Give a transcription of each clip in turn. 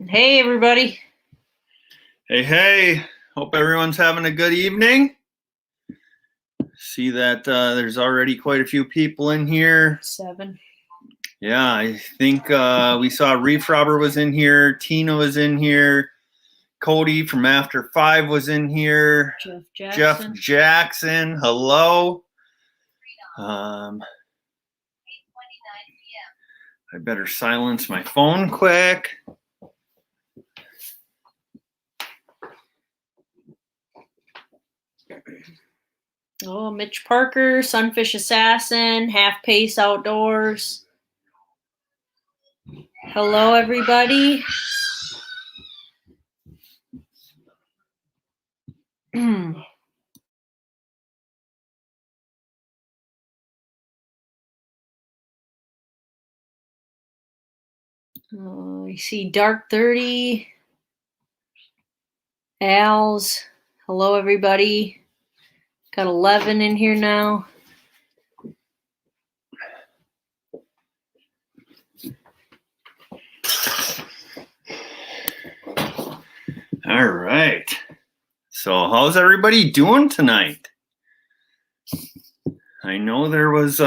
Hey, everybody. Hey, hope everyone's having a good evening. See that there's already quite a few people in here. 7. Yeah, I think we saw Reef Robber was in here, Tina was in here, Cody from After 5 was in here, Jeff Jackson, hello. I better silence my phone quick. Oh, Mitch Parker, Sunfish Assassin, Half Pace Outdoors. Hello, everybody. I see Dark 30. Al's. Hello, everybody. Got 11 in here now. All right. So how's everybody doing tonight? I know there was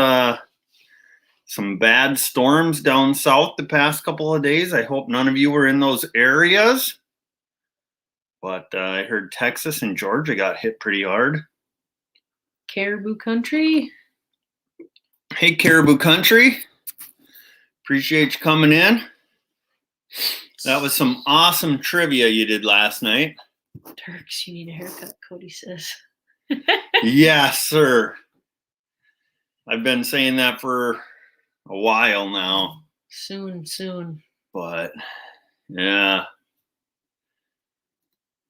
some bad storms down south the past couple of days. I hope none of you were in those areas. But I heard Texas and Georgia got hit pretty hard. Caribou Country. Hey, Caribou Country. Appreciate you coming in. That was some awesome trivia you did last night. Turks, you need a haircut, Cody says. Yes, sir. I've been saying that for a while now. Soon. But, yeah.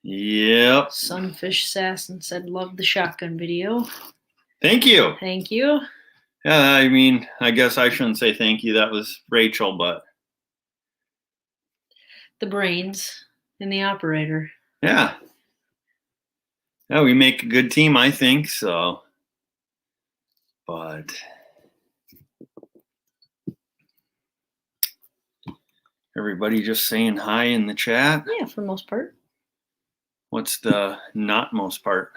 Yep. Sunfish Assassin said, love the shotgun video. Thank you. Thank you. Yeah, I mean, I guess I shouldn't say thank you. That was Rachel, but. The brains and the operator. Yeah. Yeah, we make a good team, I think, so. But. Everybody just saying hi in the chat? Yeah, for the most part. What's the not most part?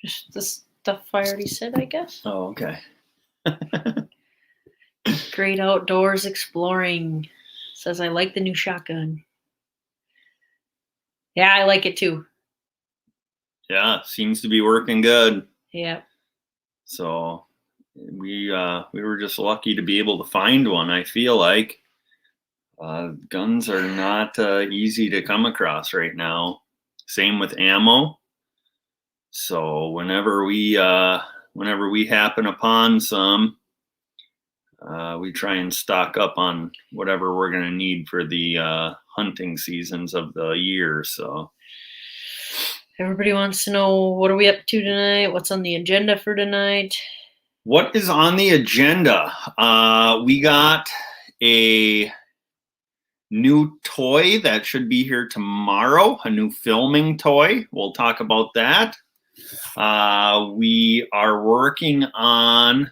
Just the stuff I already said, I guess. Oh, okay. Great Outdoors Exploring says, I like the new shotgun. Yeah, I like it too. Yeah, seems to be working good. Yeah. So we were just lucky to be able to find one, I feel like. Guns are not easy to come across right now. Same with ammo. So whenever we happen upon some, we try and stock up on whatever we're going to need for the hunting seasons of the year. So everybody wants to know, what are we up to tonight? What's on the agenda for tonight? What is on the agenda? We got a new toy that should be here tomorrow, a new filming toy. We'll talk about that. We are working on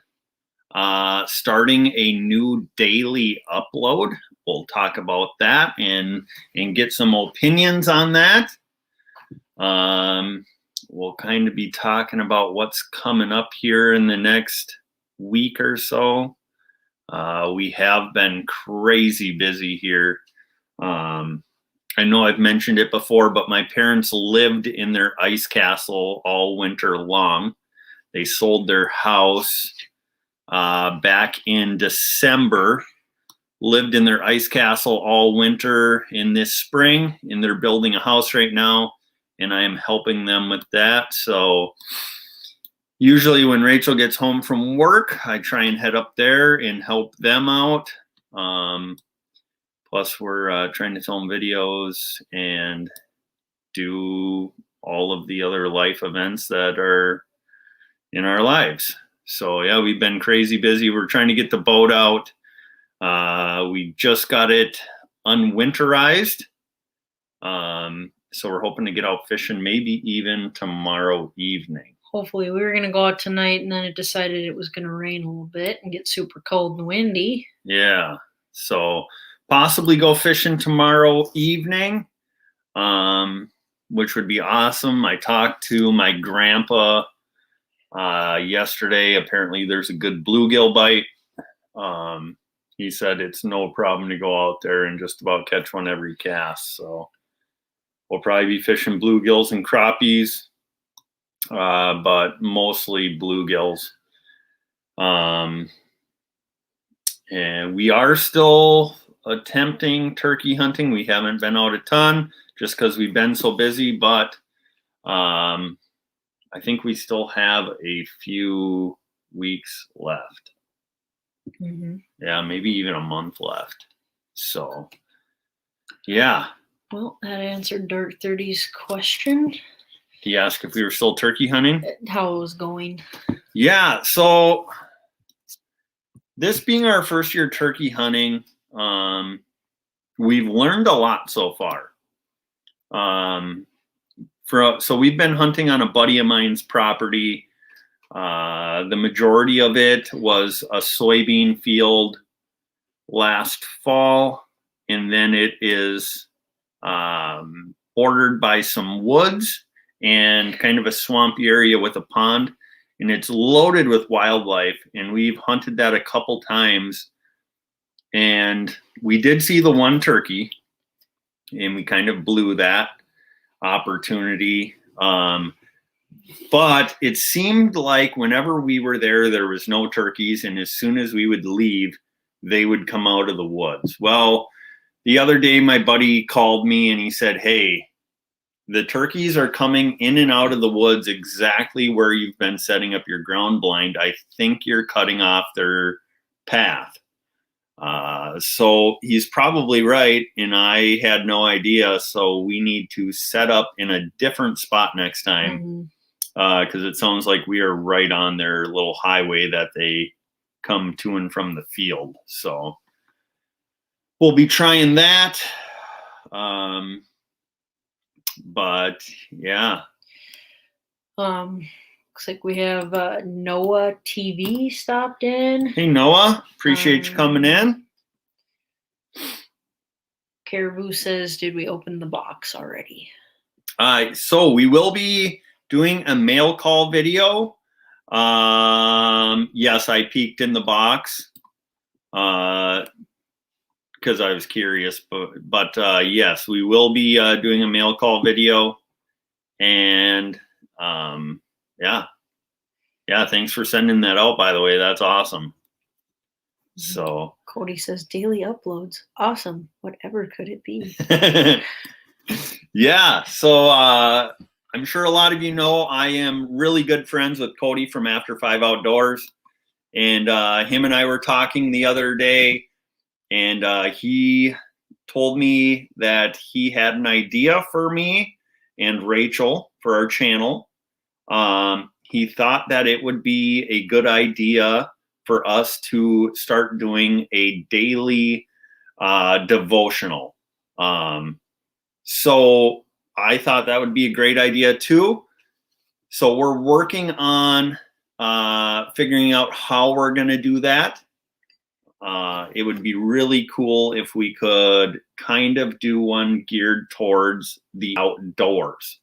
starting a new daily upload. We'll talk about that and get some opinions on that. We'll kind of be talking about what's coming up here in the next week or so. We have been crazy busy here. I know I've mentioned it before, but my parents lived in their ice castle all winter long. They sold their house back in December, lived in their ice castle all winter. In this spring, and they're building a house right now, and I am helping them with that. So usually when Rachel gets home from work, I try and head up there and help them out. Plus, we're trying to film videos and do all of the other life events that are in our lives. So yeah, we've been crazy busy. We're trying to get the boat out. We just got it unwinterized. So we're hoping to get out fishing maybe even tomorrow evening. Hopefully. We were going to go out tonight, and then it decided it was going to rain a little bit and get super cold and windy. Yeah. So possibly go fishing tomorrow evening, which would be awesome. I talked to my grandpa yesterday. Apparently there's a good bluegill bite. He said it's no problem to go out there and just about catch one every cast. So we'll probably be fishing bluegills and crappies, but mostly bluegills. And we are still attempting turkey hunting. We haven't been out a ton just because we've been so busy, but I think we still have a few weeks left. Mm-hmm. Yeah, maybe even a month left. So, yeah. Well, that answered Dark 30's question. He asked if we were still turkey hunting. How it was going. Yeah, so this being our first year turkey hunting, we've learned a lot so far. So we've been hunting on a buddy of mine's property. The majority of it was a soybean field last fall, and then it is bordered by some woods and kind of a swampy area with a pond, and it's loaded with wildlife. And we've hunted that a couple times, and we did see the one turkey, and we kind of blew that opportunity. But it seemed like whenever we were there was no turkeys, and as soon as we would leave, they would come out of the woods. Well, the other day, my buddy called me and he said, hey, the turkeys are coming in and out of the woods exactly where you've been setting up your ground blind. I think you're cutting off their path. So he's probably right, and I had no idea. So we need to set up in a different spot next time, because it sounds like we are right on their little highway that they come to and from the field. So we'll be trying that. But yeah. Looks like we have Noah TV stopped in. Hey, Noah. Appreciate you coming in. Caribou says, did we open the box already? So we will be doing a mail call video. Yes, I peeked in the box because I was curious, but yes, we will be doing a mail call video. And yeah, thanks for sending that out, by the way. That's awesome. So Cody says daily uploads. Awesome. Whatever could it be? Yeah, so I'm sure a lot of you know I am really good friends with Cody from After 5 Outdoors, and him and I were talking the other day, and he told me that he had an idea for me and Rachel for our channel. He thought that it would be a good idea for us to start doing a daily devotional. So I thought that would be a great idea too. So we're working on figuring out how we're going to do that. It would be really cool if we could kind of do one geared towards the outdoors.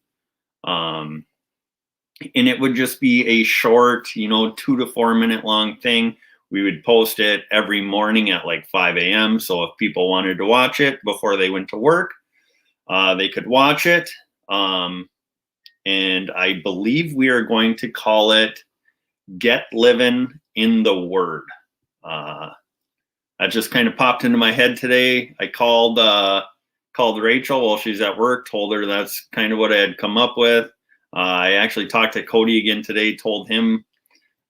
And it would just be a short, 2 to 4 minute long thing. We would post it every morning at like 5 a.m. So if people wanted to watch it before they went to work, they could watch it. And I believe we are going to call it Get Living in the Word. That just kind of popped into my head today. I called Rachel while she's at work, told her that's kind of what I had come up with. I actually talked to Cody again today, told him,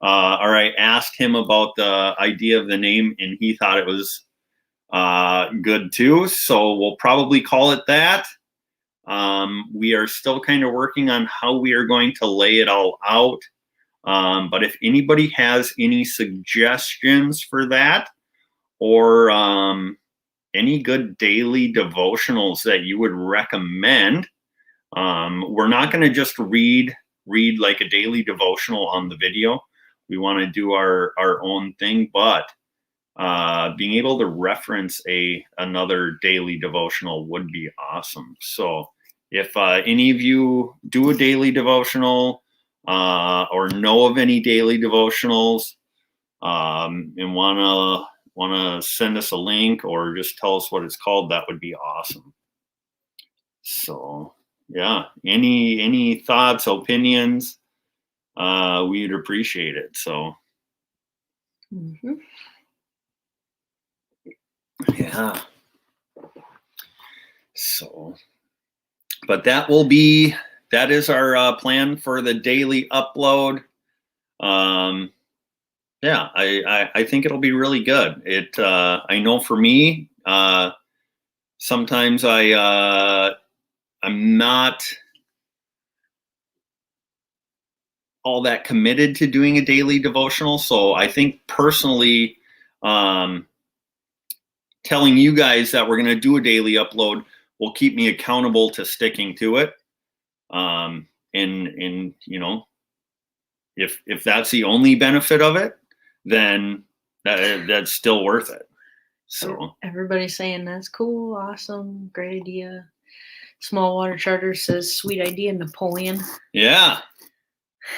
or I asked him about the idea of the name, and he thought it was good too. So we'll probably call it that. We are still kind of working on how we are going to lay it all out. But if anybody has any suggestions for that, or any good daily devotionals that you would recommend, we're not going to just read like a daily devotional on the video. We want to do our own thing, but being able to reference another daily devotional would be awesome. So if any of you do a daily devotional or know of any daily devotionals and wanna send us a link or just tell us what it's called, that would be awesome. So yeah, any thoughts, opinions, we'd appreciate it. So Mm-hmm. yeah. So, but that is our plan for the daily upload. Yeah, I think it'll be really good. I know for me, sometimes I'm not all that committed to doing a daily devotional. So I think personally, telling you guys that we're going to do a daily upload will keep me accountable to sticking to it. And you know, if that's the only benefit of it, then that's still worth it. So everybody's saying that's cool, awesome, great idea. Small Water Charter says sweet idea, Napoleon. Yeah,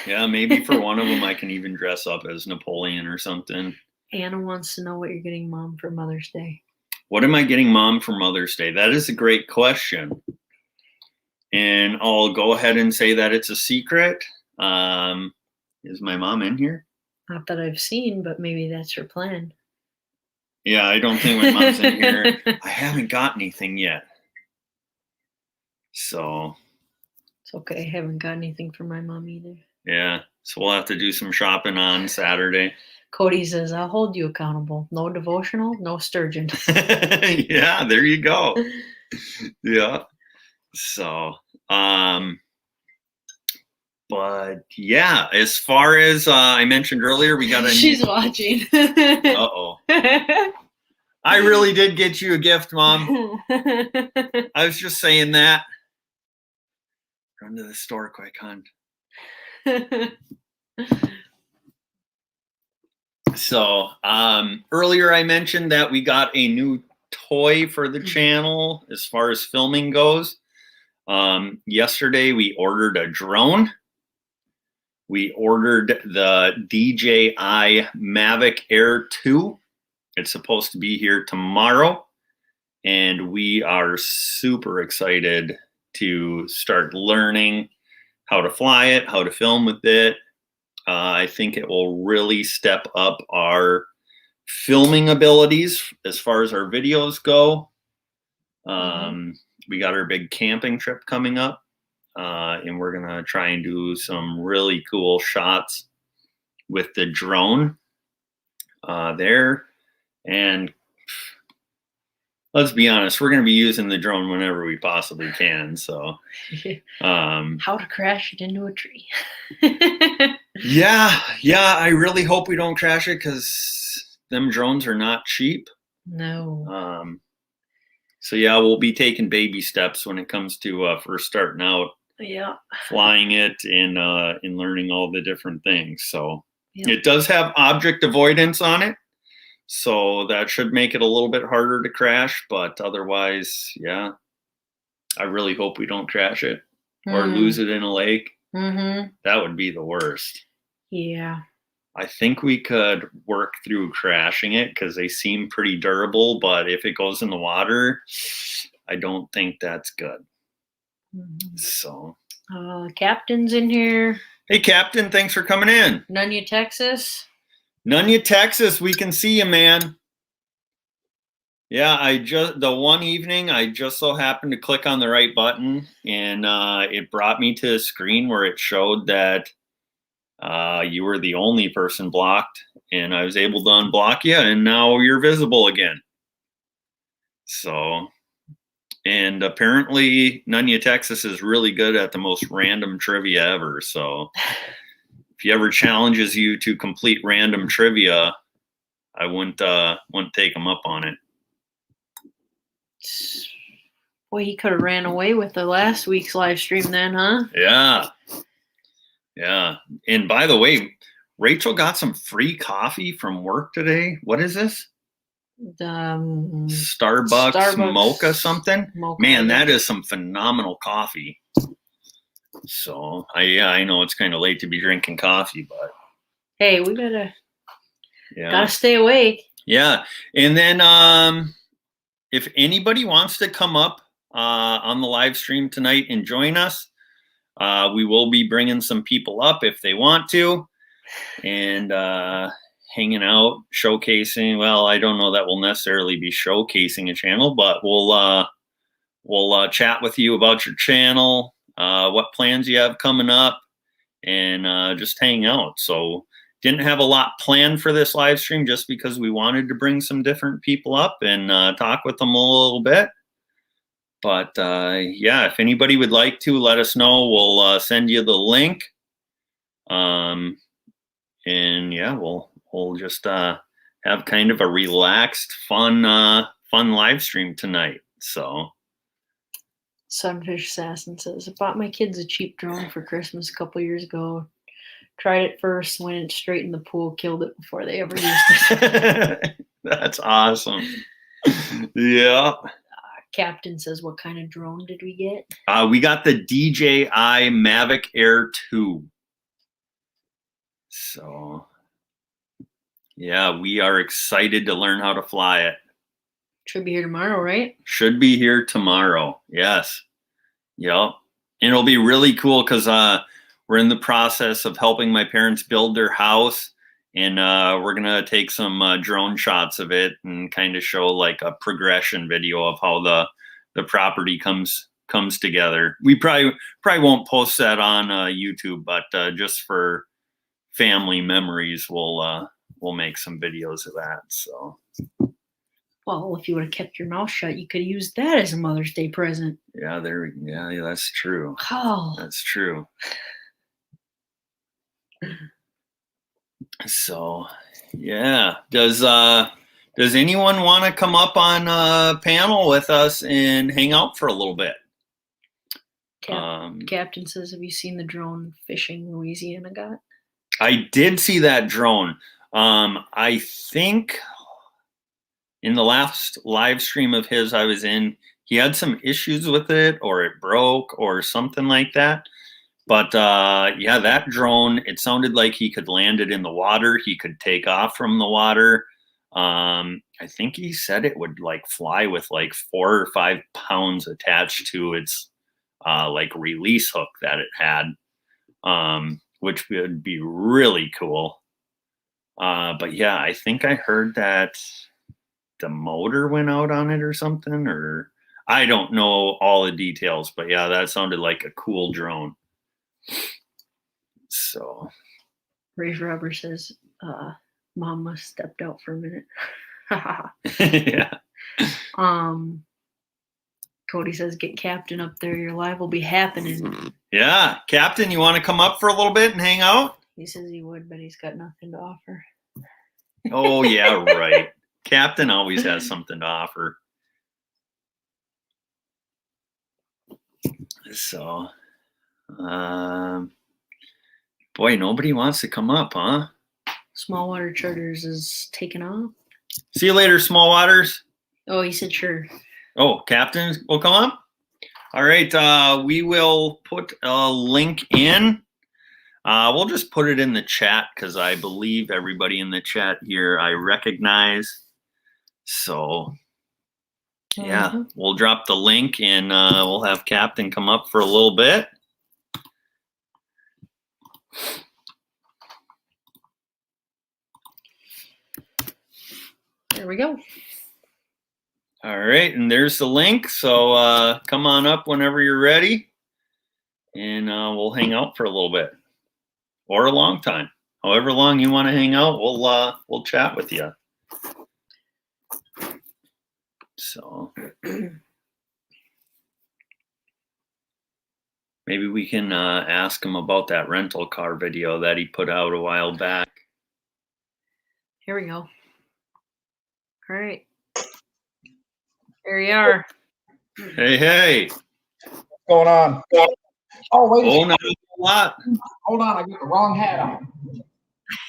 maybe for one of them I can even dress up as Napoleon or something. Anna wants to know what you're getting Mom for Mother's Day. What am I getting Mom for Mother's Day? That is a great question. And I'll go ahead and say that it's a secret. Is my mom in here? Not that I've seen, but maybe that's her plan. Yeah, I don't think my mom's in here. I haven't got anything yet. So. It's okay. I haven't got anything for my mom either. Yeah, so we'll have to do some shopping on Saturday. Cody says, I'll hold you accountable. No devotional, no sturgeon. Yeah, there you go. Yeah. So, but yeah, as far as I mentioned earlier, we got a She's watching. Uh-oh. I really did get you a gift, Mom. I was just saying that. Run to the store quick, hon. So, earlier I mentioned that we got a new toy for the channel as far as filming goes. Yesterday we ordered a drone. We ordered the DJI Mavic Air 2. It's supposed to be here tomorrow, and we are super excited to start learning how to fly it, how to film with it. I think it will really step up our filming abilities as far as our videos go. We got our big camping trip coming up, and we're going to try and do some really cool shots with the drone there. And let's be honest, we're going to be using the drone whenever we possibly can. So, how to crash it into a tree. Yeah, I really hope we don't crash it because them drones are not cheap. No. So yeah, we'll be taking baby steps when it comes to first starting out. Yeah. Flying it and learning all the different things. So It does have object avoidance on it. So that should make it a little bit harder to crash, but otherwise, yeah, I really hope we don't crash it or lose it in a lake. That would be the worst. Yeah. I think we could work through crashing it because they seem pretty durable, but if it goes in the water, I don't think that's good. So. Captain's in here. Hey, Captain, thanks for coming in. Nunya, Texas. Nunya, Texas, we can see you, man. Yeah, the one evening I just so happened to click on the right button, and it brought me to a screen where it showed that you were the only person blocked, and I was able to unblock you, and now you're visible again. So, and apparently Nunya, Texas is really good at the most random trivia ever. So if he ever challenges you to complete random trivia, I wouldn't take him up on it. Boy, he could have ran away with the last week's live stream then, huh? Yeah. And by the way, Rachel got some free coffee from work today. What is this? Starbucks mocha something. Mocha, Man, that is some phenomenal coffee. So I know it's kind of late to be drinking coffee, but hey, we gotta stay awake. Yeah, and then if anybody wants to come up on the live stream tonight and join us, we will be bringing some people up if they want to, and hanging out, showcasing. Well, I don't know that we'll necessarily be showcasing a channel, but we'll chat with you about your channel, what plans you have coming up, and just hang out. So didn't have a lot planned for this live stream just because we wanted to bring some different people up and talk with them a little bit. But yeah, if anybody would like to, let us know. We'll send you the link. And yeah, we'll just have kind of a relaxed, fun live stream tonight. So Sunfish Assassin says, I bought my kids a cheap drone for Christmas a couple years ago. Tried it first, went it straight in the pool, killed it before they ever used it. That's awesome. Yeah. Captain says, what kind of drone did we get? We got the DJI Mavic Air 2. So yeah, we are excited to learn how to fly it. Should be here tomorrow, right? Should be here tomorrow. Yes. Yep. And it'll be really cool because we're in the process of helping my parents build their house, and we're gonna take some drone shots of it and kind of show like a progression video of how the property comes together. We probably won't post that on YouTube, but just for family memories, we'll make some videos of that. So. Well, if you would have kept your mouth shut, you could have used that as a Mother's Day present. Yeah, yeah, that's true. Oh, that's true. So, yeah. Does anyone want to come up on a panel with us and hang out for a little bit? Captain says, have you seen the drone fishing Louisiana got? I did see that drone. I think in the last live stream of his I was in, he had some issues with it, or it broke or something like that. But yeah, that drone, it sounded like he could land it in the water. He could take off from the water. I think he said it would like fly with like 4 or 5 pounds attached to its like release hook that it had, which would be really cool. But yeah, I think I heard that the motor went out on it or something, or I don't know all the details, but yeah, that sounded like a cool drone. So Ray Rubber says, Mama stepped out for a minute. Yeah. Cody says, get Captain up there. Your live will be happening. Yeah. Captain, you want to come up for a little bit and hang out? He says he would, but he's got nothing to offer. Oh, yeah, right. Captain always has something to offer. So, boy, nobody wants to come up, huh? Small Water Charters is taking off. See you later, Small Waters. Oh, he said sure. Oh, Captain will come up? All right, we will put a link in. We'll just put it in the chat because I believe everybody in the chat here I recognize. So, yeah, we'll drop the link and we'll have Captain come up for a little bit. There we go. All right, and there's the link. So come on up whenever you're ready, and we'll hang out for a little bit, or a long time. However long you want to hang out, we'll chat with you. So maybe we can ask him about that rental car video that he put out a while back. Here we go. All right. Here we are. Hey, hey. What's going on? Oh, wait. Oh, not a lot. Hold on. I got the wrong hat on.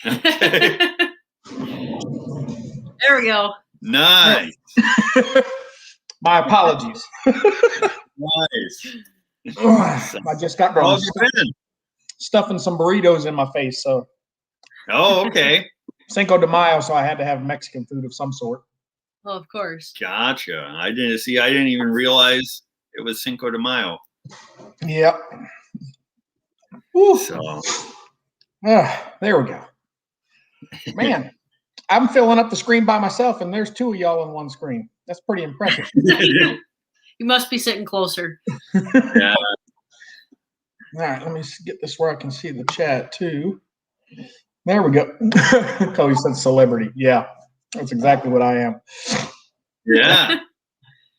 Okay. There we go. Nice. My apologies. Nice. I just got How done have you been? stuffing some burritos in my face. So Oh, okay. Cinco de Mayo, so I had to have Mexican food of some sort. Well, of course. Gotcha. I didn't even realize it was Cinco de Mayo. Yep. Woo. So There we go. Man, I'm filling up the screen by myself, and there's two of y'all on one screen. That's pretty impressive. You must be sitting closer. yeah. All right, let me get this where I can see the chat too. There we go. Cody said celebrity. Yeah, that's exactly what I am. Yeah.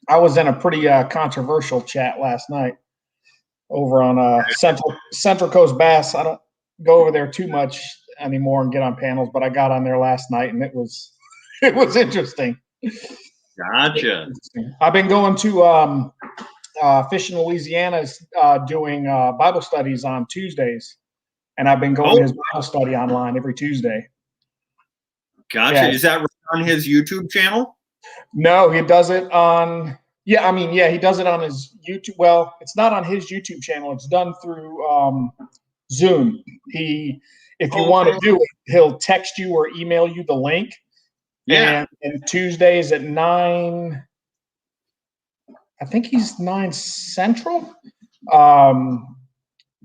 I was in a pretty controversial chat last night over on Central Coast Bass. I don't go over there too much anymore and get on panels, but I got on there last night, and it was interesting. Gotcha. I've been going to Fishing Louisiana, doing Bible studies on Tuesdays, and I've been going to his Bible study online every Tuesday. Gotcha. Yeah. Is that on his YouTube channel? No, he does it on. Yeah, I mean, yeah, he does it on his YouTube. Well, it's not on his YouTube channel. It's done through Zoom. If you want to do it, he'll text you or email you the link. Yeah. And Tuesdays at 9, I think he's 9 Central.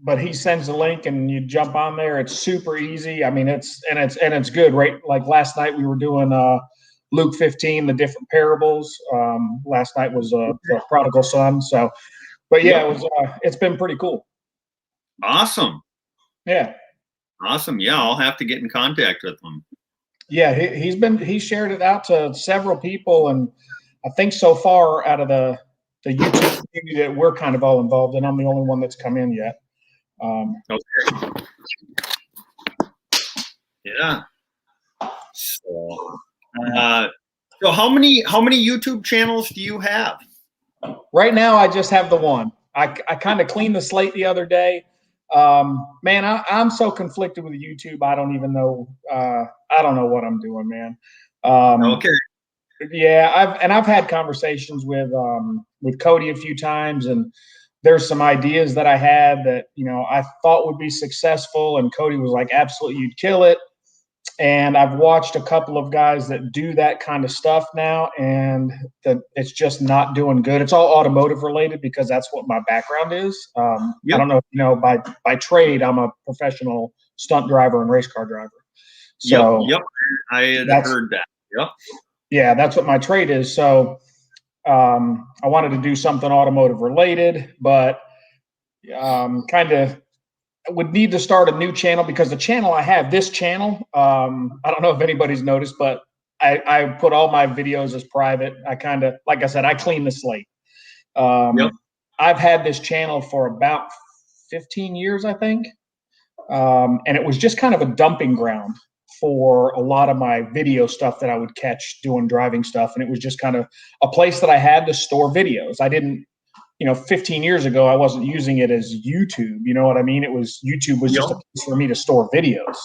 But he sends the link and you jump on there. It's super easy. I mean, it's good, right? Like last night we were doing Luke 15, the different parables. Last night was the prodigal son. So, but yeah, it's been pretty cool. Awesome. Yeah. Awesome. Yeah, I'll have to get in contact with him. Yeah, he's shared it out to several people, and I think so far out of the YouTube community that we're kind of all involved in, I'm the only one that's come in yet. Okay. Yeah. So how many YouTube channels do you have? Right now, I just have the one. I kind of cleaned the slate the other day. Man, I'm so conflicted with YouTube. I don't even know. I don't know what I'm doing, man. Okay. Yeah, I've had conversations with Cody a few times, and there's some ideas that I had that I thought would be successful, and Cody was like, "Absolutely, you'd kill it." And I've watched a couple of guys that do that kind of stuff now, and that it's just not doing good. It's all automotive related because that's what my background is. I don't know if you know, by trade, I'm a professional stunt driver and race car driver. So yep. I had heard that. Yep. Yeah, that's what my trade is. So I wanted to do something automotive related, but kind of would need to start a new channel because the channel I have, this channel, I don't know if anybody's noticed, but I put all my videos as private. I kind of, like I said, I clean the slate. I've had this channel for about 15 years, I think. And it was just kind of a dumping ground for a lot of my video stuff that I would catch doing driving stuff. And it was just kind of a place that I had to store videos. I didn't, 15 years ago, I wasn't using it as YouTube. You know what I mean? YouTube was just a place for me to store videos.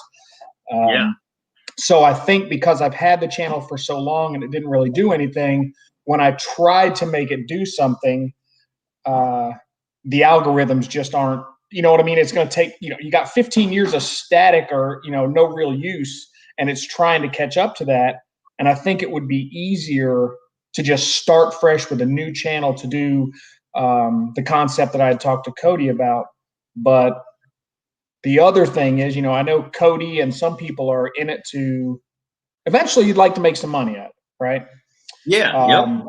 So I think because I've had the channel for so long and it didn't really do anything, when I tried to make it do something, the algorithms just aren't, you know what I mean? It's going to take, you got 15 years of static or, no real use, and it's trying to catch up to that. And I think it would be easier to just start fresh with a new channel to do the concept that I had talked to Cody about. But the other thing is, I know Cody and some people are in it to eventually you'd like to make some money at it, right? Yeah.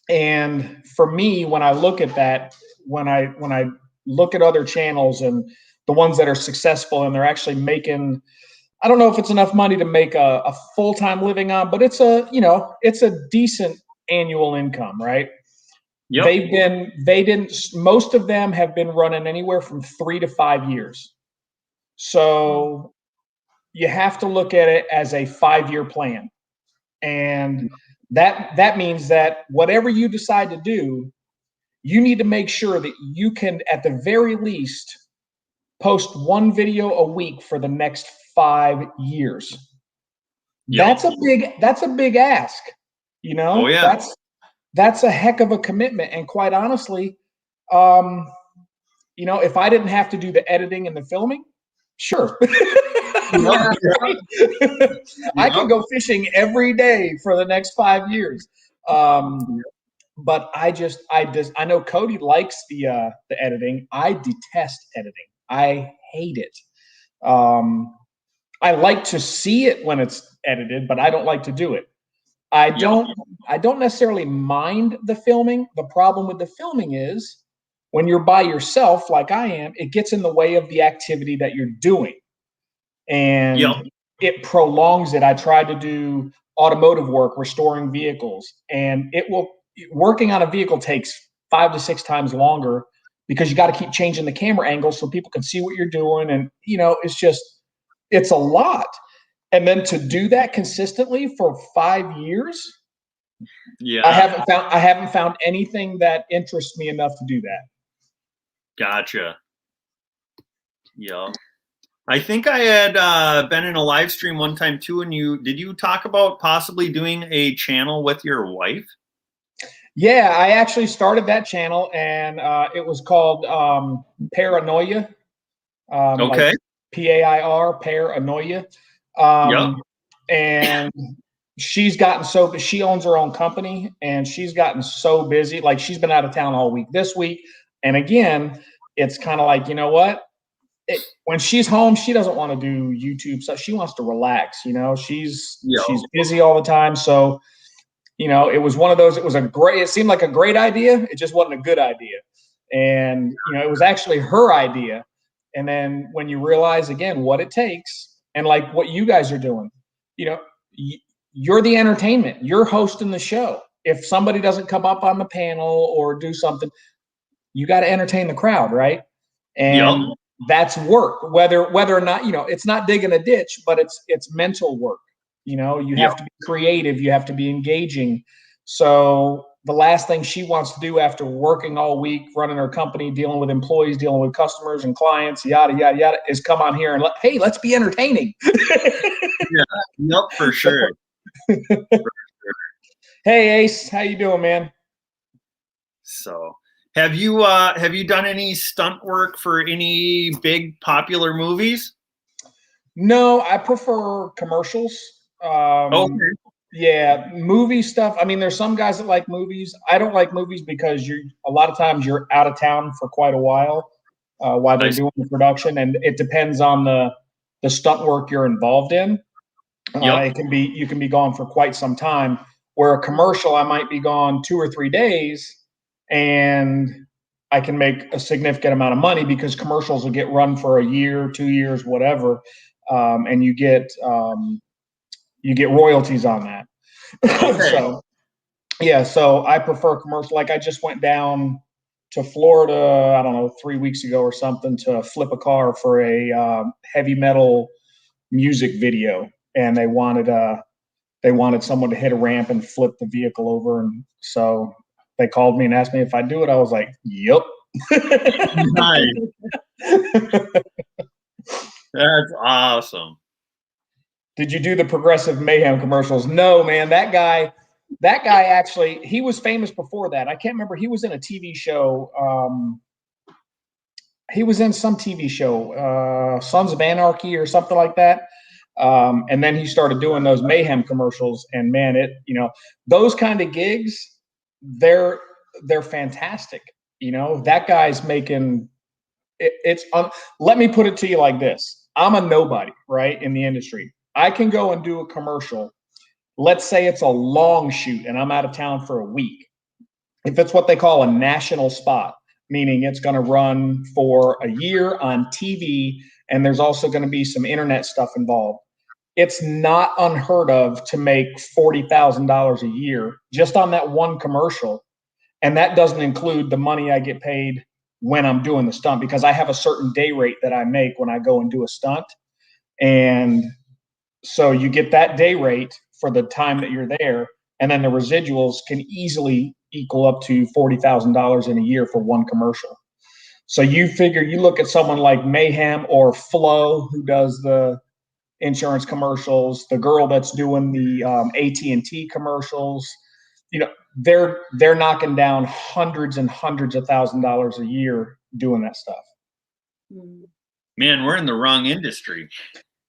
And for me, when I look at that, when I look at other channels and the ones that are successful and they're actually making, I don't know if it's enough money to make a full-time living on, but it's a decent annual income, right? Most of them have been running anywhere from 3 to 5 years. So you have to look at it as a 5-year plan. And that means that whatever you decide to do, you need to make sure that you can, at the very least, post one video a week for the next 5 years. That's a big ask. You know, Oh, yeah. that's a heck of a commitment. And quite honestly, you know, if I didn't have to do the editing and the filming, sure. Yeah. I could go fishing every day for the next 5 years. But I know Cody likes the editing. I detest editing. I hate it. I like to see it when it's edited, but I don't like to do it. I don't necessarily mind the filming. The problem with the filming is when you're by yourself, like I am, it gets in the way of the activity that you're doing. And it prolongs it. I tried to do automotive work, restoring vehicles, and working on a vehicle takes 5 to 6 times longer because you got to keep changing the camera angle so people can see what you're doing. And, you know, it's a lot. And then to do that consistently for 5 years, I haven't found anything that interests me enough to do that. Gotcha. Yeah. I think I had been in a live stream one time too, and did you talk about possibly doing a channel with your wife? Yeah, I actually started that channel, and it was called Paranoia. Okay. Like PAIR, Paranoia. And she's gotten she owns her own company, and she's gotten so busy. Like, she's been out of town all week this week. And again, it's kind of like, you know what? When she's home, she doesn't want to do YouTube stuff. She wants to relax. You know, she's busy all the time. So, you know, it was one of those. It seemed like a great idea. It just wasn't a good idea. And, you know, it was actually her idea. And then when you realize again what it takes, and like what you guys are doing, you know, you're the entertainment. You're hosting the show. If somebody doesn't come up on the panel or do something, you got to entertain the crowd, right? And that's work. Whether or not, you know, it's not digging a ditch, but it's mental work. You know, you have to be creative. You have to be engaging. So the last thing she wants to do after working all week, running her company, dealing with employees, dealing with customers and clients, yada, yada, yada, is come on here and hey, let's be entertaining. For sure. Hey, Ace, how you doing, man? So have you done any stunt work for any big popular movies? No, I prefer commercials. Yeah, movie stuff. I mean, there's some guys that like movies. I don't like movies because a lot of times you're out of town for quite a while while they're doing the production, and it depends on the stunt work you're involved in. You can be gone for quite some time. Where a commercial, I might be gone 2 or 3 days, and I can make a significant amount of money because commercials will get run for a year, 2 years, whatever, and you get royalties on that. So I prefer commercial. Like, I just went down to Florida, I don't know, 3 weeks ago or something, to flip a car for a heavy metal music video, and they wanted someone to hit a ramp and flip the vehicle over, and so they called me and asked me if I'd do it. I was like, "Yep." Nice. That's awesome. Did you do the Progressive Mayhem commercials? No, man. That guy actually, he was famous before that. I can't remember. He was in a TV show. He was in some TV show, Sons of Anarchy or something like that. And then he started doing those Mayhem commercials, and man, those kind of gigs, they're fantastic. You know, that guy's making it. Let me put it to you like this: I'm a nobody, right, in the industry. I can go and do a commercial. Let's say it's a long shoot and I'm out of town for a week. If it's what they call a national spot, meaning it's going to run for a year on TV, and there's also going to be some internet stuff involved, it's not unheard of to make $40,000 a year just on that one commercial. And that doesn't include the money I get paid when I'm doing the stunt, because I have a certain day rate that I make when I go and do a stunt. And so you get that day rate for the time that you're there, and then the residuals can easily equal up to $40,000 in a year for one commercial. So you look at someone like Mayhem or Flo, who does the insurance commercials, the girl that's doing the AT&T commercials, you know, they're knocking down hundreds and hundreds of $1,000s a year doing that stuff. Man, we're in the wrong industry.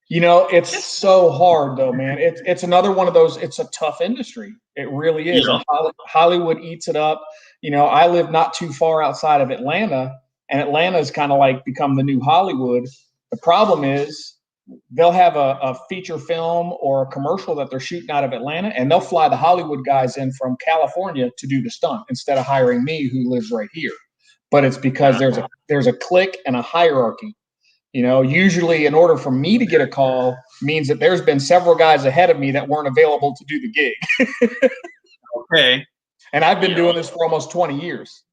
You know, it's so hard though, man. It's another one of those. It's a tough industry. It really is. Yeah. And Hollywood eats it up. You know, I live not too far outside of Atlanta, and Atlanta's kind of like become the new Hollywood. The problem is they'll have a feature film or a commercial that they're shooting out of Atlanta, and they'll fly the Hollywood guys in from California to do the stunt instead of hiring me, who lives right here. But it's because there's a clique and a hierarchy. You know, usually in order for me to get a call means that there's been several guys ahead of me that weren't available to do the gig. Okay. And I've been doing this for almost 20 years.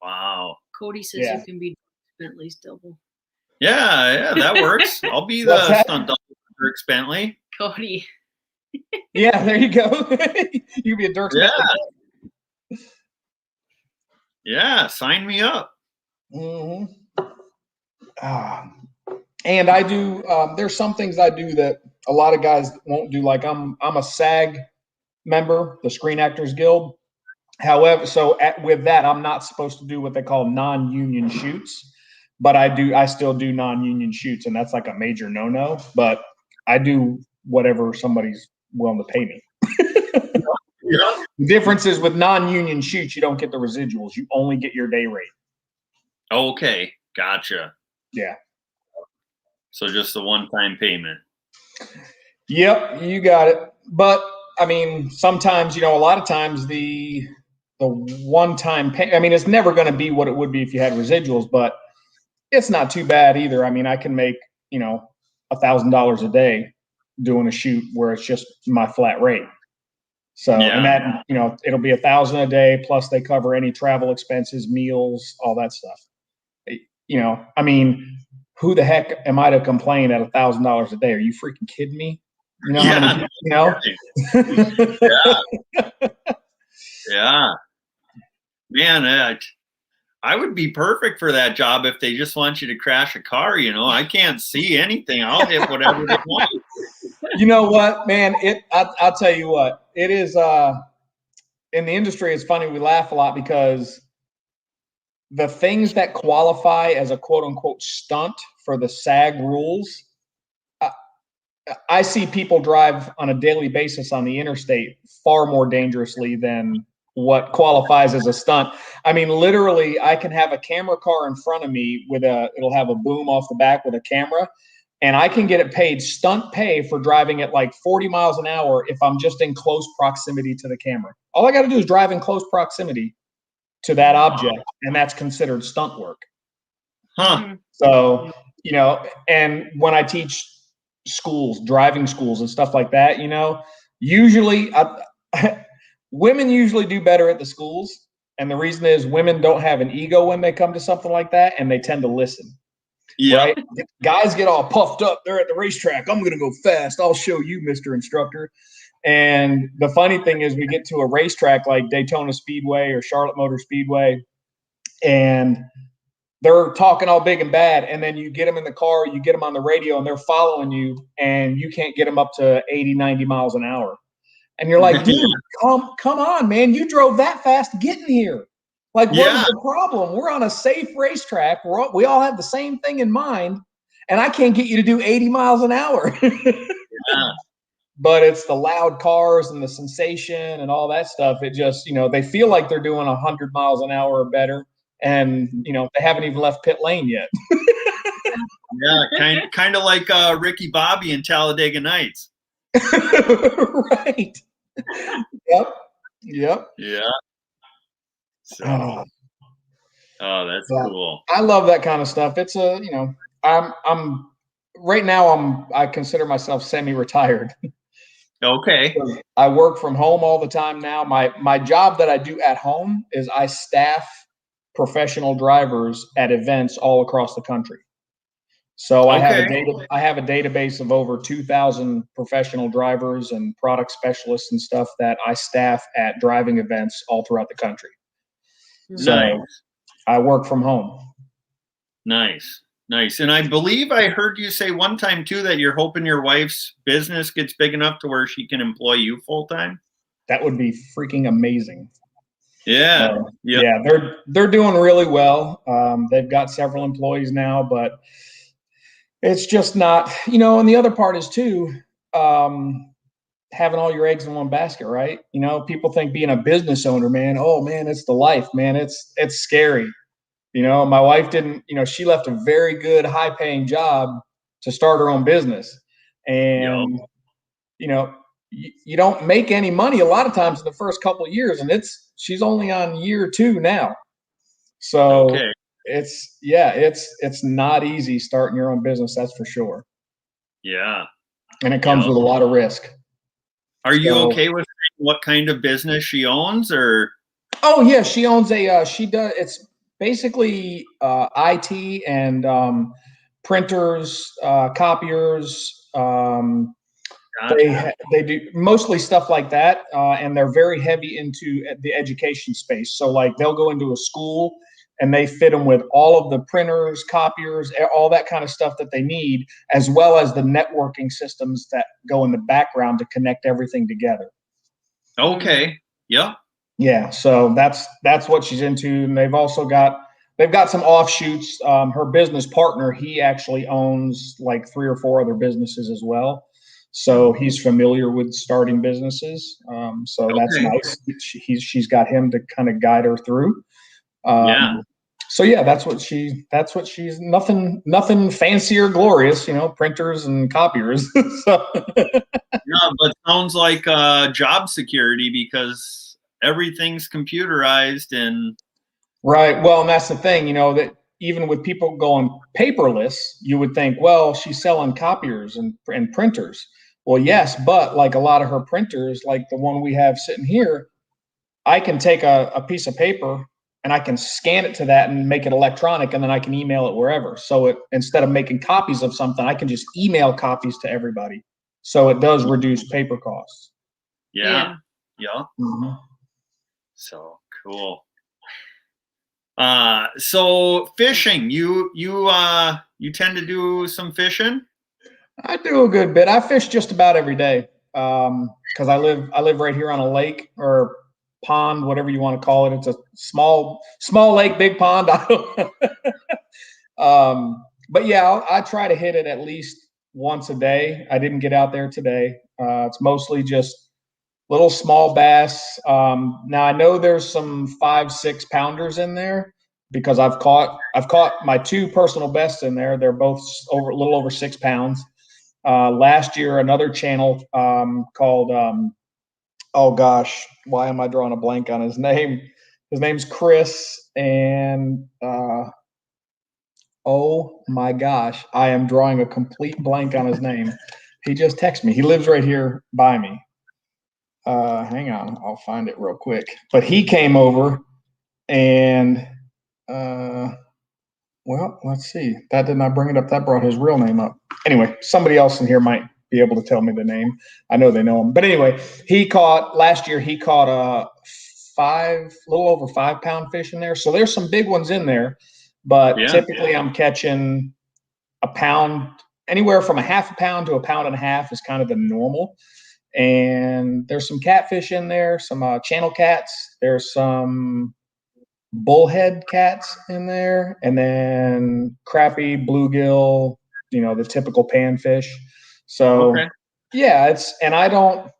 Wow. Cody says you can be Bentley's double. Yeah, that works. I'll be the stunt double for Dirk Bentley. Cody. Yeah, there you go. You be a Dirk Bentley. Yeah, sign me up. Mm-hmm. And I do. There's some things I do that a lot of guys won't do. Like I'm a SAG member, the Screen Actors Guild. However, with that, I'm not supposed to do what they call non-union shoots, but I still do non-union shoots, and that's like a major no-no. But I do whatever somebody's willing to pay me. Yeah. The difference is with non-union shoots, you don't get the residuals. You only get your day rate. Okay, gotcha. Yeah. So just the one-time payment. Yep, you got it. But I mean, sometimes, you know, a lot of times the one-time pay, I mean, it's never going to be what it would be if you had residuals, but it's not too bad either. I mean, I can make, you know, $1,000 a day doing a shoot where it's just my flat rate. So, and that, you know, it'll be $1,000 a day, plus they cover any travel expenses, meals, all that stuff. You know, I mean, who the heck am I to complain at $1,000 a day? Are you freaking kidding me? You know, how many, you know? Yeah. Man, I would be perfect for that job if they just want you to crash a car. You know, I can't see anything. I'll hit whatever they want. You know what, man? I'll tell you what. It is in the industry. It's funny. We laugh a lot because the things that qualify as a quote unquote stunt for the SAG rules, I see people drive on a daily basis on the interstate far more dangerously than what qualifies as a stunt. I mean, literally, I can have a camera car in front of me it'll have a boom off the back with a camera, and I can get it paid stunt pay for driving at like 40 miles an hour if I'm just in close proximity to the camera. All I got to do is drive in close proximity to that object, and that's considered stunt work. Huh. So, you know, and when I teach schools, driving schools and stuff like that, you know, usually women usually do better at the schools. And the reason is women don't have an ego when they come to something like that, and they tend to listen. Yeah. Right? Guys get all puffed up. They're at the racetrack. I'm going to go fast. I'll show you, Mr. Instructor. And the funny thing is we get to a racetrack like Daytona Speedway or Charlotte Motor Speedway, and they're talking all big and bad. And then you get them in the car, you get them on the radio, and they're following you, and you can't get them up to 80, 90 miles an hour. And you're like, dude, come on, man. You drove that fast getting here. Like, what is the problem? We're on a safe racetrack. We all have the same thing in mind, and I can't get you to do 80 miles an hour. But it's the loud cars and the sensation and all that stuff. It just, you know, they feel like they're doing 100 miles an hour or better, and, you know, they haven't even left pit lane yet. Yeah, kind of like Ricky Bobby in Talladega Nights. Right. Yep. Yeah. So, that's cool. I love that kind of stuff. It's you know, I'm right now I consider myself semi-retired. Okay. I work from home all the time now. My job that I do at home is I staff professional drivers at events all across the country. So I have a database of over 2,000 professional drivers and product specialists and stuff that I staff at driving events all throughout the country. So I work from home. Nice. And I believe I heard you say one time too that you're hoping your wife's business gets big enough to where she can employ you full time. that would be freaking amazing. Yeah. Yeah, they're doing really well. They've got several employees now, but it's just not, and the other part is too, having all your eggs in one basket, right? People think being a business owner, man, oh man, it's the life, man. It's scary. My wife didn't, she left a very good, high paying job to start her own business. And, you don't make any money a lot of times in the first couple of years, and she's only on year 2 now. So Okay. it's not easy starting your own business. That's for sure. Yeah. And it comes with a lot of risk. Are you okay with what kind of business she owns, or? Oh yeah, she owns it's basically IT and printers, copiers. They do mostly stuff like that, and they're very heavy into the education space. So like they'll go into a school and they fit them with all of the printers, copiers, all that kind of stuff that they need, as well as the networking systems that go in the background to connect everything together. Okay. Yeah. Yeah. So that's what she's into. And they've got some offshoots. Her business partner, he actually owns like 3 or 4 other businesses as well. So he's familiar with starting businesses. So that's nice. She's got him to kind of guide her through. So yeah, that's what she's nothing fancy or glorious, printers and copiers. So. Yeah, but sounds like job security because everything's computerized and. Right. Well, and that's the thing, that even with people going paperless, you would think, well, she's selling copiers and printers. Well, yes, but like a lot of her printers, like the one we have sitting here, I can take a piece of paper and I can scan it to that and make it electronic, and then I can email it wherever. So instead of making copies of something, I can just email copies to everybody. So it does reduce paper costs. Yeah. Mm-hmm. So cool. So fishing, you tend to do some fishing? I do a good bit. I fish just about every day. Because I live right here on a lake or pond, whatever you want to call it. It's a small lake, big pond. I don't but yeah, I try to hit it at least once a day. I didn't get out there today. It's mostly just little small bass. Now I know there's some 5-6 pounders in there because I've caught my 2 personal bests in there. They're both a little over 6 pounds. Last year, another channel called oh gosh, why am I drawing a blank on his name? His name's Chris, and oh my gosh, I am drawing a complete blank on his name. He just texted me. He lives right here by me. Hang on, I'll find it real quick. But he came over and well, let's see. That did not bring it up. That brought his real name up. Anyway, somebody else in here might be able to tell me the name. I know they know him. But anyway, last year he caught a little over 5 pound fish in there. So there's some big ones in there. But typically I'm catching a pound, anywhere from a half a pound to a pound and a half is kind of the normal. And there's some catfish in there, some channel cats. There's some bullhead cats in there, and then crappie, bluegill, the typical panfish. So yeah, and I don't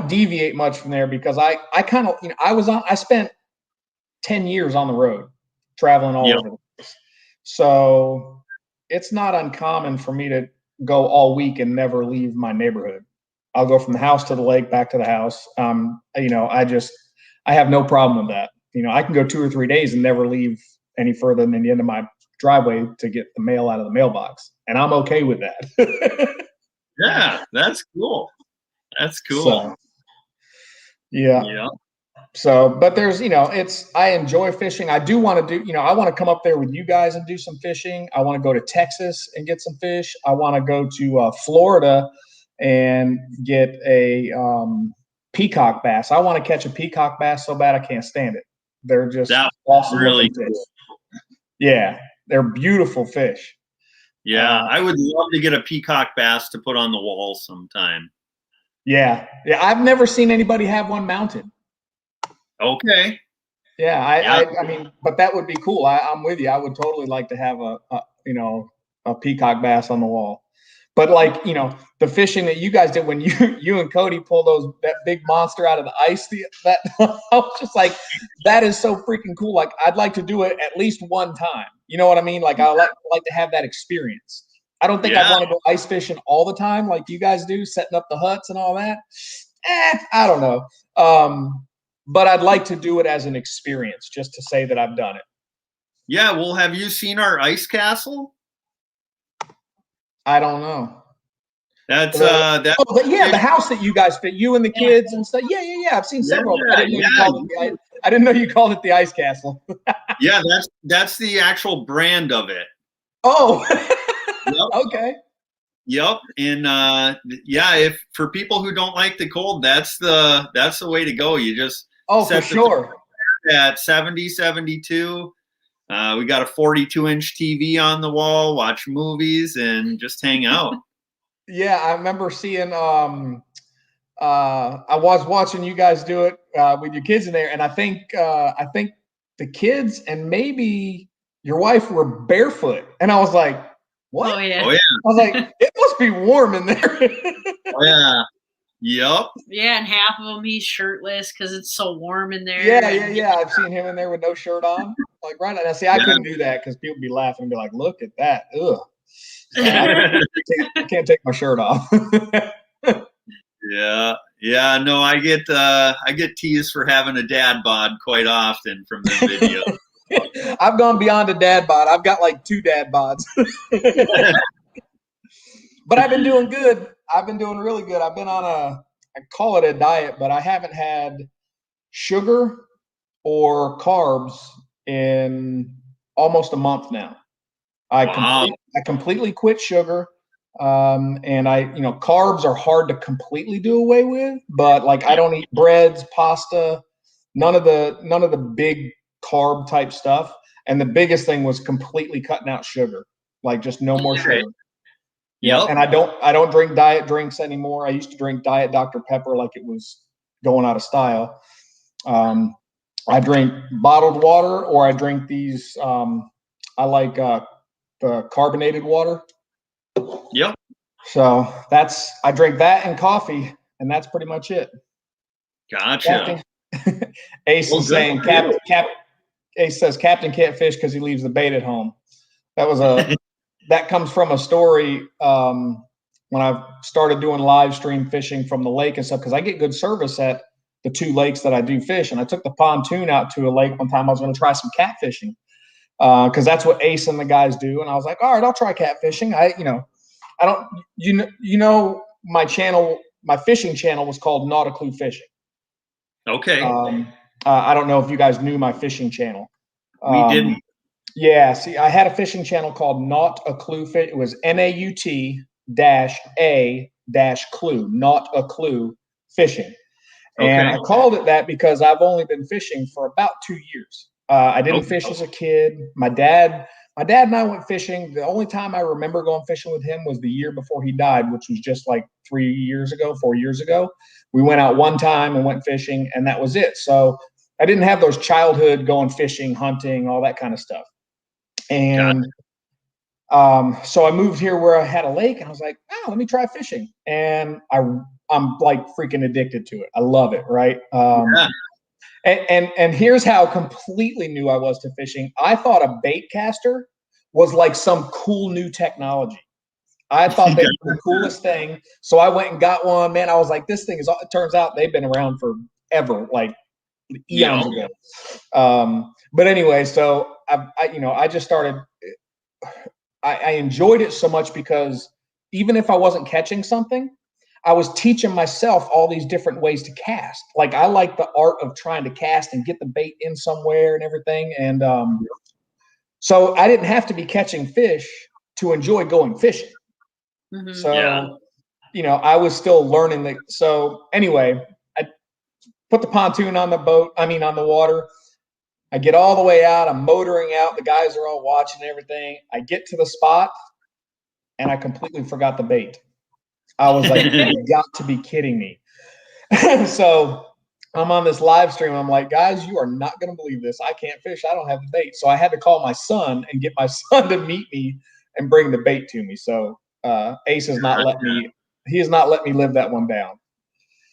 deviate much from there because I kind of, I spent 10 years on the road traveling all over the place. So it's not uncommon for me to go all week and never leave my neighborhood. I'll go from the house to the lake, back to the house. I have no problem with that. I can go 2 or 3 days and never leave any further than the end of my driveway to get the mail out of the mailbox. And I'm okay with that. Yeah, that's cool. That's cool. So, yeah. So, but there's, I enjoy fishing. I do want to do, I want to come up there with you guys and do some fishing. I want to go to Texas and get some fish. I want to go to Florida and get a peacock bass. I want to catch a peacock bass so bad I can't stand it. They're just awesome. Really cool. Yeah, they're beautiful fish. Yeah, I would love to get a peacock bass to put on the wall sometime. Yeah. I've never seen anybody have one mounted. Okay. Yeah, I mean, but that would be cool. I'm with you. I would totally like to have a peacock bass on the wall. But like, the fishing that you guys did when you and Cody pulled that big monster out of the ice, that I was just like, that is so freaking cool. Like, I'd like to do it at least one time. You know what I mean? Like, I like to have that experience. I don't think I'd want to go ice fishing all the time like you guys do, setting up the huts and all that. I don't know. But I'd like to do it as an experience, just to say that I've done it. Yeah. Well, have you seen our ice castle? I don't know. That's the house that you guys fit, you and the kids and stuff. Yeah. I've seen several. I didn't know you called it the ice castle. Yeah, that's the actual brand of it. Oh, yep. Okay. Yep, and if for people who don't like the cold, that's the way to go. You just for sure. At 70, 72. We got a 42-inch TV on the wall, watch movies, and just hang out. Yeah, I remember seeing. I was watching you guys do it with your kids in there, and I think the kids and maybe your wife were barefoot, and I was like, "What?" Oh yeah. Oh yeah. I was like, "It must be warm in there." Oh yeah. Yep. Yeah, and half of them he's shirtless because it's so warm in there. Yeah. I've seen him in there with no shirt on. Like, right now, see, I couldn't do that because people would be laughing and be like, "Look at that! Ugh." So I can't take my shirt off. Yeah. No, I get teased for having a dad bod quite often from the video. I've gone beyond a dad bod. I've got like 2 dad bods. But I've been doing good. I've been doing really good. I've been on I call it a diet, but I haven't had sugar or carbs in almost a month now. I completely quit sugar. And carbs are hard to completely do away with, but like I don't eat breads, pasta, none of the big carb type stuff. And the biggest thing was completely cutting out sugar, like just no more sugar. Yeah, and I don't drink diet drinks anymore. I used to drink Diet Dr. Pepper like it was going out of style. I drink bottled water, or I drink these. I like the carbonated water. Yep. So I drink that and coffee, and that's pretty much it. Gotcha. Ace is saying Ace says Captain can't fish because he leaves the bait at home. That comes from a story when I started doing live stream fishing from the lake and stuff, because I get good service at the 2 lakes that I do fish. And I took the pontoon out to a lake one time. I was going to try some catfishing because that's what Ace and the guys do. And I was like, all right, I'll try catfishing. My channel, my fishing channel was called Not a Clue Fishing. Okay. I don't know if you guys knew my fishing channel. We didn't. Yeah, see, I had a fishing channel called Not a Clue Fish. It was NAUT-A-Clue, Not a Clue Fishing. And I called it that because I've only been fishing for about 2 years. I didn't fish as a kid. My dad and I went fishing. The only time I remember going fishing with him was the year before he died, which was just like 4 years ago. We went out one time and went fishing, and that was it. So I didn't have those childhood going fishing, hunting, all that kind of stuff. And so I moved here where I had a lake, and I was like, let me try fishing. And I'm like freaking addicted to it. I love it. Right. And here's how completely new I was to fishing. I thought a bait caster was like some cool new technology. I thought they were the coolest thing. So I went and got one, man. I was like, this thing it turns out they've been around forever, like eons ago. But anyway, so I just started, I enjoyed it so much because even if I wasn't catching something, I was teaching myself all these different ways to cast. Like I like the art of trying to cast and get the bait in somewhere and everything. And so I didn't have to be catching fish to enjoy going fishing. Mm-hmm. So, I was still learning that. So anyway, I put the pontoon on the water. I get all the way out. I'm motoring out. The guys are all watching everything. I get to the spot, and I completely forgot the bait. I was like, you got to be kidding me. So I'm on this live stream. I'm like, guys, you are not going to believe this. I can't fish. I don't have the bait. So I had to call my son and get my son to meet me and bring the bait to me. So Ace has not let me. He has not let me live that one down.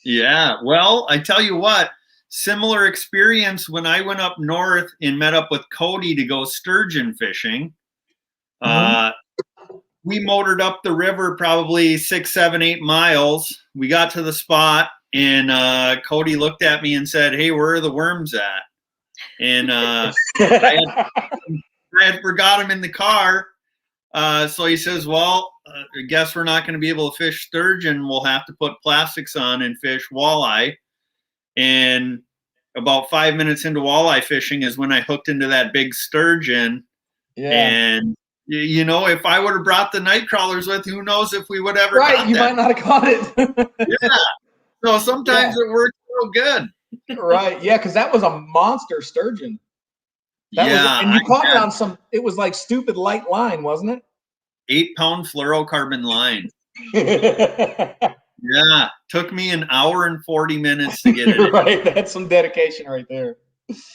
Yeah. Well, I tell you what, similar experience when I went up north and met up with Cody to go sturgeon fishing. We motored up the river probably 6, 7, 8 miles. We got to the spot, and Cody looked at me and said, "Hey, where are the worms at?" And I had forgot him in the car. So he says, "Well, I guess we're not going to be able to fish sturgeon. We'll have to put plastics on and fish walleye." And about 5 minutes into walleye fishing is when I hooked into that big sturgeon. Yeah. And you know, if I would have brought the night crawlers with, who knows if we would ever right, got you that. might not have caught it. Yeah. So sometimes it works real good. Right. Yeah, because that was a monster sturgeon. That was, and you caught it on some, it was like stupid light line, wasn't it? 8-pound fluorocarbon line. Yeah. Took me an hour and 40 minutes to get it. Right. That's some dedication right there.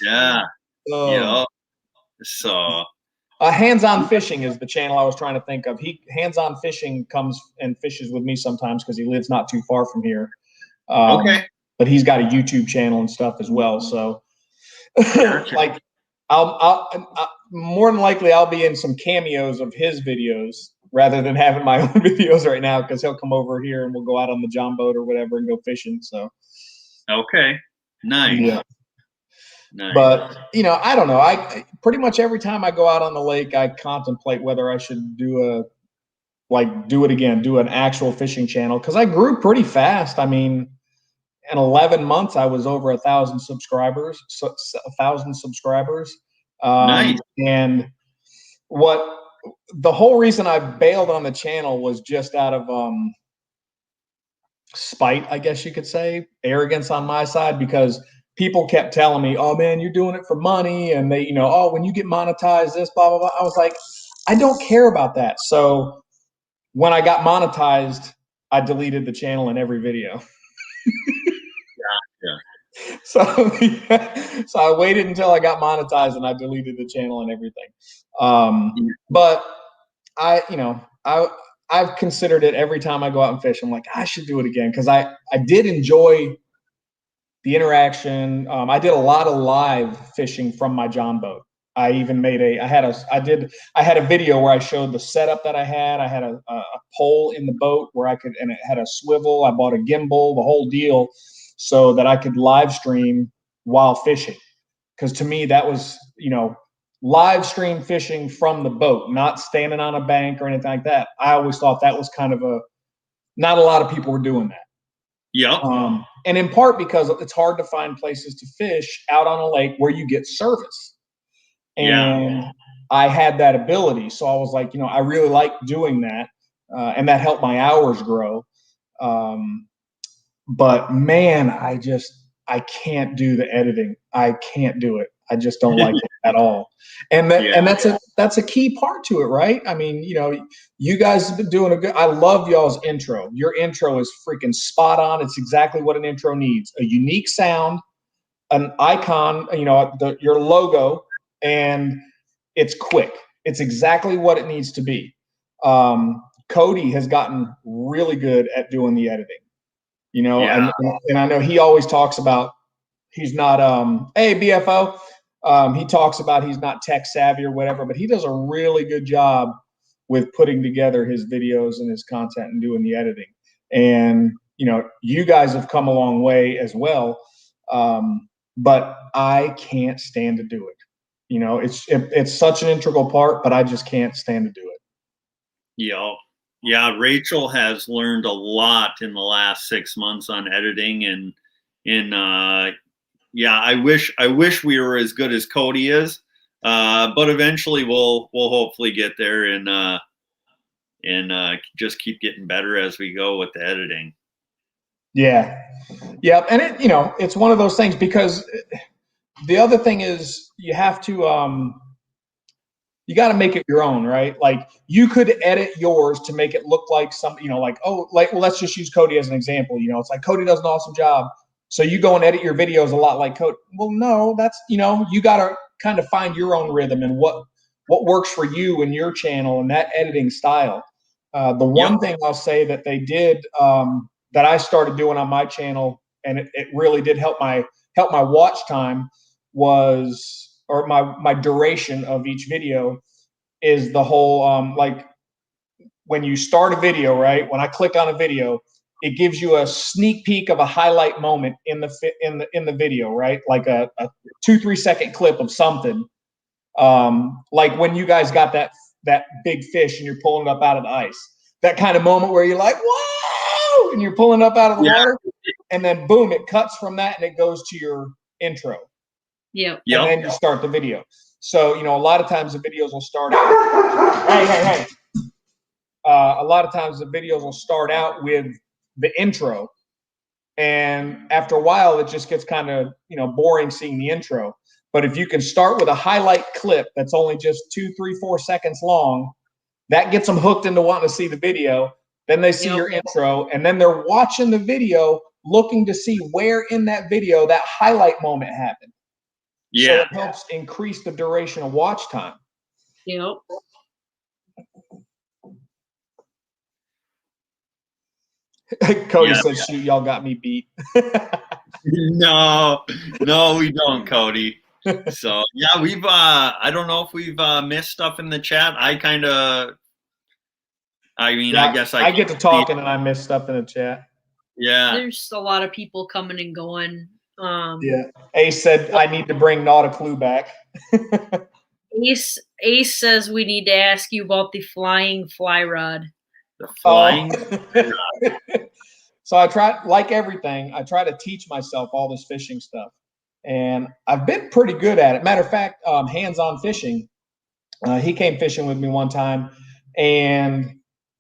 Yeah. Yeah. So Hands-on Fishing is the channel I was trying to think of. Hands-on Fishing comes and fishes with me sometimes because he lives not too far from here. Okay. But he's got a YouTube channel and stuff as well. So like I'll more than likely I'll be in some cameos of his videos rather than having my own videos right now, because he'll come over here and we'll go out on the John boat or whatever and go fishing. So okay. Nice. Yeah. Nice. But you know, I don't know. I pretty much every time I go out on the lake, I contemplate whether I should do it again, do an actual fishing channel, because I grew pretty fast. I mean, in 11 months, I was over 1,000 subscribers. Nice. And the whole reason I bailed on the channel was just out of spite, I guess you could say, arrogance on my side, because people kept telling me, "Oh man, you're doing it for money," and they, "Oh, when you get monetized, this, blah blah blah." I was like, I don't care about that. So when I got monetized, I deleted the channel and every video. Yeah. So I waited until I got monetized and I deleted the channel and everything. But I've considered it every time I go out and fish. I'm like, I should do it again, because I did enjoy the interaction. I did a lot of live fishing from my John boat. I even made I had a video where I showed the setup that I had. I had a pole in the boat where and it had a swivel. I bought a gimbal, the whole deal, so that I could live stream while fishing. Because to me, that was, live stream fishing from the boat, not standing on a bank or anything like that. I always thought that was kind of not a lot of people were doing that. Yeah. And in part because it's hard to find places to fish out on a lake where you get service. And I had that ability. So I was like, I really like doing that. And that helped my hours grow. But man, I can't do the editing. I can't do it. I just don't like it at all. And that's a key part to it, right? I mean, you guys have been doing I love y'all's intro. Your intro is freaking spot on. It's exactly what an intro needs. A unique sound, an icon, your logo, and it's quick. It's exactly what it needs to be. Cody has gotten really good at doing the editing. And I know he always talks about he's not hey BFO. He talks about he's not tech savvy or whatever, but he does a really good job with putting together his videos and his content and doing the editing. And you guys have come a long way as well, but I can't stand to do it. It's such an integral part, but I just can't stand to do it. Yeah, Rachel has learned a lot in the last 6 months on editing, and I wish we were as good as Cody is, but eventually we'll hopefully get there and just keep getting better as we go with the editing. Yeah, and it's one of those things, because the other thing is you have to you got to make it your own, right? Like you could edit yours to make it look like some, you know, like, oh, like, well, let's just use Cody as an example. You know, it's like Cody does an awesome job. So you go and edit your videos a lot like Cody. Well, no, that's, you know, you got to kind of find your own rhythm and what works for you and your channel and that editing style. The one thing I'll say that they did that I started doing on my channel, and it really did help my watch time was, or my duration of each video, is the whole like when you start a video, right? When I click on a video, it gives you a sneak peek of a highlight moment in the video, right? Like a 2-3 second clip of something. Like when you guys got that big fish and you're pulling it up out of the ice. That kind of moment where you're like, whoa, and you're pulling up out of the water, and then boom, it cuts from that and it goes to your intro. Yep. And then you start the video. So, you know, a lot of times the videos will start out. Hey. A lot of times the videos will start out with the intro. And after a while, it just gets kind of, you know, boring seeing the intro. But if you can start with a highlight clip that's only just 2, 3, 4 seconds long, that gets them hooked into wanting to see the video. Then they see your intro, and then they're watching the video, looking to see where in that video that highlight moment happened. Yeah. So it helps increase the duration of watch time. Yep. Cody said, shoot, y'all got me beat. No, we don't, Cody. So yeah, we've I don't know if we've missed stuff in the chat. I guess I get to talking and I miss stuff in the chat. Yeah. There's a lot of people coming and going. Yeah. Ace said I need to bring Not a Clue back. Ace says we need to ask you about the flying fly rod. The flying. So I try, like everything, I try to teach myself all this fishing stuff. And I've been pretty good at it. Matter of fact, Hands-On Fishing, he came fishing with me one time. And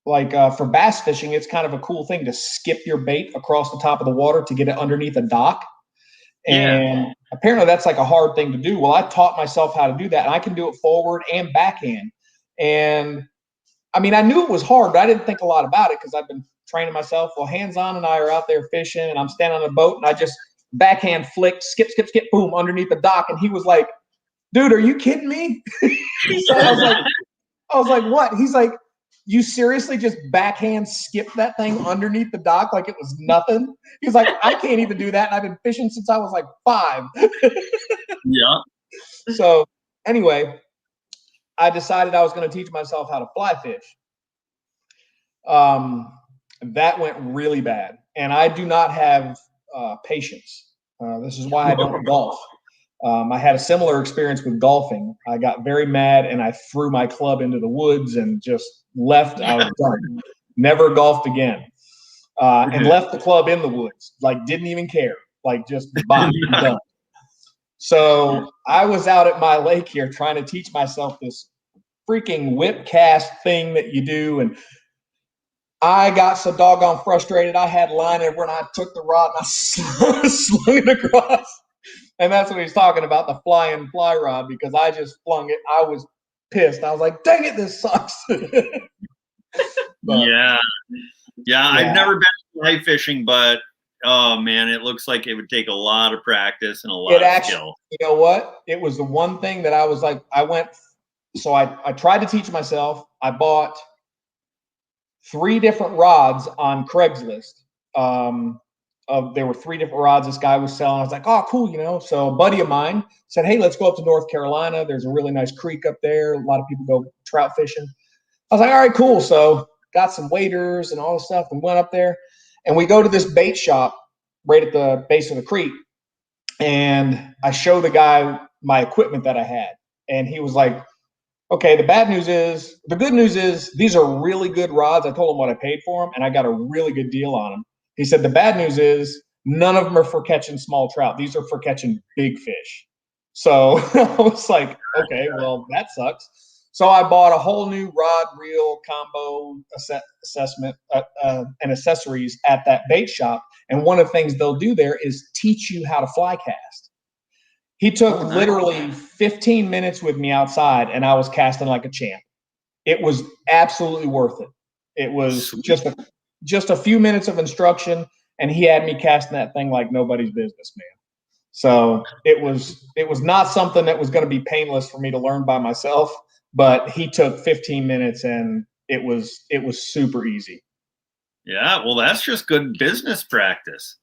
like for bass fishing, it's kind of a cool thing to skip your bait across the top of the water to get it underneath a dock. And apparently that's like a hard thing to do. Well, I taught myself how to do that. And I can do it forward and backhand. And I mean, I knew it was hard, but I didn't think a lot about it because I've been training myself. Well, Hands-On and I are out there fishing, and I'm standing on a boat, and I just backhand flicked, skip, boom, underneath the dock. And he was like, dude, are you kidding me? So I was like, what? He's like, you seriously just backhand skipped that thing underneath the dock like it was nothing? He's like, I can't even do that. And I've been fishing since I was like 5. Yeah. So anyway, I decided I was going to teach myself how to fly fish. That went really bad. And I do not have patience. This is why I don't golf. I had a similar experience with golfing. I got very mad and I threw my club into the woods and just left. I was done. Never golfed again. And left the club in the woods. Like, didn't even care. Like, just bye, I'm done. So I was out at my lake here trying to teach myself this freaking whip cast thing that you do. And I got so doggone frustrated. I had line everywhere, and I took the rod and I slung it across. And that's what he's talking about, the flying fly rod, because I just flung it. I was pissed. I was like, dang it, this sucks. Yeah. I've never been fly fishing, but oh man, it looks like it would take a lot of practice and a lot of skill. You know what? It was the one thing that I was like, I tried to teach myself. I bought 3 different rods on Craigslist. There were 3 different rods this guy was selling. I was like, oh, cool, you know. So a buddy of mine said, hey, let's go up to North Carolina. There's a really nice creek up there. A lot of people go trout fishing. I was like, all right, cool. So got some waders and all this stuff and went up there. And we go to this bait shop right at the base of the creek. And I show the guy my equipment that I had. And he was like, okay, the good news is these are really good rods. I told him what I paid for them, and I got a really good deal on them. He said the bad news is none of them are for catching small trout. These are for catching big fish. So I was like, okay, well, that sucks. So I bought a whole new rod, reel, combo assessment and accessories at that bait shop. And one of the things they'll do there is teach you how to fly cast. He took literally 15 minutes with me outside, and I was casting like a champ. It was absolutely worth it. It was just a few minutes of instruction, and he had me casting that thing like nobody's business, man. So it was not something that was going to be painless for me to learn by myself, but he took 15 minutes, and it was super easy. Yeah, well, that's just good business practice.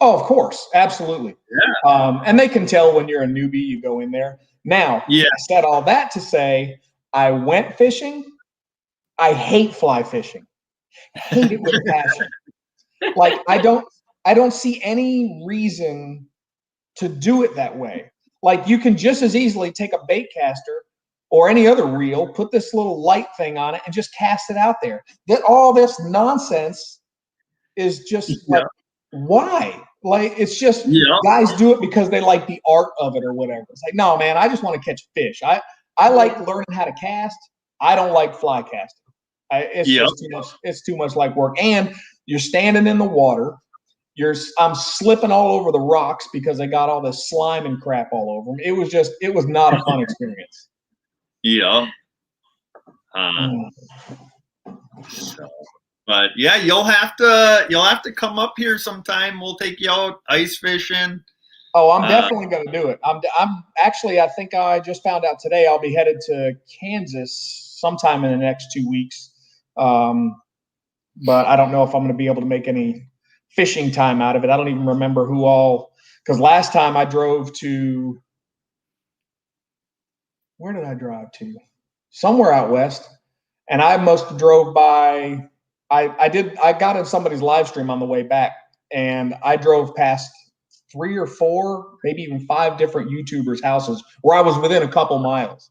Oh, of course, absolutely. Yeah. And they can tell when you're a newbie, you go in there. Now, I said all that to say, I went fishing. I hate fly fishing. Hate it with passion. Like I don't see any reason to do it that way. Like you can just as easily take a bait caster or any other reel, put this little light thing on it, and just cast it out there. That all this nonsense is just like, why? Like it's just guys do it because they like the art of it or whatever. It's like, no, man, I just want to catch fish. I like learning how to cast. I don't like fly casting. It's just too much. It's too much like work. And you're standing in the water. I'm slipping all over the rocks because they got all this slime and crap all over them. It was not a fun experience. Yeah. But yeah, you'll have to come up here sometime. We'll take you out ice fishing. Oh, I'm definitely going to do it. I'm actually, I think I just found out today I'll be headed to Kansas sometime in the next 2 weeks. But I don't know if I'm going to be able to make any fishing time out of it. I don't even remember who all, because last time I drove to, where did I drive to? Somewhere out west. And I must have drove by, I got in somebody's live stream on the way back, and I drove past 3 or 4, maybe even 5 different YouTubers' houses where I was within a couple miles.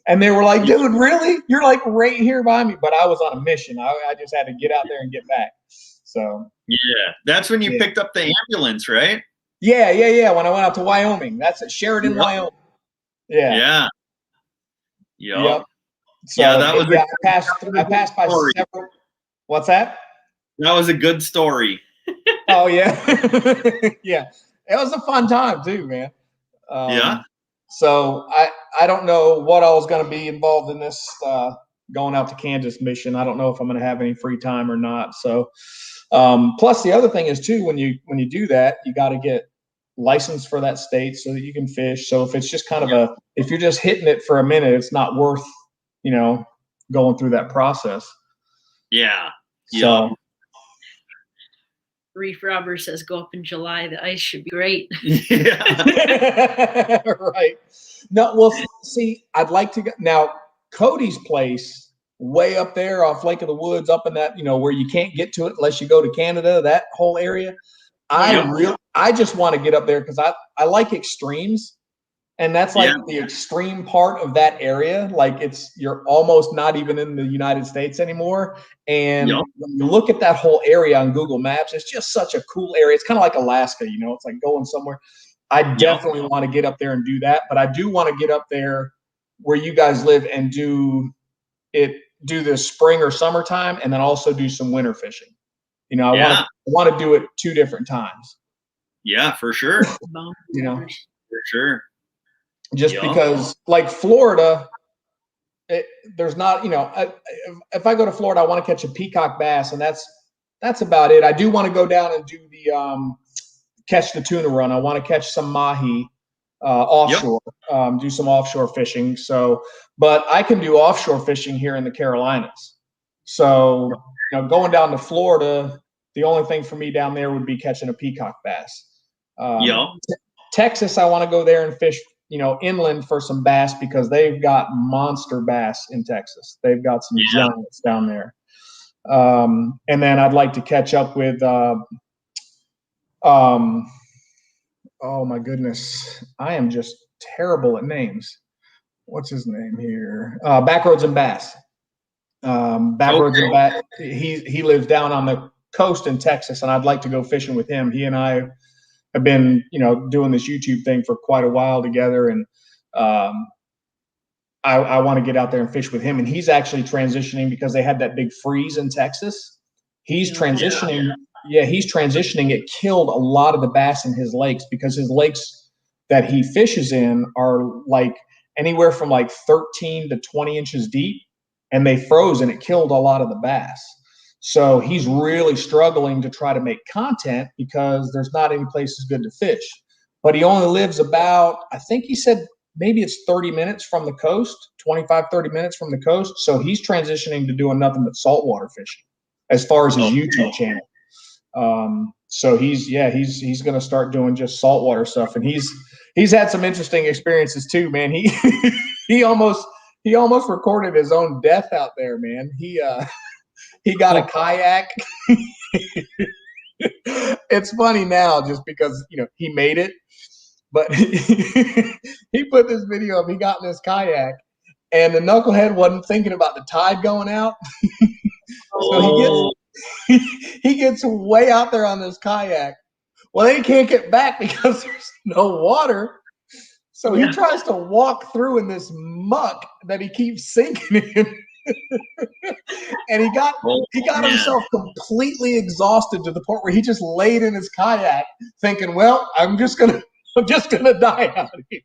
And they were like, dude, really? You're like right here by me. But I was on a mission. I just had to get out there and get back. So yeah, that's when you picked up the ambulance, right? Yeah. When I went out to Wyoming, that's at Sheridan, Wyoming. Yeah. Yep. So that was I passed by several. What's that? That was a good story. Oh yeah, yeah. It was a fun time too, man. So I don't know what I was going to be involved in this going out to Kansas mission. I don't know if I'm going to have any free time or not. So plus the other thing is too, when you do that, you got to get licensed for that state so that you can fish. So if it's just kind of if you're just hitting it for a minute, it's not worth, going through that process. Yeah. So Reef Robber says go up in July. The ice should be great. Yeah. Right. No, well, see, I'd like to go now. Cody's place, way up there off Lake of the Woods, up in that, where you can't get to it unless you go to Canada, that whole area. I just want to get up there because I like extremes. And that's like the extreme part of that area. Like you're almost not even in the United States anymore. And when you look at that whole area on Google Maps, it's just such a cool area. It's kind of like Alaska, it's like going somewhere. I definitely want to get up there and do that. But I do want to get up there where you guys live and do the spring or summertime, and then also do some winter fishing. I want to do it 2 different times. Yeah, for sure. For sure. Just because, like Florida, there's not, if I go to Florida, I want to catch a peacock bass, and that's about it. I do want to go down and do the catch the tuna run. I want to catch some mahi offshore, do some offshore fishing. So, but I can do offshore fishing here in the Carolinas. So, going down to Florida, the only thing for me down there would be catching a peacock bass. Texas, I want to go there and fish, inland for some bass because they've got monster bass in Texas. They've got some giants down there. And then I'd like to catch up with, oh my goodness, I am just terrible at names. What's his name here? Backroads and Bass. Backroads and Bass. He lives down on the coast in Texas, and I'd like to go fishing with him. He and I have been, doing this YouTube thing for quite a while together, and I want to get out there and fish with him. And he's actually transitioning because they had that big freeze in Texas. He's transitioning. Yeah, he's transitioning. It killed a lot of the bass in his lakes because his lakes that he fishes in are like anywhere from like 13 to 20 inches deep, and they froze and it killed a lot of the bass. So he's really struggling to try to make content because there's not any places good to fish. But he only lives about, I think he said maybe it's 30 minutes from the coast, 25, 30 minutes from the coast. So he's transitioning to doing nothing but saltwater fishing as far as his YouTube channel. So he's going to start doing just saltwater stuff. And he's had some interesting experiences too, man. He almost recorded his own death out there, man. He got a kayak. It's funny now just because, he made it, but he put this video of he got in his kayak and the knucklehead wasn't thinking about the tide going out. So he gets way out there on this kayak. Well, they can't get back because there's no water. So he tries to walk through in this muck that he keeps sinking in. And he got himself completely exhausted to the point where he just laid in his kayak thinking, well, I'm just gonna die out here.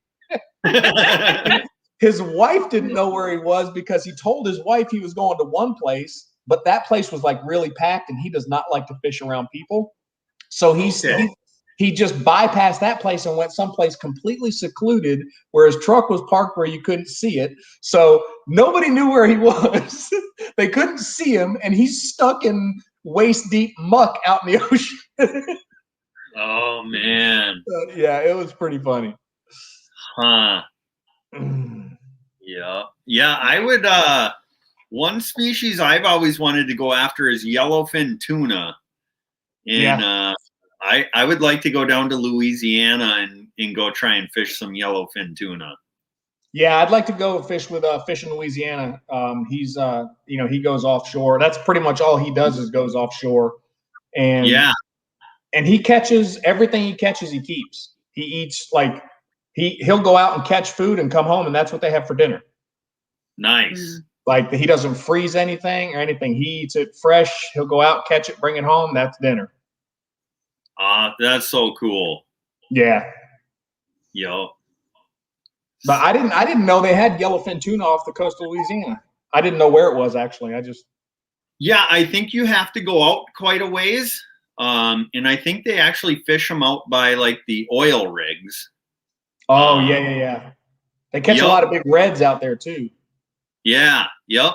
His wife didn't know where he was because he told his wife he was going to one place, but that place was like really packed and he does not like to fish around people. So he just bypassed that place and went someplace completely secluded where his truck was parked where you couldn't see it. So nobody knew where he was. They couldn't see him, and he's stuck in waist-deep muck out in the ocean. Oh, man. Yeah, it was pretty funny. Huh. Yeah. Yeah, I would one species I've always wanted to go after is yellowfin tuna. And I would like to go down to Louisiana and go try and fish some yellowfin tuna. Yeah, I'd like to go fish with Fish in Louisiana. He's he goes offshore. That's pretty much all he does is goes offshore. And and he catches everything he catches, he keeps. He eats like he'll go out and catch food and come home and that's what they have for dinner. Nice. Like he doesn't freeze anything or anything. He eats it fresh. He'll go out, catch it, bring it home. That's dinner. That's so cool. Yeah. Yo. But I didn't know they had yellowfin tuna off the coast of Louisiana. I didn't know where it was actually. Yeah, I think you have to go out quite a ways. And I think they actually fish them out by like the oil rigs. Oh, yeah. They catch a lot of big reds out there too. Yeah, yep.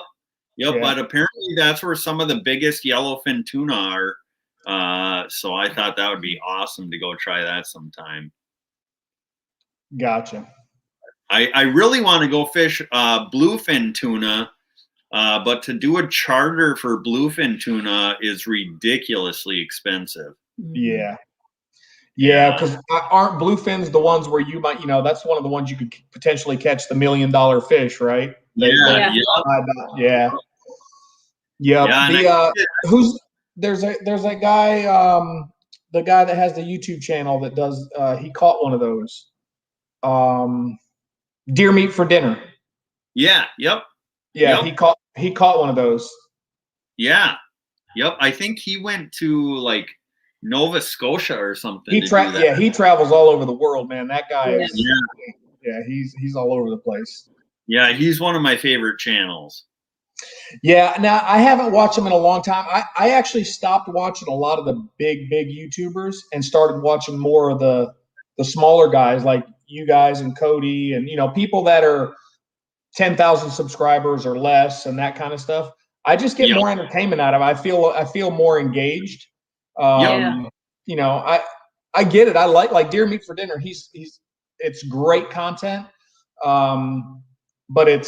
But apparently that's where some of the biggest yellowfin tuna are. So I thought that would be awesome to go try that sometime. Gotcha. I really want to go fish bluefin tuna, but to do a charter for bluefin tuna is ridiculously expensive. Yeah. Yeah, because aren't bluefins the ones where you might, that's one of the ones you could potentially catch the $1 million fish, right? Yeah. There's a guy, the guy that has the YouTube channel that does, he caught one of those. Deer meat for dinner. Yeah. Yep. Yeah. Yep. He caught one of those. Yeah. Yep. I think he went to like Nova Scotia or something. He travels all over the world, man. That guy is. Yeah. He's all over the place. Yeah. He's one of my favorite channels. Yeah. Now I haven't watched him in a long time. I actually stopped watching a lot of the big YouTubers and started watching more of the smaller guys like you guys and Cody and, people that are 10,000 subscribers or less and that kind of stuff. I just get more entertainment out of it. I feel more engaged. I get it. I like Deer Meat for Dinner. It's great content. But it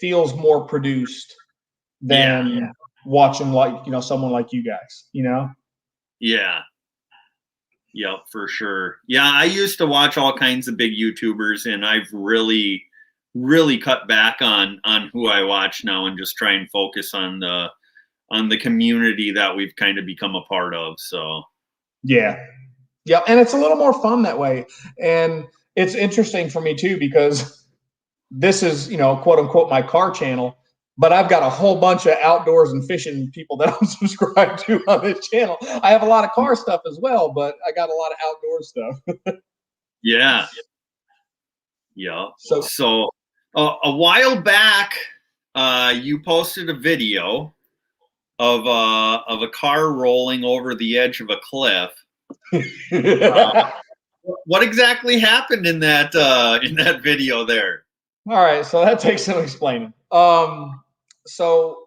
feels more produced than watching like, someone like you guys, Yeah. Yep, for sure. Yeah, I used to watch all kinds of big YouTubers, and I've really, really cut back on who I watch now and just try and focus on the community that we've kind of become a part of. So yeah, and it's a little more fun that way, and it's interesting for me too because this is quote unquote my car channel. But I've got a whole bunch of outdoors and fishing people that I'm subscribed to on this channel. I have a lot of car stuff as well, but I got a lot of outdoor stuff. Yeah. Yeah. So So a while back, you posted a video of a car rolling over the edge of a cliff. What exactly happened in that video there? all right, so that takes some explaining. So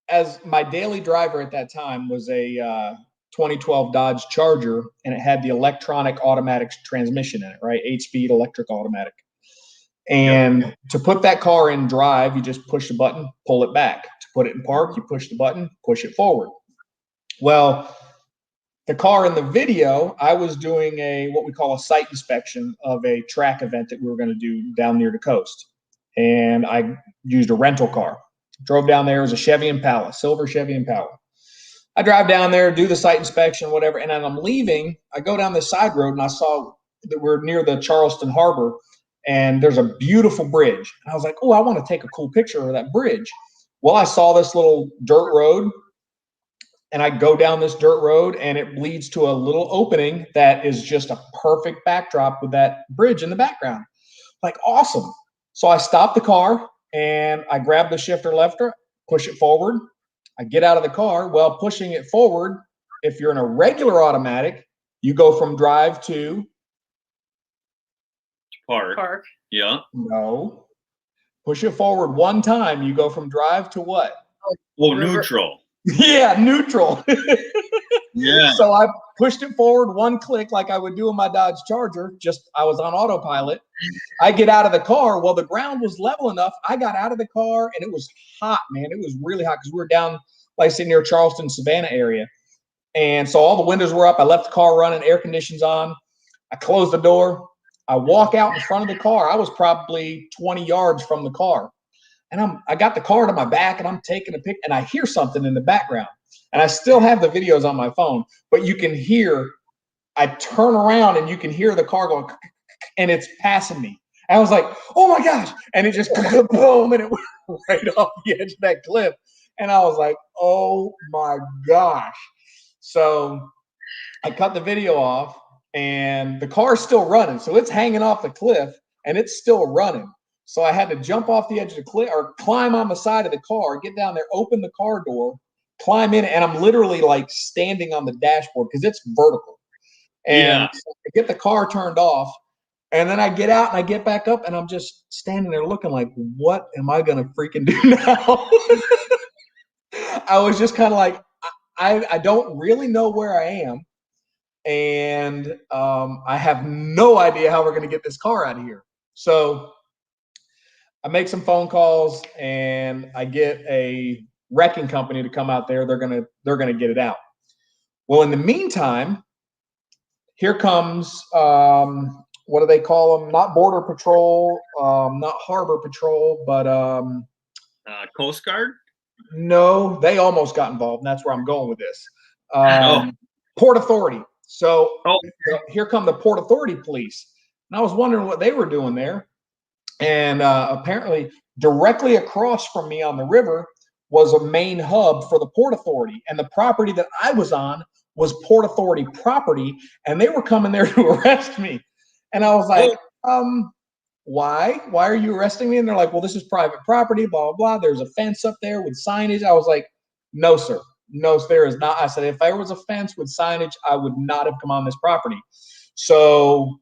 as my daily driver at that time was a 2012 Dodge Charger, and it had the electronic automatic transmission in it, right? 8-speed electric automatic. And to put that car in drive, you just push the button, pull it back. To put it in park, you push the button, push it forward. Well, the car in the video, I was doing what we call a site inspection of a track event that we were going to do down near the coast. And I used a rental car. Drove down there. It was a Chevy Impala, silver Chevy Impala. I drive down there, do the site inspection, whatever. And then I'm leaving. I go down this side road, and I saw that we're near the Charleston Harbor, and there's a beautiful bridge. And I was like, oh, I want to take a cool picture of that bridge. Well, I saw this little dirt road, and I go down this dirt road, and it leads to a little opening that is just a perfect backdrop with that bridge in the background. Like, awesome. So I stop the car, and I grab the shifter lefter, push it forward. I get out of the car. Well, pushing it forward, if you're in a regular automatic, you go from drive to Park. Yeah. no. Push it forward one time, you go from drive to what? Well, neutral. Yeah, neutral. Yeah. So I pushed it forward one click like I would do in my Dodge Charger. Just I was on autopilot. I get out of the car. Well, the ground was level enough. I got out of the car, and it was hot, man. It was really hot because we were down, like I said, near Charleston, Savannah area. And so all the windows were up. I left the car running, air conditions on. I closed the door. I walk out in front of the car. I was probably 20 yards from the car. And I got the car to my back, and I'm taking a pic, and I hear something in the background. And I still have the videos on my phone, but you can hear, I turn around and you can hear the car going, and it's passing me. And I was like, oh my gosh. And it just boom, and it went right off the edge of that cliff. And I was like, oh my gosh. So I cut the video off, and the car's still running. So it's hanging off the cliff, and it's still running. So I had to jump off the edge of the cliff or climb on the side of the car, get down there, open the car door, climb in, and I'm literally like standing on the dashboard because it's vertical. And so I get the car turned off, and then I get out and I get back up, and I'm just standing there looking like, what am I going to freaking do now? I was just kind of like, I don't really know where I am. And I have no idea how we're going to get this car out of here. So I make some phone calls, and I get a wrecking company to come out there. They're gonna get it out. Well, in the meantime, here comes what do they call them? Not Border Patrol, not Harbor Patrol, but Coast Guard. No, they almost got involved, and that's where I'm going with this. Oh. Port Authority. So here come the Port Authority police, and I was wondering what they were doing there. And apparently, directly across from me on the river was a main hub for the Port Authority. And the property that I was on was Port Authority property, and they were coming there to arrest me. And I was like, why? Why are you arresting me? And they're like, well, this is private property, blah, blah, blah. There's a fence up there with signage. I was like, no, sir. No, there is not. I said, if there was a fence with signage, I would not have come on this property. So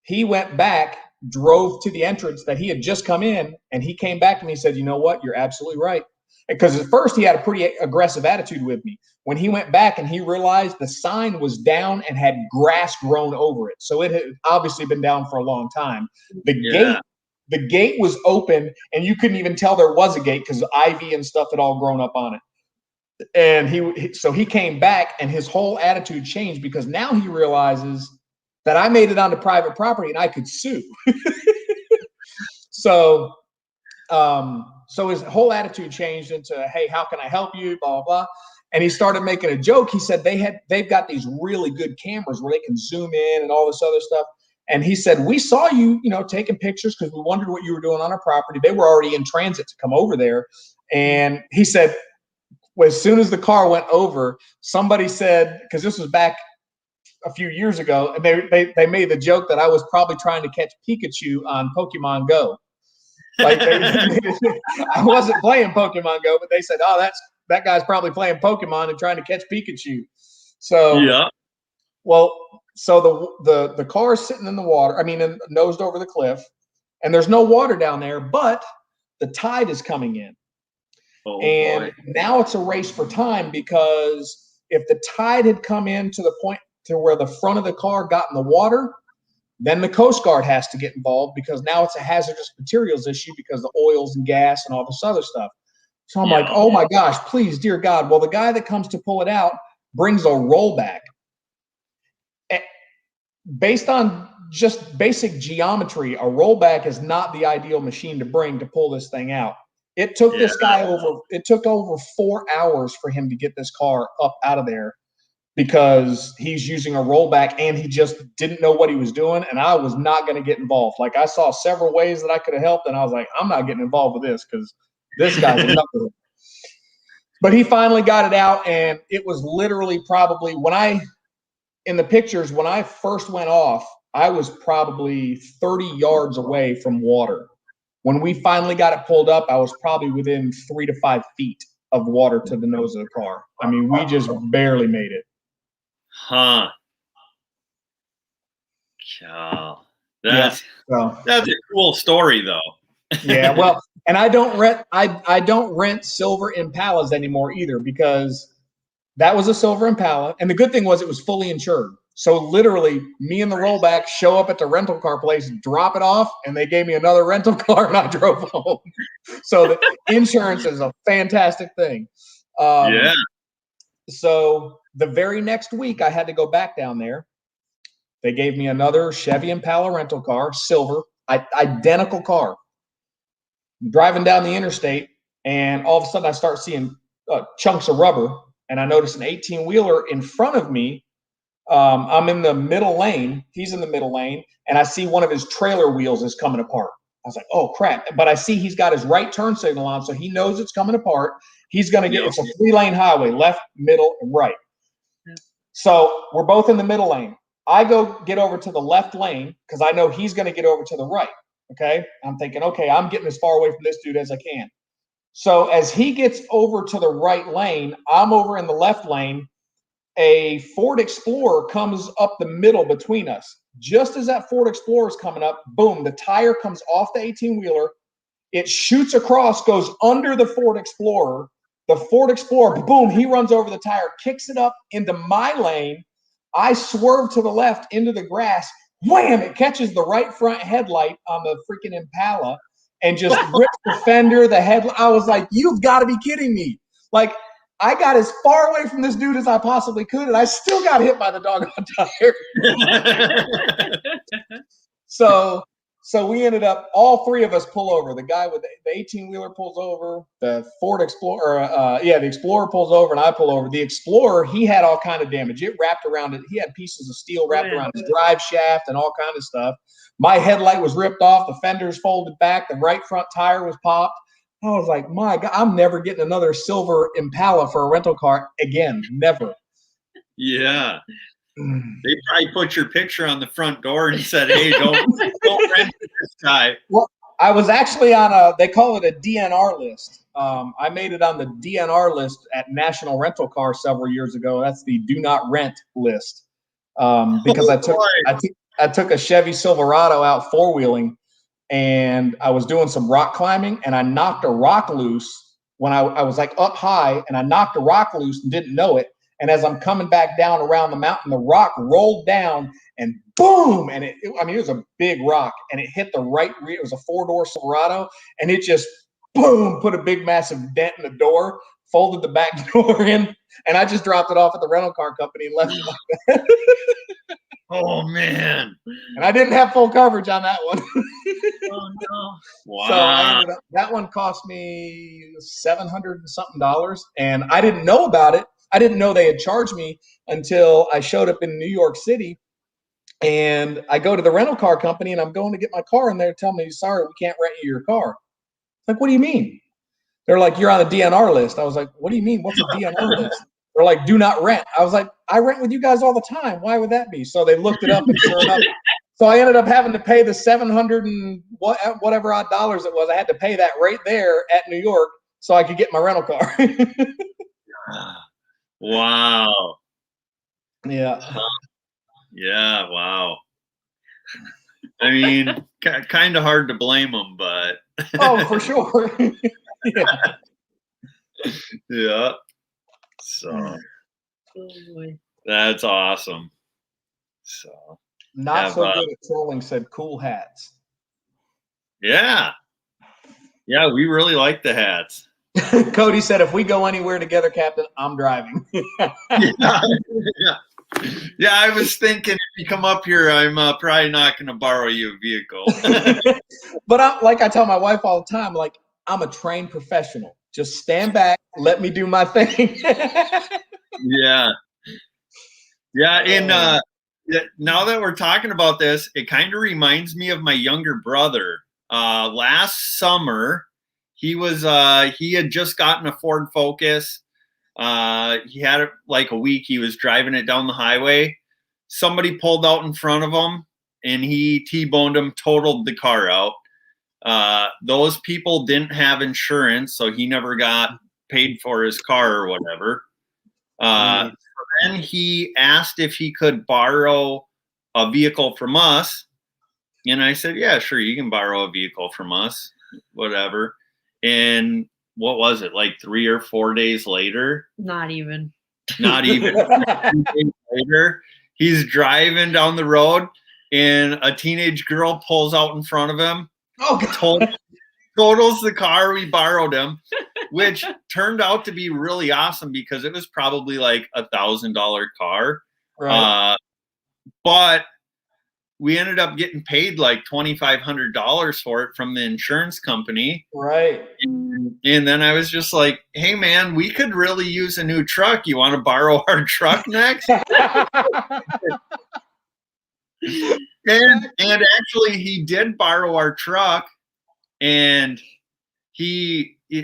he went back, drove to the entrance that he had just come in, and he came back to me and said, you know what, you're absolutely right. Because at first he had a pretty aggressive attitude with me. When he went back and he realized the sign was down and had grass grown over it. So it had obviously been down for a long time. The gate was open, and you couldn't even tell there was a gate because ivy and stuff had all grown up on it. And so he came back, and his whole attitude changed because now he realizes that I made it onto private property and I could sue. So his whole attitude changed into, hey, how can I help you? Blah, blah, blah. And he started making a joke. He said they've got these really good cameras where they can zoom in and all this other stuff. And he said, we saw you, taking pictures because we wondered what you were doing on our property. They were already in transit to come over there. And he said, as soon as the car went over, somebody said, because this was back a few years ago, and they made the joke that I was probably trying to catch Pikachu on Pokemon Go. Like I wasn't playing Pokemon Go, but they said, "Oh, that guy's probably playing Pokemon and trying to catch Pikachu." So Yeah. well, so the car is sitting in the water. I mean, nosed over the cliff, and there's no water down there, but the tide is coming in. Oh, And boy. now it's a race for time, because if the tide had come in to the point to where the front of the car got in the water, then the Coast Guard has to get involved, because now it's a hazardous materials issue because of oils and gas and all this other stuff. So I'm like, oh my gosh, please, dear God. Well, the guy that comes to pull it out brings a rollback. Based on just basic geometry, a rollback is not the ideal machine to bring to pull this thing out. It took this guy over 4 hours for him to get this car up out of there, because he's using a rollback and he just didn't know what he was doing. And I was not going to get involved. Like, I saw several ways that I could have helped, and I was like, I'm not getting involved with this, because this guy's a knucklehead. But he finally got it out, and it was literally probably in the pictures, when I first went off, I was probably 30 yards away from water. When we finally got it pulled up, I was probably within 3 to 5 feet of water to the nose of the car. I mean, we just barely made it. Huh. Cow. That's a cool story, though. Yeah, well, and I don't rent silver Impalas anymore either, because that was a silver Impala, and the good thing was it was fully insured. So literally, me and the rollback show up at the rental car place, drop it off, and they gave me another rental car, and I drove home. So the insurance is a fantastic thing. Yeah. So the very next week, I had to go back down there. They gave me another Chevy Impala rental car, silver, identical car. I'm driving down the interstate, and all of a sudden, I start seeing chunks of rubber, and I notice an 18-wheeler in front of me. I'm in the middle lane. He's in the middle lane, and I see one of his trailer wheels is coming apart. I was like, oh, crap. But I see he's got his right turn signal on, so he knows it's coming apart. He's going to get it's a 3-lane highway, left, middle, and right. So we're both in the middle lane. I go get over to the left lane because I know he's going to get over to the right. Okay. I'm thinking, okay, I'm getting as far away from this dude as I can. So as he gets over to the right lane, I'm over in the left lane. A Ford Explorer comes up the middle between us. Just as that Ford Explorer is coming up, boom, the tire comes off the 18-wheeler. It shoots across, goes under the Ford Explorer. The Ford Explorer, boom, he runs over the tire, kicks it up into my lane. I swerve to the left into the grass. Wham! It catches the right front headlight on the freaking Impala and just rips the fender, the headlight. I was like, you've got to be kidding me. Like, I got as far away from this dude as I possibly could, and I still got hit by the doggone tire. So we ended up, all three of us pull over. The guy with the 18-wheeler pulls over. The Ford Explorer, the Explorer pulls over, and I pull over. The Explorer, he had all kind of damage. It wrapped around it. He had pieces of steel wrapped around his drive shaft and all kind of stuff. My headlight was ripped off. The fenders folded back. The right front tire was popped. I was like, my God, I'm never getting another silver Impala for a rental car again. Never. Yeah. They probably put your picture on the front door and said, hey, don't rent this guy. Well, I was actually on they call it a DNR list. I made it on the DNR list at National Rental Car several years ago. That's the do not rent list. Because I took a Chevy Silverado out four-wheeling, and I was doing some rock climbing, and I knocked a rock loose when I was like up high, and I knocked a rock loose and didn't know it. And as I'm coming back down around the mountain, the rock rolled down and boom. And it was a big rock, and it hit the right rear. It was a four-door Silverado, and it just boom, put a big massive dent in the door, folded the back door in, and I just dropped it off at the rental car company and left it like that. Oh, man. And I didn't have full coverage on that one. Oh, no. Wow. So that one cost me $700 and something, and I didn't know about it. I didn't know they had charged me until I showed up in New York City, and I go to the rental car company, and I'm going to get my car, and they're telling me, sorry, we can't rent you your car. Like, what do you mean? They're like, you're on a DNR list. I was like, what do you mean? What's a DNR list? They're like, do not rent. I was like, I rent with you guys all the time. Why would that be? So they looked it up, and sure enough, so I ended up having to pay the 700 and whatever odd dollars it was. I had to pay that right there at New York so I could get my rental car. Wow. Yeah. Yeah. Wow. I mean, kind of hard to blame them, but. Oh, for sure. Yeah. Yeah. So that's awesome. So not so good at trolling said cool hats. Yeah. Yeah, we really like the hats. Cody said, if we go anywhere together, Captain, I'm driving. Yeah. Yeah, I was thinking if you come up here, I'm probably not going to borrow you a vehicle. But like I tell my wife all the time, like, I'm a trained professional. Just stand back, let me do my thing. Yeah. Yeah, and now that we're talking about this, it kind of reminds me of my younger brother. Last summer, he had just gotten a Ford Focus. He had it like a week. He was driving it down the highway. Somebody pulled out in front of him, and he T-boned him, totaled the car out. Those people didn't have insurance, so he never got paid for his car or whatever. Then he asked if he could borrow a vehicle from us. And I said, yeah, sure, you can borrow a vehicle from us, whatever. And what was it, like 3 or 4 days later? Not even. 3 days later, he's driving down the road, and a teenage girl pulls out in front of him. Oh, God. Totals the car we borrowed him, which turned out to be really awesome because it was probably like $1,000 car. Right. But we ended up getting paid like $2,500 for it from the insurance company. Right. And then I was just like, hey, man, we could really use a new truck. You want to borrow our truck next? And actually, he did borrow our truck. And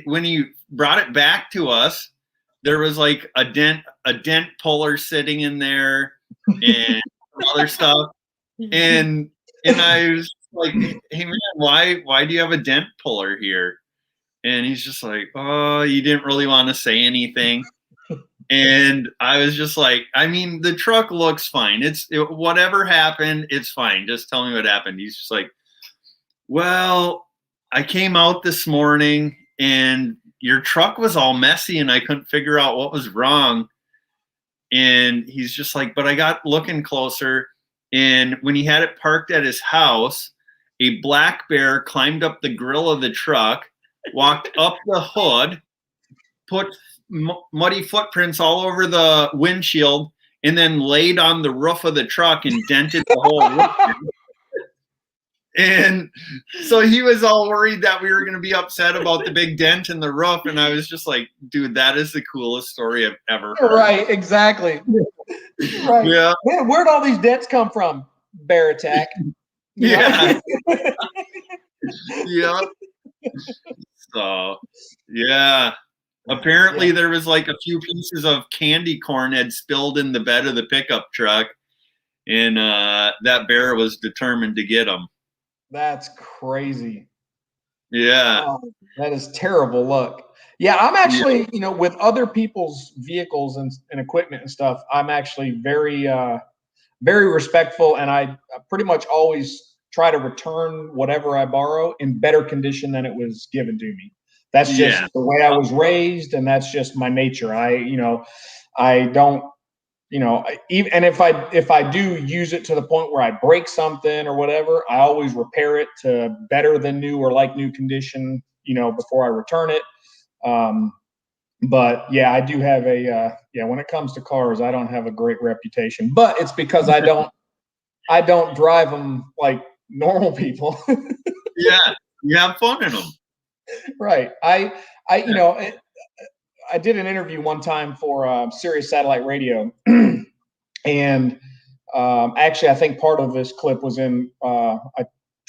when he brought it back to us, there was like a dent puller sitting in there and other stuff. And I was like, hey man, why do you have a dent puller here? And he's just like, oh, you didn't really want to say anything. And I was just like, I mean, the truck looks fine. Whatever happened, it's fine. Just tell me what happened. He's just like, well, I came out this morning and your truck was all messy and I couldn't figure out what was wrong. And he's just like, but I got looking closer. And when he had it parked at his house, a black bear climbed up the grill of the truck, walked up the hood, put muddy footprints all over the windshield, and then laid on the roof of the truck and dented the whole roof. And so he was all worried that we were going to be upset about the big dent in the roof. And I was just like, dude, that is the coolest story I've ever heard. Right, exactly. Right. Yeah. Where'd all these dents come from? Bear attack. Yeah. Yeah. So, yeah. Apparently there was like a few pieces of candy corn had spilled in the bed of the pickup truck. And that bear was determined to get them. That's crazy. Yeah. Oh, that is terrible luck. Yeah, I'm actually, with other people's vehicles and equipment and stuff, I'm actually very, very respectful. And I pretty much always try to return whatever I borrow in better condition than it was given to me. That's just the way I was raised. And that's just my nature. I don't, even, and if I do use it to the point where I break something or whatever, I always repair it to better than new or like new condition, before I return it. But yeah, I do have when it comes to cars, I don't have a great reputation, but it's because I don't drive them like normal people. Yeah. You have fun in them. Right. I did an interview one time for Sirius Satellite Radio, and actually, I think part of this clip was in. I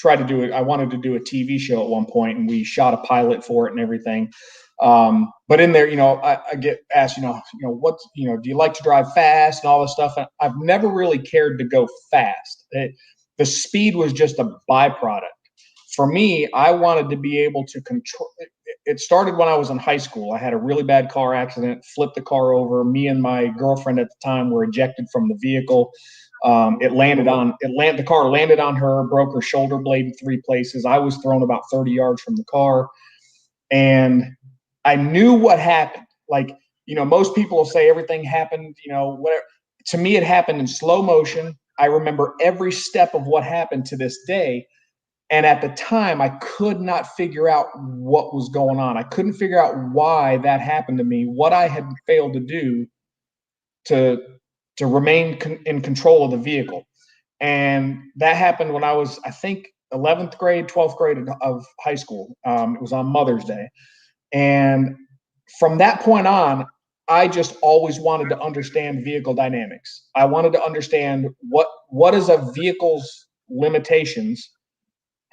tried to do it. I wanted to do a TV show at one point, and we shot a pilot for it and everything. But in there, I get asked, what, do you like to drive fast and all this stuff? And I've never really cared to go fast. The speed was just a byproduct. For me, I wanted to be able to control. It started when I was in high school. I had a really bad car accident, flipped the car over. Me and my girlfriend at the time were ejected from the vehicle. The car landed on her, broke her shoulder blade in 3 places. I was thrown about 30 yards from the car, and I knew what happened. Like, most people will say everything happened, whatever. To me, it happened in slow motion. I remember every step of what happened to this day. And at the time, I could not figure out what was going on. I couldn't figure out why that happened to me, what I had failed to do to remain in control of the vehicle. And that happened when I was, I think, 11th grade, 12th grade of high school. It was on Mother's Day. And from that point on, I just always wanted to understand vehicle dynamics. I wanted to understand what is a vehicle's limitations.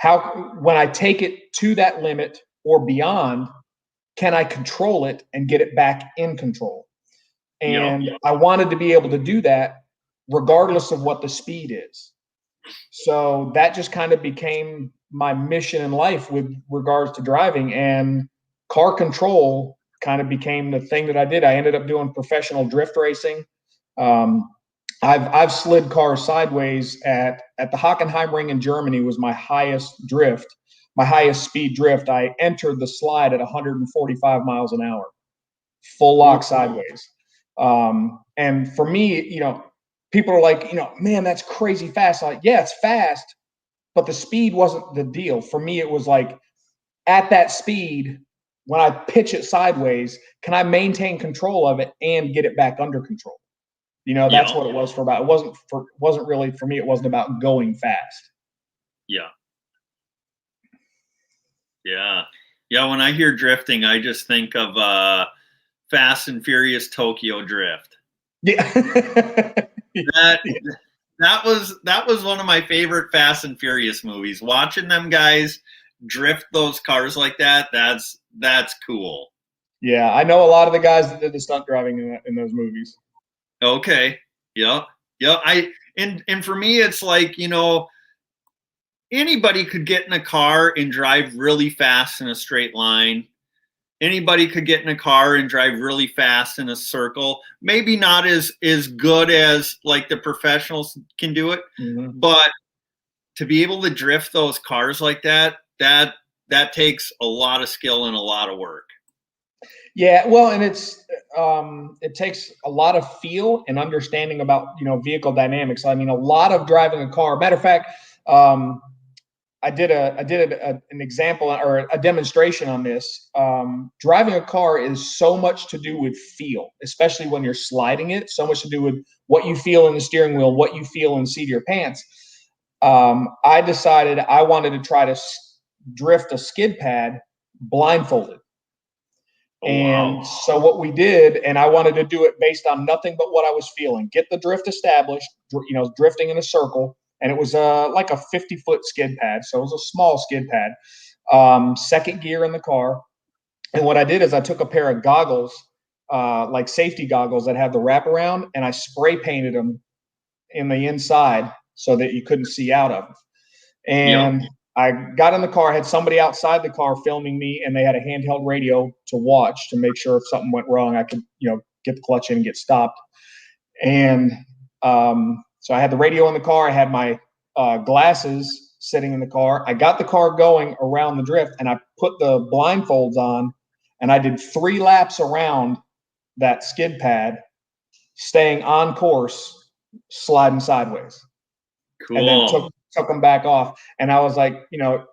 How, when I take it to that limit or beyond, can I control it and get it back in control? And I wanted to be able to do that regardless of what the speed is. So that just kind of became my mission in life with regards to driving, and car control kind of became the thing that I did. I ended up doing professional drift racing. I've slid cars sideways at the Hockenheimring in Germany was my highest speed drift. I entered the slide at 145 miles an hour, full lock sideways. And for me, people are like, man, that's crazy fast. I'm like, yeah, it's fast, but the speed wasn't the deal. For me, it was like, at that speed, when I pitch it sideways, can I maintain control of it and get it back under control? That's what it was for about. It wasn't really for me. It wasn't about going fast. Yeah. Yeah. Yeah. When I hear drifting, I just think of Fast and Furious Tokyo Drift. Yeah. That was one of my favorite Fast and Furious movies. Watching them guys drift those cars like that, that's cool. Yeah, I know a lot of the guys that did the stunt driving in those movies. Okay. Yeah. And for me, it's like, anybody could get in a car and drive really fast in a straight line. Anybody could get in a car and drive really fast in a circle. Maybe not as good as like the professionals can do it, but to be able to drift those cars like that takes a lot of skill and a lot of work. Yeah, well, and it takes a lot of feel and understanding about vehicle dynamics. I mean, a lot of driving a car. Matter of fact, I did an example or a demonstration on this. Driving a car is so much to do with feel, especially when you're sliding it. So much to do with what you feel in the steering wheel, what you feel in the seat of your pants. I decided I wanted to try to drift a skid pad blindfolded. And so what we did, and I wanted to do it based on nothing but what I was feeling. Get the drift established, drifting in a circle. And it was like a 50-foot skid pad. So it was a small skid pad, second gear in the car. And what I did is I took a pair of goggles, like safety goggles that have the wraparound, and I spray painted them in the inside so that you couldn't see out of them. And I got in the car, had somebody outside the car filming me, and they had a handheld radio to watch to make sure if something went wrong, I could, get the clutch in and get stopped. And so I had the radio in the car. I had my glasses sitting in the car. I got the car going around the drift, and I put the blindfolds on, and I did 3 laps around that skid pad, staying on course, sliding sideways. Cool. And then took them back off. And I was like,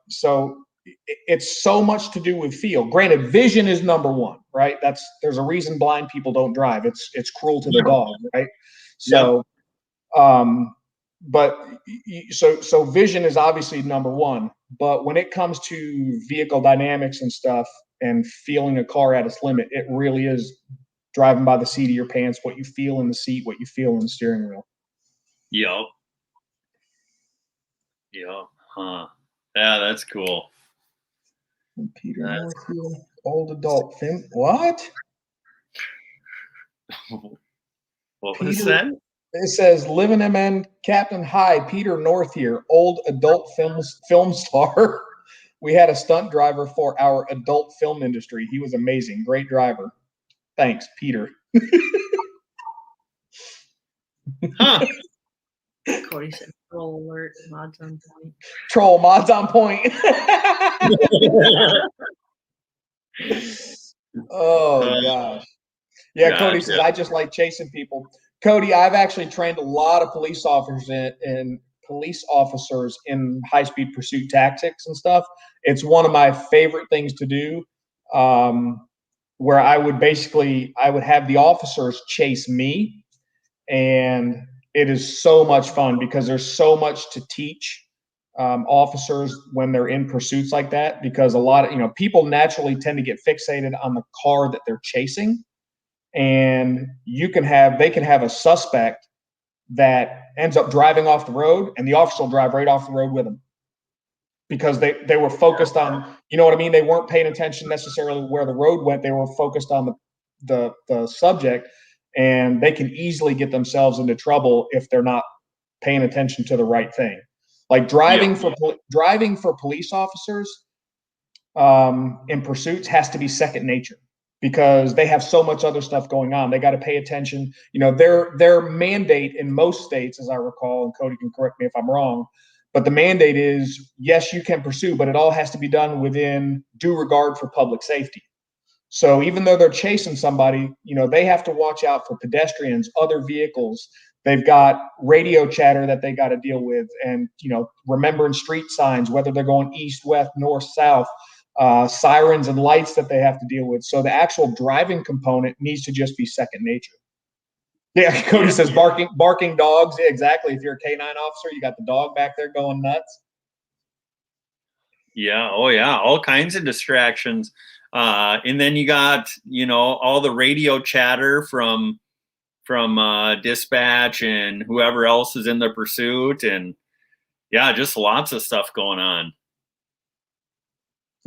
so it's so much to do with feel. Granted, vision is number one, right? There's a reason blind people don't drive. It's cruel to the dog, right? So, so vision is obviously number one. But when it comes to vehicle dynamics and stuff and feeling a car at its limit, it really is driving by the seat of your pants, what you feel in the seat, what you feel in the steering wheel. Yep. Yeah. Huh. Yeah, that's cool. Peter Northfield, old adult film. What? What was Peter, that? it says Living MN Captain Hi, Peter North here, old adult film star. We had a stunt driver for our adult film industry. He was amazing. Great driver. Thanks, Peter. Huh. Cody said, "Roll alert, mods on point." Troll mods on point. Oh gosh. Yeah, Cody says, I just like chasing people. Cody, I've actually trained a lot of police officers in high-speed pursuit tactics and stuff. It's one of my favorite things to do, where I would have the officers chase me, and it is so much fun because there's so much to teach officers when they're in pursuits like that, because a lot of people naturally tend to get fixated on the car that they're chasing. And they can have a suspect that ends up driving off the road, and the officer will drive right off the road with them because they were focused on, you know what I mean? They weren't paying attention necessarily where the road went. They were focused on the subject, and they can easily get themselves into trouble if they're not paying attention to the right thing. Like driving for police officers in pursuits has to be second nature, because they have so much other stuff going on. They got to pay attention. Their mandate in most states, as I recall, and Cody can correct me if I'm wrong, but the mandate is, yes, you can pursue, but it all has to be done within due regard for public safety. So even though they're chasing somebody, they have to watch out for pedestrians, other vehicles. They've got radio chatter that they got to deal with, and remembering street signs, whether they're going east, west, north, south. Sirens and lights that they have to deal with. So the actual driving component needs to just be second nature. Yeah, Cody says barking dogs. Yeah, exactly. If you're a K-9 officer, you got the dog back there going nuts. Yeah. Oh yeah. All kinds of distractions. And then you got, all the radio chatter from dispatch and whoever else is in the pursuit. And yeah, just lots of stuff going on.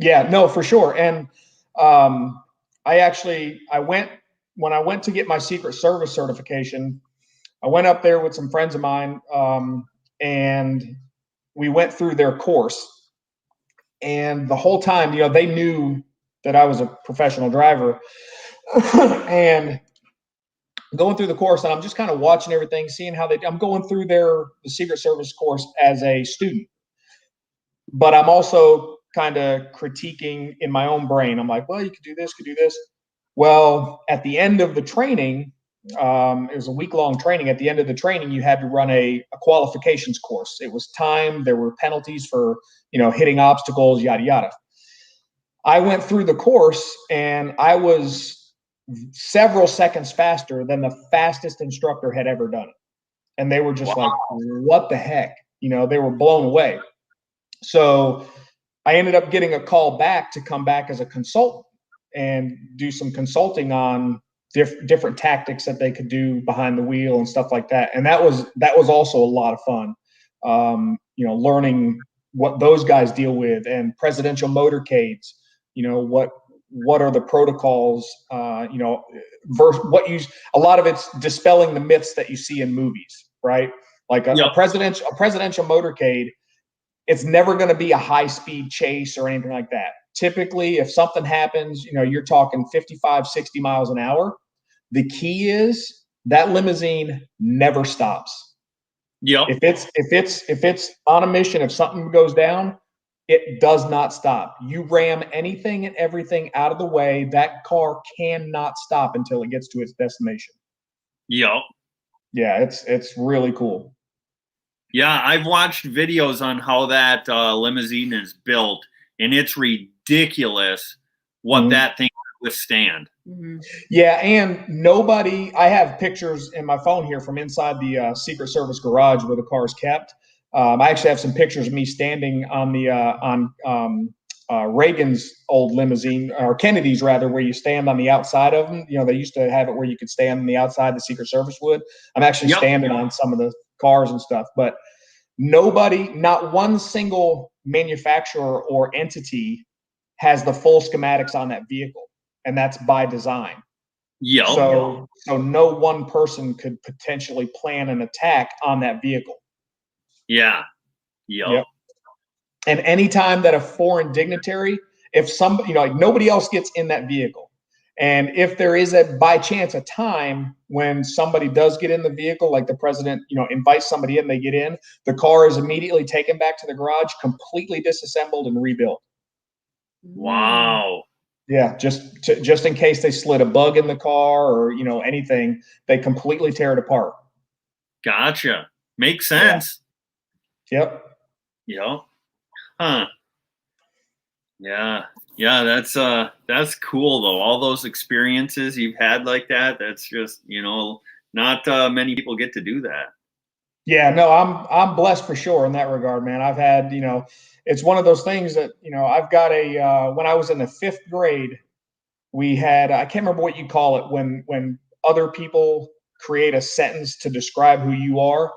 Yeah, no, for sure. And when I went to get my Secret Service certification, I went up there with some friends of mine, and we went through their course. And the whole time, they knew that I was a professional driver, and going through the course, and I'm just kind of watching everything, seeing how I'm going through the Secret Service course as a student, but I'm also kind of critiquing in my own brain. I'm like, well, you could do this, could do this. Well, at the end of the training, it was a week-long training. At the end of the training, you had to run a qualifications course. It was timed. There were penalties for, hitting obstacles, yada, yada. I went through the course, and I was several seconds faster than the fastest instructor had ever done it. And they were just like, what the heck? They were blown away. So I ended up getting a call back to come back as a consultant and do some consulting on different tactics that they could do behind the wheel and stuff like that. And that was also a lot of fun, learning what those guys deal with, and presidential motorcades, what are the protocols, versus a lot of it's dispelling the myths that you see in movies, right? Like a presidential motorcade, it's never going to be a high-speed chase or anything like that. Typically, if something happens, you're talking 55, 60 miles an hour. The key is that limousine never stops. Yeah. If it's on a mission, if something goes down, it does not stop. You ram anything and everything out of the way, that car cannot stop until it gets to its destination. Yeah. Yeah, it's really cool. Yeah, I've watched videos on how that limousine is built, and it's ridiculous what that thing can withstand. Mm-hmm. Yeah, and I have pictures in my phone here from inside the Secret Service garage where the car is kept. I actually have some pictures of me standing on Reagan's old limousine, or Kennedy's rather, where you stand on the outside of them. They used to have it where you could stand on the outside, the Secret Service would. I'm actually standing on some of the cars and stuff, but not one single manufacturer or entity has the full schematics on that vehicle, and that's by design. Yep. So no one person could potentially plan an attack on that vehicle. Yeah. Yep. And anytime that a foreign dignitary, if somebody, like nobody else gets in that vehicle, and if there is by chance a time when somebody does get in the vehicle, like the president, invites somebody in, they get in, the car is immediately taken back to the garage, completely disassembled and rebuilt. Wow. Yeah, just in case they slid a bug in the car or anything, they completely tear it apart. Gotcha. Makes sense. Yep. Yep. Huh. Yeah. Yeah, that's cool though. All those experiences you've had like that, that's just, not many people get to do that. Yeah, no, I'm blessed for sure in that regard, man. I've had, it's one of those things that, I've got when I was in the 5th grade, we had, I can't remember what you call it when other people create a sentence to describe who you are.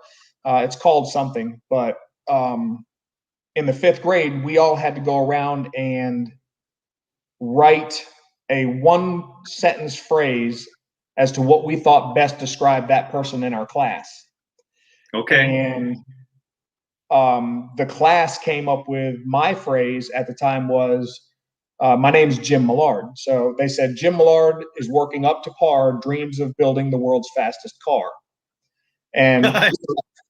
It's called something, but in the 5th grade, we all had to go around and write a 1-sentence phrase as to what we thought best described that person in our class. Okay. And the class came up with my phrase at the time was, my name's Jim Millard. So they said, Jim Millard is working up to par, dreams of building the world's fastest car. And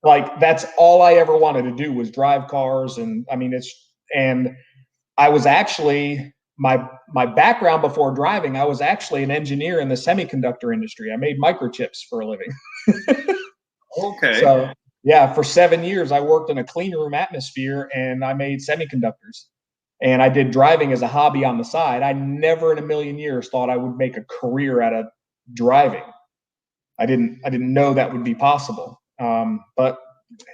like, that's all I ever wanted to do was drive cars. And I mean, and I was actually, my background before driving, I was actually an engineer in the semiconductor industry. I made microchips for a living. Okay. So yeah, for 7 years, I worked in a clean room atmosphere and I made semiconductors. And I did driving as a hobby on the side. I never in a million years thought I would make a career out of driving. I didn't know that would be possible. But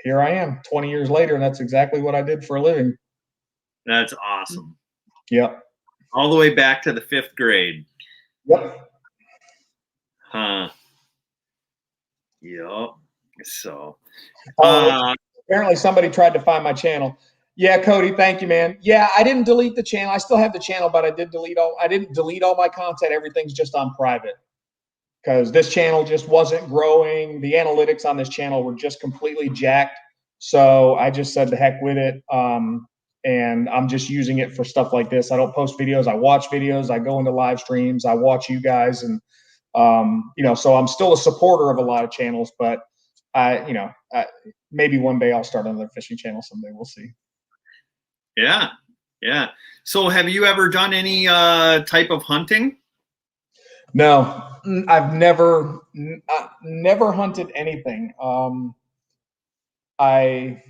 here I am 20 years later, and that's exactly what I did for a living. That's awesome. Yep. All the way back to the 5th grade. Yep. Huh. Yep. So apparently somebody tried to find my channel. Yeah, Cody, thank you, man. Yeah, I didn't delete the channel. I still have the channel, but I didn't delete all my content. Everything's just on private because this channel just wasn't growing. The analytics on this channel were just completely jacked. So I just said the heck with it. And I'm just using it for stuff like this. I don't post videos. I watch videos. I go into live streams. I watch you guys. And, so I'm still a supporter of a lot of channels, but maybe one day I'll start another fishing channel someday. We'll see. Yeah. Yeah. So have you ever done any type of hunting? No, I've never hunted anything. I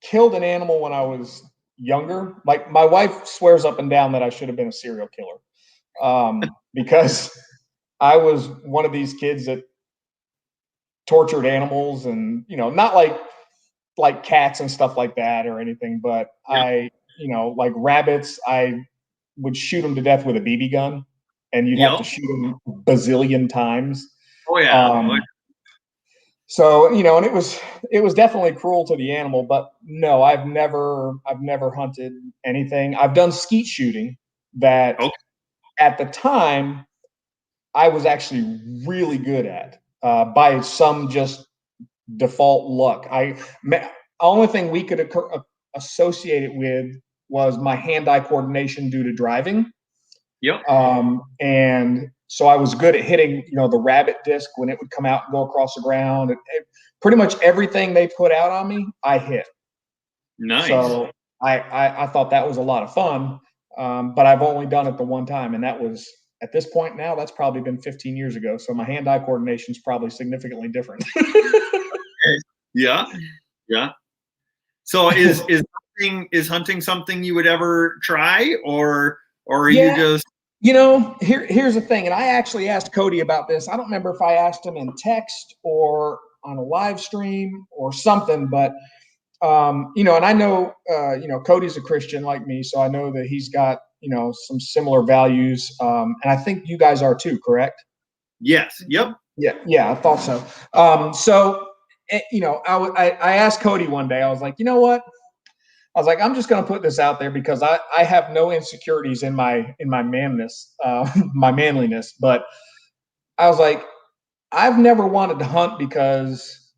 killed an animal when I was younger. Like my wife swears up and down that I should have been a serial killer because I was one of these kids that tortured animals and, not like cats and stuff like that or anything, but yeah. Like rabbits, I would shoot them to death with a BB gun and you'd have to shoot them a bazillion times. Oh yeah. So, and it was definitely cruel to the animal, but no, I've never hunted anything. I've done skeet shooting that at the time I was actually really good at by some just default luck. Only thing we could associate it with was my hand-eye coordination due to driving. Yep. And so I was good at hitting, the rabbit disc when it would come out and go across the ground. Pretty much everything they put out on me, I hit. Nice. So I thought that was a lot of fun, but I've only done it the one time, and that was at this point now. That's probably been 15 years ago. So my hand-eye coordination is probably significantly different. Yeah. Yeah. So is hunting something you would ever try, or are you just? Here's the thing, and I actually asked Cody about this. I don't remember if I asked him in text or on a live stream or something, but and I know Cody's a Christian like me, so I know that he's got some similar values, and I think you guys are too, correct? Yes. Yep. Yeah, I thought so. So I asked Cody one day. I was like, you know what? I was like, I'm just going to put this out there because I have no insecurities in my manness, my manliness. But I was like, I've never wanted to hunt because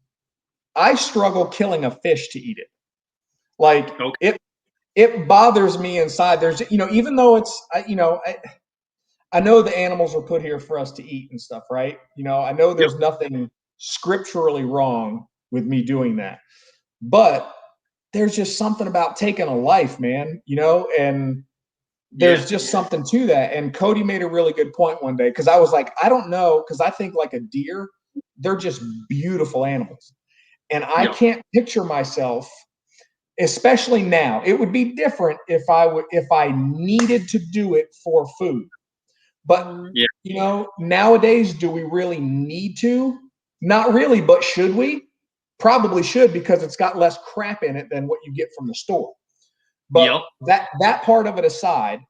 I struggle killing a fish to eat it. Like it bothers me inside. There's, even though it's, I know the animals are put here for us to eat and stuff, right? I know there's nothing scripturally wrong with me doing that, but there's just something about taking a life, man, and there's just something to that. And Cody made a really good point one day, because I was like, I don't know, because I think like a deer, they're just beautiful animals. And I can't picture myself, especially now. It would be different if I needed to do it for food. But nowadays, do we really need to? Not really, but should we? Probably should, because it's got less crap in it than what you get from the store. But that part of it aside,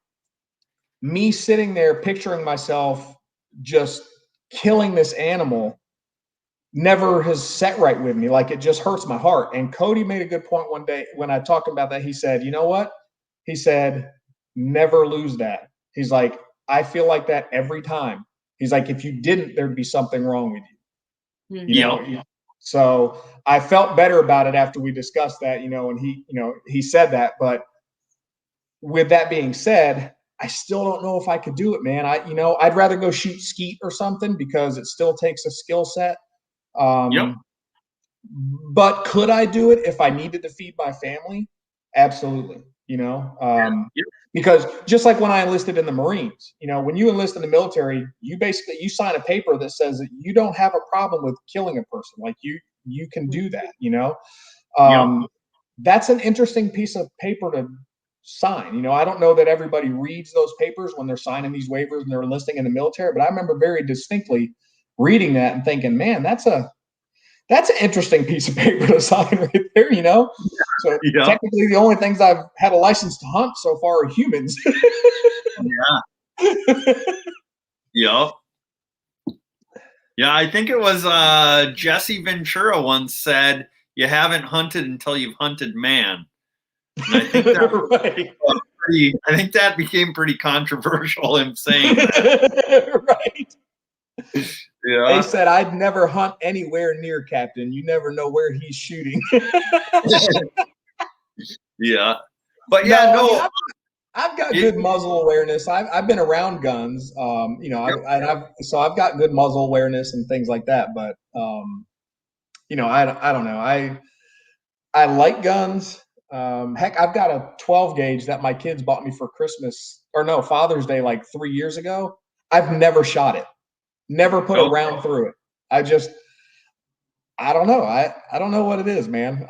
me sitting there picturing myself just killing this animal never has set right with me. Like, it just hurts my heart. And Cody made a good point one day when I talked about that. He said, you know what? He said, never lose that. He's like, I feel like that every time. He's like, if you didn't, there'd be something wrong with you. You know? So I felt better about it after we discussed that, and he said that. But with that being said, I still don't know if I could do it, man. I'd rather go shoot skeet or something, because it still takes a skill set. But could I do it if I needed to feed my family? Absolutely. Because just like when I enlisted in the Marines, when you enlist in the military, you sign a paper that says that you don't have a problem with killing a person. Like you can do that, That's an interesting piece of paper to sign. I don't know that everybody reads those papers when they're signing these waivers and they're enlisting in the military, but I remember very distinctly reading that and thinking, man, that's an interesting piece of paper to sign right there, So technically the only things I've had a license to hunt so far are humans. Yeah, I think it was Jesse Ventura once said, you haven't hunted until you've hunted man. And I think that I think that became pretty controversial in saying that. Right. They said, I'd never hunt anywhere near Captain. You never know where he's shooting. But I've got good muzzle awareness. I've been around guns, I've got good muzzle awareness and things like that. But I don't know. I like guns. Heck, I've got a 12 gauge that my kids bought me for Father's Day, like 3 years ago. I've never shot it. Never put a round through it. I don't know. I don't know what it is, man.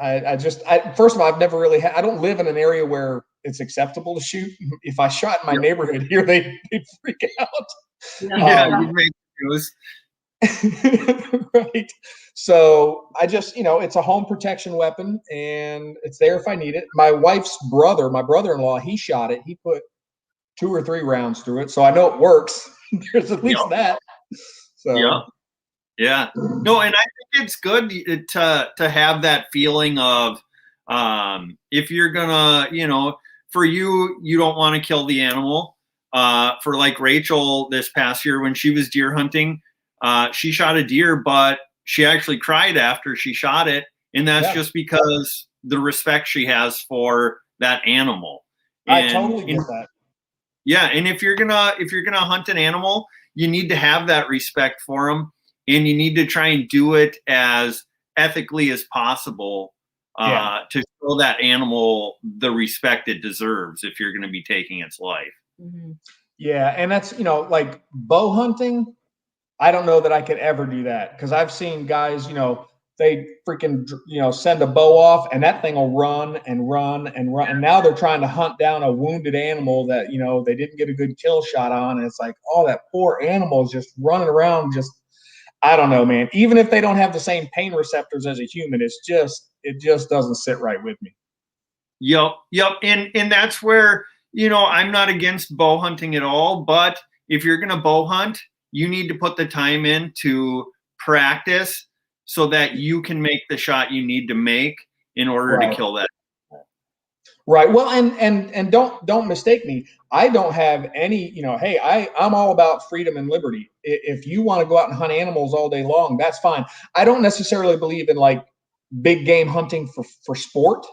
First of all, I've never really I don't live in an area where it's acceptable to shoot. If I shot in my neighborhood here, they'd freak out. You'd make news. Right. So I just, it's a home protection weapon, and it's there if I need it. My wife's brother, my brother-in-law, he shot it. He put 2 or 3 rounds through it. So I know it works. There's at least that. So no, and I think it's good to have that feeling of if you're gonna, for you don't want to kill the animal. For like Rachel this past year when she was deer hunting, she shot a deer, but she actually cried after she shot it, and that's just because the respect she has for that animal. I totally get that. Yeah, and if you're gonna hunt an animal, you need to have that respect for them, and you need to try and do it as ethically as possible to show that animal the respect it deserves if you're going to be taking its life. Mm-hmm. Yeah, and that's, like bow hunting, I don't know that I could ever do that, because I've seen guys, they freaking, send a bow off and that thing will run and run and run. And now they're trying to hunt down a wounded animal that, they didn't get a good kill shot on. And it's like, oh, that poor animal is just running around. I don't know, man. Even if they don't have the same pain receptors as a human, it just doesn't sit right with me. Yep. And that's where, I'm not against bow hunting at all, but if you're going to bow hunt, you need to put the time in to practice so that you can make the shot you need to make in order to kill that. Right. Well, and don't mistake me. I don't have any, hey, I'm all about freedom and liberty. If you want to go out and hunt animals all day long, that's fine. I don't necessarily believe in like big game hunting for sport.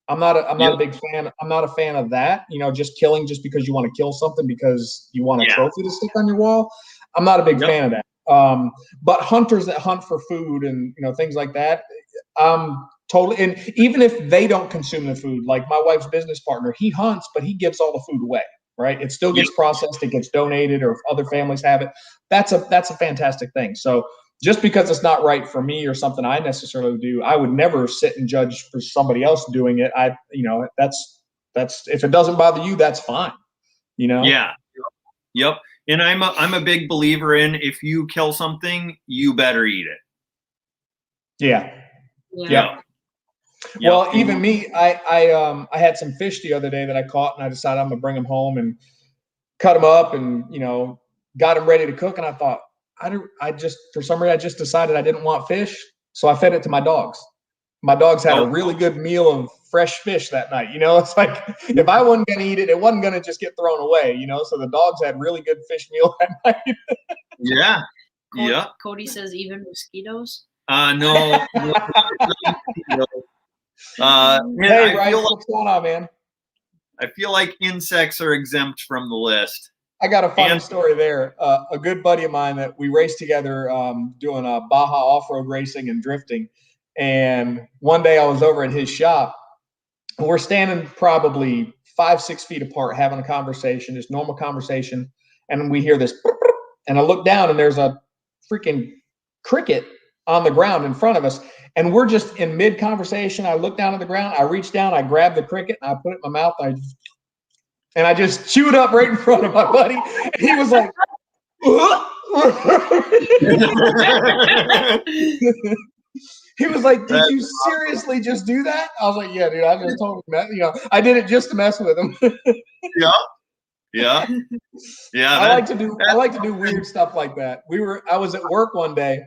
I'm not a big fan. I'm not a fan of that. Just killing just because you want to kill something because you want a trophy to stick on your wall. I'm not a big fan of that. But hunters that hunt for food and things like that, totally. And even if they don't consume the food, like my wife's business partner, he hunts, but he gives all the food away. Right? It still gets processed. It gets donated, or if other families have it, that's a fantastic thing. So just because it's not right for me or something I necessarily do, I would never sit and judge for somebody else doing it. That's if it doesn't bother you, that's fine. Yeah. Yep. And I'm a big believer in, if you kill something, you better eat it. Yeah. Yep. Well, even me, I had some fish the other day that I caught, and I decided I'm gonna bring them home and cut them up, and got them ready to cook. And I thought, for some reason I just decided I didn't want fish, so I fed it to my dogs. My dogs had a really good meal of fresh fish that night. It's like, if I wasn't gonna eat it, it wasn't gonna just get thrown away. So the dogs had really good fish meal that night. Yeah. Cody says even mosquitoes. No. Hey, Rice, what's going on, man? I feel like insects are exempt from the list. I got a funny story there. A good buddy of mine that we raced together, doing Baja off-road racing and drifting. And one day I was over at his shop, and we're standing probably 5-6 feet apart having a conversation, just normal conversation. And we hear this, and I look down, and there's a freaking cricket on the ground in front of us. And we're just in mid-conversation. I look down at the ground. I reach down. I grab the cricket, and I put it in my mouth. And I just chewed up right in front of my buddy. And he was like, he was like, "Did you seriously just do that?" I was like, "Yeah, dude. I just told him, I did it just to mess with him." Yeah. I like to do weird stuff like that. I was at work one day,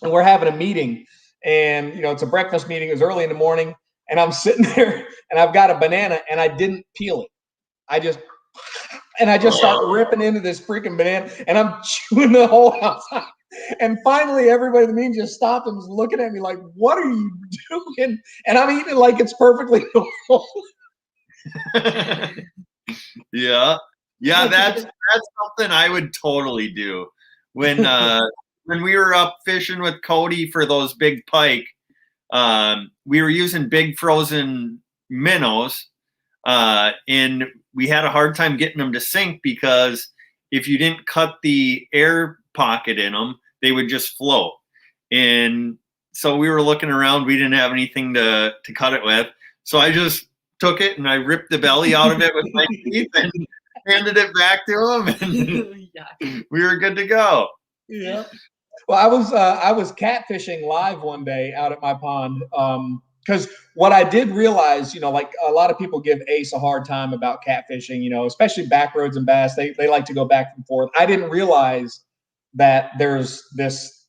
and we're having a meeting, and it's a breakfast meeting. It was early in the morning, and I'm sitting there, and I've got a banana, and I didn't peel it. I just start ripping into this freaking banana, and I'm chewing the whole outside. And finally, everybody in the meeting just stopped and was looking at me like, "What are you doing?" And I'm eating it like it's perfectly normal. Yeah, that's something I would totally do. When we were up fishing with Cody for those big pike, we were using big frozen minnows, and we had a hard time getting them to sink because if you didn't cut the air pocket in them, they would just float. And so we were looking around, we didn't have anything to cut it with. So I just took it and I ripped the belly out of it with my teeth and handed it back to him, and we were good to go. Yeah. Well, I was catfishing live one day out at my pond. Because what I did realize, like a lot of people give Ace a hard time about catfishing, especially backroads and bass. They like to go back and forth. I didn't realize that there's this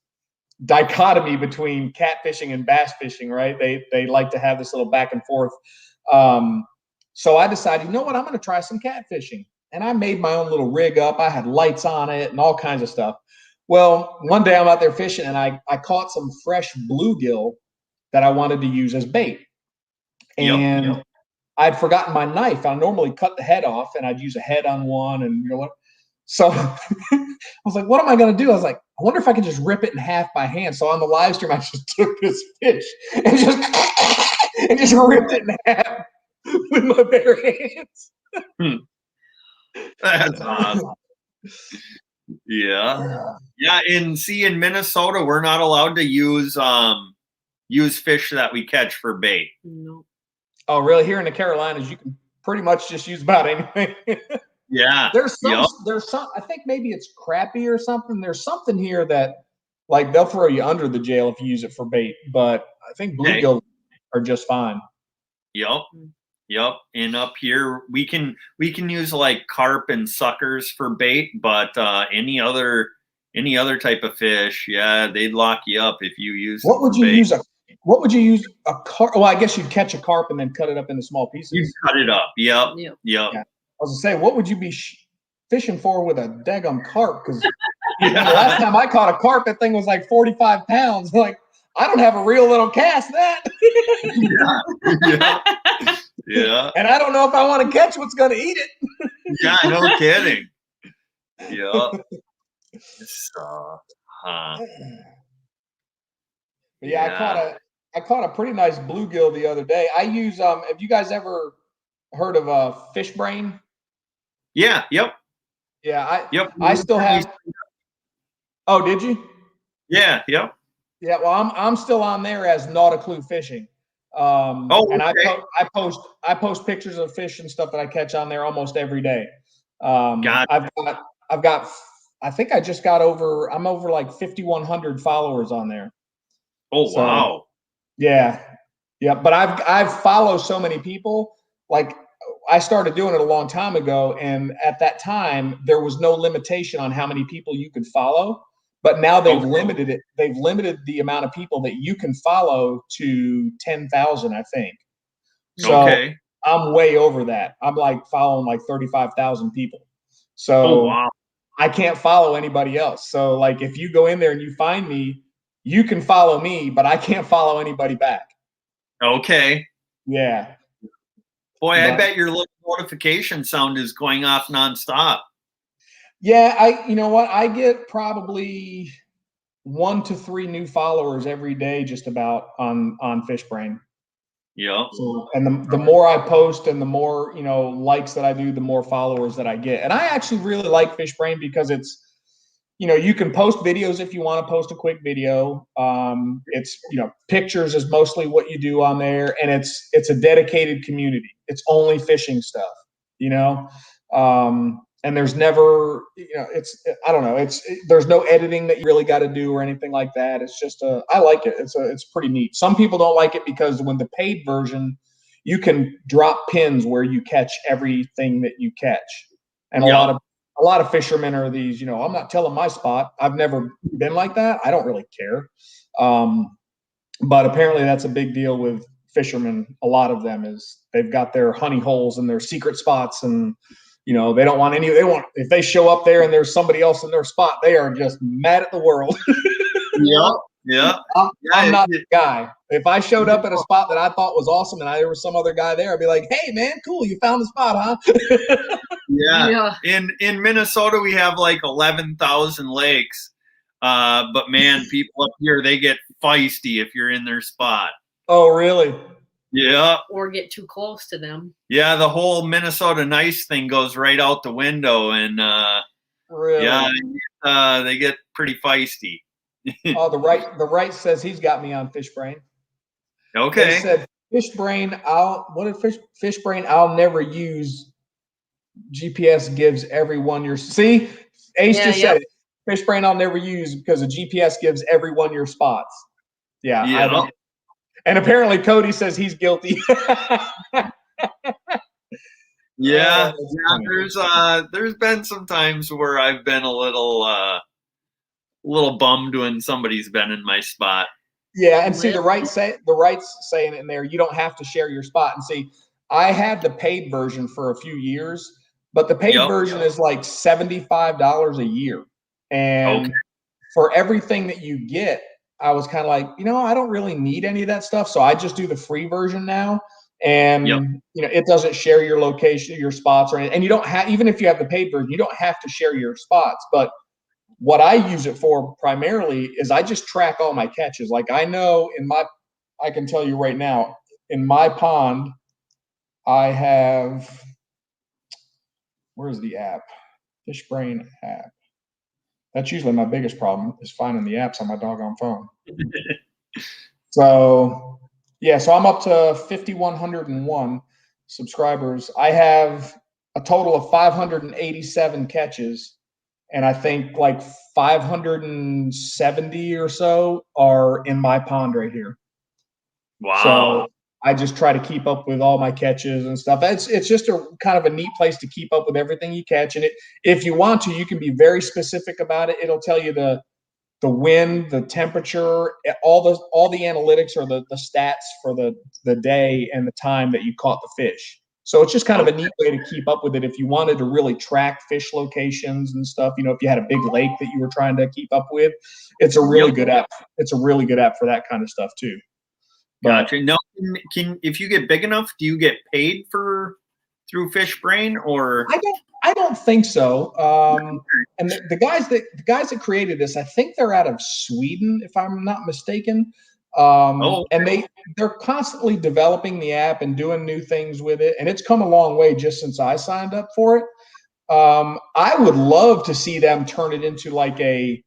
dichotomy between catfishing and bass fishing, right? They like to have this little back and forth. So I decided, you know what, I'm going to try some catfishing. And I made my own little rig up. I had lights on it and all kinds of stuff. Well, one day I'm out there fishing, and I caught some fresh bluegill that I wanted to use as bait. And I'd forgotten my knife. I normally cut the head off, and I'd use a head on one. And so I was like, what am I going to do? I was like, I wonder if I can just rip it in half by hand. So on the live stream, I just took this fish and just ripped it in half with my bare hands. That's awesome. Yeah. In Minnesota, we're not allowed to use fish that we catch for bait. No. Oh, really? Here in the Carolinas, you can pretty much just use about anything. Yeah. There's some, I think maybe it's crappie or something. There's something here that, like, they'll throw you under the jail if you use it for bait, but I think bluegill are just fine. Yep. And up here we can use like carp and suckers for bait, but any other type of fish, they'd lock you up if you use. What would you use what would you use a carp? Well, I guess you'd catch a carp and then cut it up into small pieces. You cut it up. Yep. Yep. Yeah. I was gonna say, what would you be fishing for with a daggum carp? Because the last time I caught a carp, that thing was like 45 pounds. Like, I don't have a real little cast that. Yeah. And I don't know if I want to catch what's going to eat it. Yeah, no kidding. Yeah. So, Yeah, I caught a pretty nice bluegill the other day. I use have you guys ever heard of fish brain? Yeah, yep. Yeah, Yep. I still have. Oh, did you? Yeah, yep. Yeah, well, I'm still on there as Nautical Fishing. And okay. I post pictures of fish and stuff that I catch on there almost every day. Got it. I've got I think I just got I'm over like 5,100 followers on there. Oh, so, wow. Yeah. Yeah. But I've followed so many people. Like, I started doing it a long time ago, and at that time there was no limitation on how many people you could follow. But now they've limited it. They've limited the amount of people that you can follow to 10,000, I think. So I'm way over that. I'm like following like 35,000 people. So I can't follow anybody else. So like, if you go in there and you find me, you can follow me, but I can't follow anybody back. Okay. Yeah. Boy, I bet your little notification sound is going off nonstop. Yeah, you know what? I get probably 1 to 3 new followers every day, just about on FishBrain. Yeah. So, and the more I post and the more, likes that I do, the more followers that I get. And I actually really like FishBrain because it's, you can post videos if you want to post a quick video. It's, pictures is mostly what you do on there, and it's a dedicated community. It's only fishing stuff, and there's never, I don't know, there's no editing that you really got to do or anything like that. It's just I like it. It's pretty neat. Some people don't like it because when the paid version, you can drop pins where you catch everything that you catch. And a lot of fishermen are these, I'm not telling my spot. I've never been like that. I don't really care. But apparently that's a big deal with fishermen. A lot of them is they've got their honey holes and their secret spots, and they don't want if they show up there and there's somebody else in their spot, they are just mad at the world. Yeah. I'm not the guy. If I showed up at a spot that I thought was awesome and there was some other guy there, I'd be like, hey man, cool, you found the spot, huh? Yeah. In Minnesota we have like 11,000 lakes. But man, people up here, they get feisty if you're in their spot. Oh, really? Yeah. Or get too close to them. Yeah, the whole Minnesota nice thing goes right out the window, and really? Yeah, they get pretty feisty. Oh, the right says he's got me on FishBrain. Okay. They said FishBrain, FishBrain, I'll never use. GPS gives everyone your see. Ace just said it. FishBrain I'll never use because the GPS gives everyone your spots. Yeah. I don't. And apparently Cody says he's guilty. Yeah. There's been some times where I've been a little bummed when somebody's been in my spot. Yeah, and see the right's saying it in there. You don't have to share your spot. And see, I had the paid version for a few years, but the paid version is like $75 a year. And for everything that you get, I was kind of like, I don't really need any of that stuff. So I just do the free version now. And, it doesn't share your location, your spots or anything. And you don't have, even if you have the paid version, you don't have to share your spots. But what I use it for primarily is I just track all my catches. Like I know I can tell you right now, in my pond, I have, where's the app? FishBrain app. That's usually my biggest problem is finding the apps on my doggone phone. So I'm up to 5,101 subscribers. I have a total of 587 catches. And I think like 570 or so are in my pond right here. Wow. So I just try to keep up with all my catches and stuff. It's just a kind of a neat place to keep up with everything you catch. And if you want to, you can be very specific about it. It'll tell you the the wind, the temperature, all the analytics or the stats for the day and the time that you caught the fish. So it's just kind of a neat way to keep up with it if you wanted to really track fish locations and stuff. You know, if you had a big lake that you were trying to keep up with, it's a really good app. It's a really good app for that kind of stuff too. Gotcha. Now, if you get big enough, do you get paid through FishBrain or? I don't think so. And the guys that created this, I think they're out of Sweden, if I'm not mistaken. And they're constantly developing the app and doing new things with it, and it's come a long way just since I signed up for it. I would love to see them turn it into like a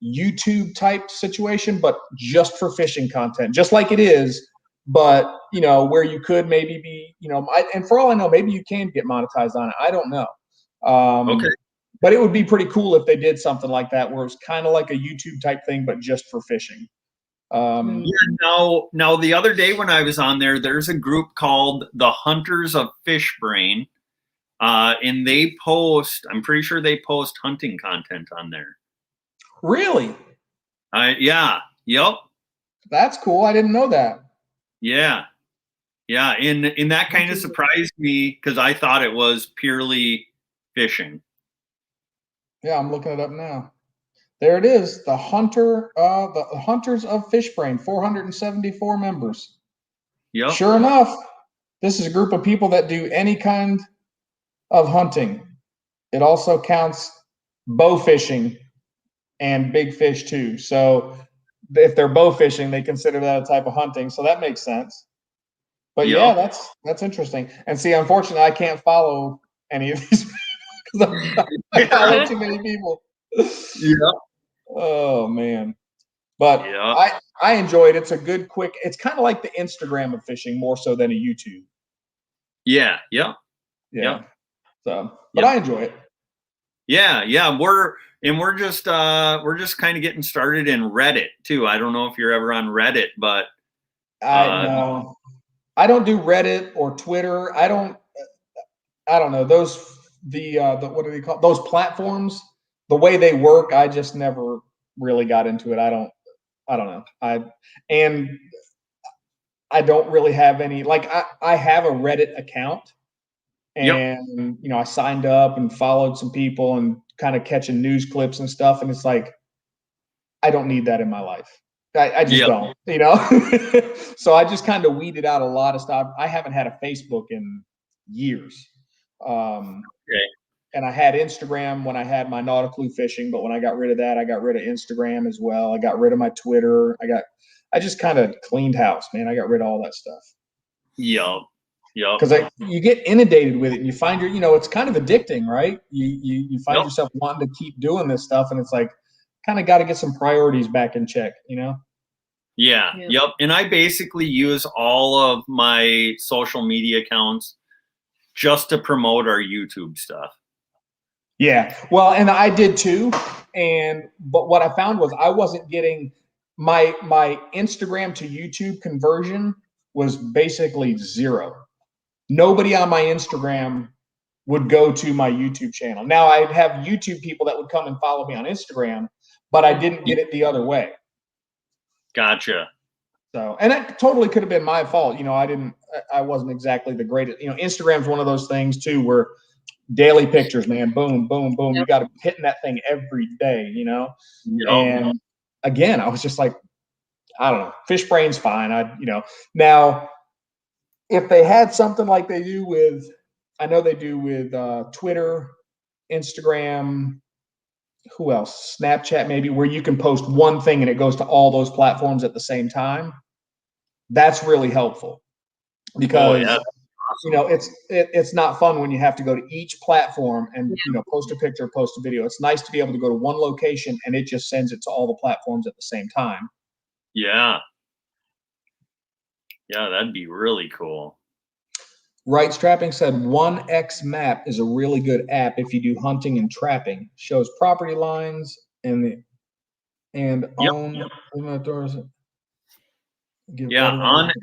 YouTube type situation, but just for fishing content, just like it is. But you know, where you could maybe be, you know, and for all I know, maybe you can get monetized on it. I don't know. Okay. But it would be pretty cool if they did something like that, where it's kind of like a YouTube type thing, but just for fishing. Now the other day when I was on there, there's a group called the Hunters of FishBrain, and they post. I'm pretty sure they post hunting content on there. Really? Yeah. Yep. That's cool. I didn't know that. Yeah. Yeah. And that kind of surprised me because I thought it was purely fishing. Yeah, I'm looking it up now. There it is. The Hunters of FishBrain, 474 members. Yep. Sure enough, this is a group of people that do any kind of hunting. It also counts bow fishing and big fish too. So if they're bow fishing, they consider that a type of hunting. So that makes sense. But yeah, that's interesting. And see, unfortunately, I can't follow any of these because I follow too many people. Yeah. Oh man. But I enjoy it. It's a good, quick. It's kind of like the Instagram of fishing, more so than a YouTube. Yeah. So, but I enjoy it. Yeah. We're just kind of getting started in Reddit too. I don't know if you're ever on Reddit, but no, I don't do Reddit or Twitter. I don't know those what do they call those platforms? The way they work, I just never really got into it. I don't know. I don't really have any, like, I have a Reddit account, and you know, I signed up and followed some people and kind of catching news clips and stuff, and it's like, I don't need that in my life. I just don't, you know. So I just kind of weeded out a lot of stuff. I haven't had a Facebook in years. And I had Instagram when I had my nautical fishing, but when I got rid of that, I got rid of Instagram as well. I got rid of my Twitter. I just kind of cleaned house, man. I got rid of all that stuff. Yeah. Because you get inundated with it, and you find you know, it's kind of addicting, right? You find yourself wanting to keep doing this stuff, and it's like, kind of got to get some priorities back in check, you know? Yeah. Yep. And I basically use all of my social media accounts just to promote our YouTube stuff. Yeah. Well, and I did too. But what I found was I wasn't getting my Instagram to YouTube conversion was basically zero. Nobody on my Instagram would go to my YouTube channel. Now I'd have YouTube people that would come and follow me on Instagram, but I didn't get it the other way. Gotcha. So, and that totally could have been my fault. You know, I wasn't exactly the greatest. You know, Instagram's one of those things too, where daily pictures, man, boom, boom, boom. You got to be hitting that thing every day, you know? And again, I was just like, I don't know, FishBrain's fine. Now if they had something like they do with, I know they do with Twitter, Instagram, who else? Snapchat, maybe, where you can post one thing and it goes to all those platforms at the same time. That's really helpful because you know, it's not fun when you have to go to each platform and you know, post a picture, post a video. It's nice to be able to go to one location and it just sends it to all the platforms at the same time. Yeah, that'd be really cool. Right Strapping said 1X Map is a really good app if you do hunting and trapping. Shows property lines and own inventories. On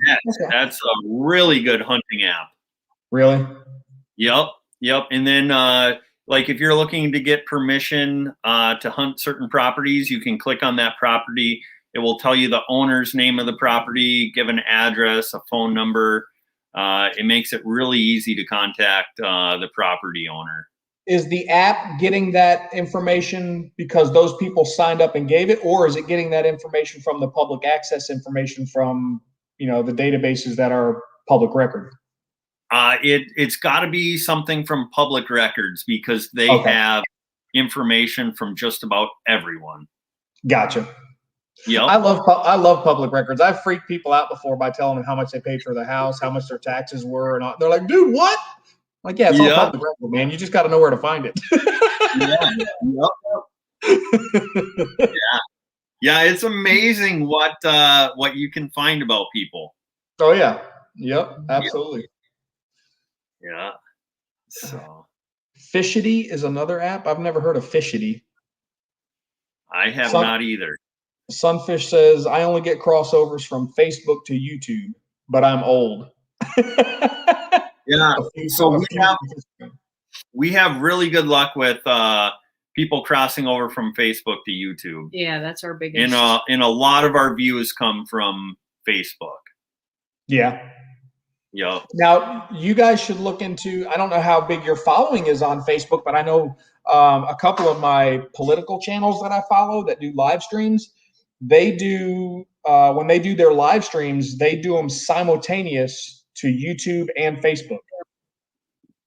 X. Okay. That's a really good hunting app. Really? Yep. And then like if you're looking to get permission to hunt certain properties, you can click on that property. It will tell you the owner's name of the property, give an address, a phone number. It makes it really easy to contact the property owner. Is the app getting that information because those people signed up and gave it, or is it getting that information from the public access information from, the databases that are public record? It's got to be something from public records because they have information from just about everyone. Gotcha. Yep. I love public records. I've freaked people out before by telling them how much they paid for the house, how much their taxes were, and all. They're like, "Dude, what?" I'm like, yeah, it's all public record, man. You just got to know where to find it. Yeah, it's amazing what you can find about people. Oh yeah, yep, absolutely. Yeah. So, Fishity is another app. I've never heard of Fishity. I have not either. Sunfish says, I only get crossovers from Facebook to YouTube, but I'm old. Yeah. So we have really good luck with people crossing over from Facebook to YouTube. Yeah, that's our biggest. And a lot of our views come from Facebook. Yeah. Yep. Now, you guys should look into, I don't know how big your following is on Facebook, but I know a couple of my political channels that I follow that do live streams. They do, when they do their live streams, they do them simultaneous to YouTube and Facebook.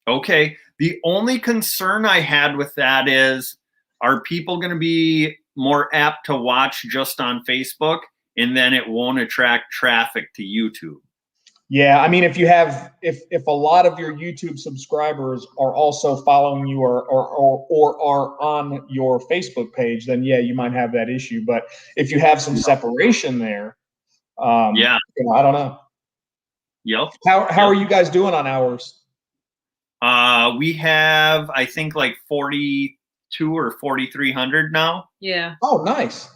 Okay. The only concern I had with that is, are people going to be more apt to watch just on Facebook and then it won't attract traffic to YouTube? Yeah, I mean, if you have, if a lot of your YouTube subscribers are also following you or are on your Facebook page, then yeah, you might have that issue. But if you have some separation there, yeah, I don't know. Yep. How are you guys doing on hours? We have, I think, like 42 or 4,300 now. Yeah. Oh, nice.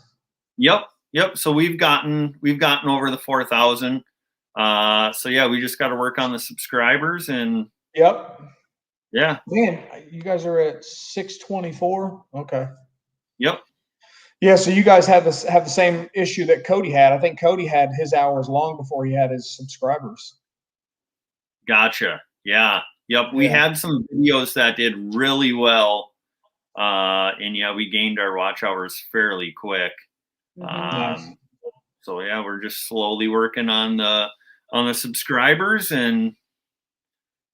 Yep. So we've gotten over the 4,000. So yeah, we just got to work on the subscribers and. Yep. Yeah. Man, you guys are at 624. Okay. Yep. Yeah. So you guys have the same issue that Cody had. I think Cody had his hours long before he had his subscribers. Gotcha. Yeah. Yep. We had some videos that did really well. And yeah, we gained our watch hours fairly quick. Nice. So yeah, we're just slowly working on the subscribers, and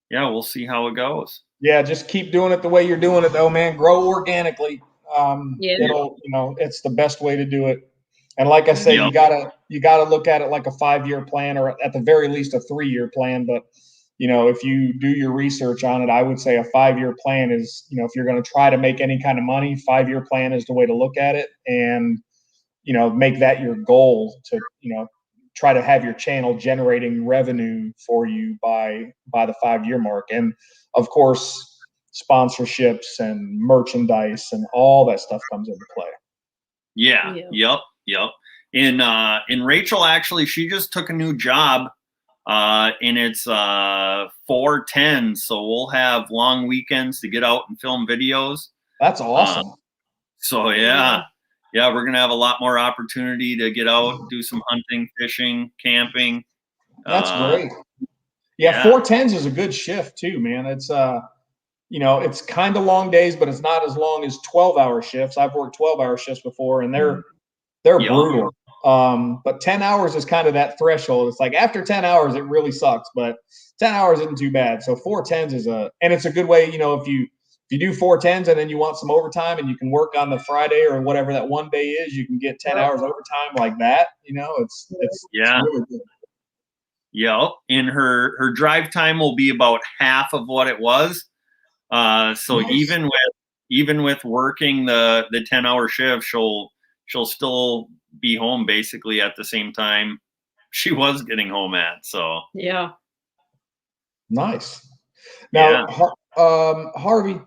yeah, we'll see how it goes. Yeah, just keep doing it the way you're doing it though, man. Grow organically. It'll, it's the best way to do it. And like I said, you gotta look at it like a 5-year plan, or at the very least a 3-year plan. But if you do your research on it, I would say a 5-year plan is, if you're going to try to make any kind of money, 5-year plan is the way to look at it. And make that your goal to, try to have your channel generating revenue for you by the 5-year mark. And of course, sponsorships and merchandise and all that stuff comes into play. Yeah. Yep. And Rachel, actually, she just took a new job, and it's 4/10. So we'll have long weekends to get out and film videos. That's awesome. So yeah, we're going to have a lot more opportunity to get out, do some hunting, fishing, camping. That's great. Yeah, 4/10s is a good shift too, man. It's, it's kind of long days, but it's not as long as 12-hour shifts. I've worked 12-hour shifts before, and they're brutal. But 10 hours is kind of that threshold. It's like after 10 hours, it really sucks, but 10 hours isn't too bad. So 4/10s is and it's a good way, if you do 4/10s and then you want some overtime and you can work on the Friday or whatever that one day is, you can get 10 hours overtime like that. It's really good. Yeah. And her drive time will be about half of what it was. So nice. even with working the 10-hour shift, she'll still be home basically at the same time she was getting home at. So yeah. Nice. Now, Harvey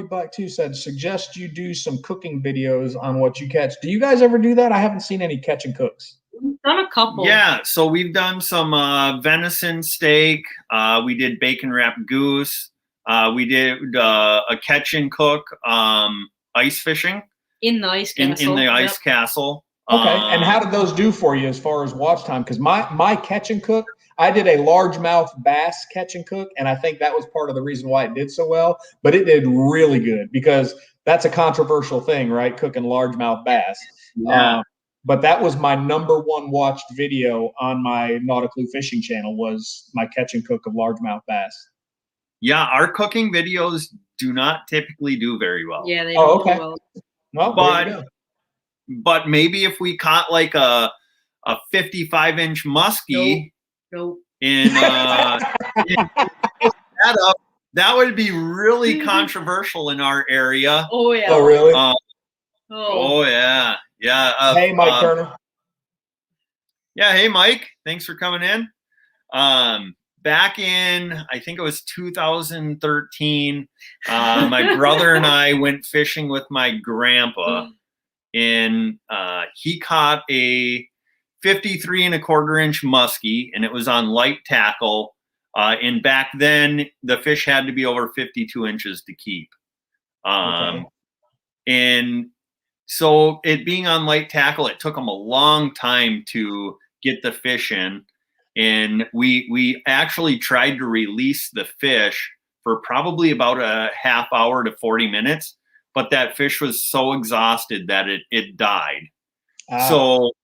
Black 2 said, suggest you do some cooking videos on what you catch. Do you guys ever do that? I haven't seen any catch and cooks. We've done a couple. Yeah, so we've done some venison steak. We did bacon wrapped goose. We did a catch and cook ice fishing In the ice castle. in the ice castle. Okay. And how did those do for you as far as watch time? Because my catch and cook, I did a largemouth bass catch and cook, and I think that was part of the reason why it did so well. But it did really good because that's a controversial thing, right? Cooking largemouth bass. Yeah. But that was my #1 watched video on my Nautical Fishing channel was my catch and cook of largemouth bass. Yeah, our cooking videos do not typically do very well. Yeah, they don't okay. do well. Well, But there you go. but maybe if we caught like a 55-inch muskie Nope. in that up, that would be really controversial in our area. Oh yeah. Oh, really? Oh yeah. Hey, Mike Turner. Yeah, hey Mike, thanks for coming in. Back in, I think it was 2013, my brother and I went fishing with my grandpa, and he caught a 53 1/4 inch muskie, and it was on light tackle. And back then, the fish had to be over 52 inches to keep. Okay. And so it being on light tackle, it took him a long time to get the fish in. And we actually tried to release the fish for probably about a half hour to 40 minutes, but that fish was so exhausted that it died. So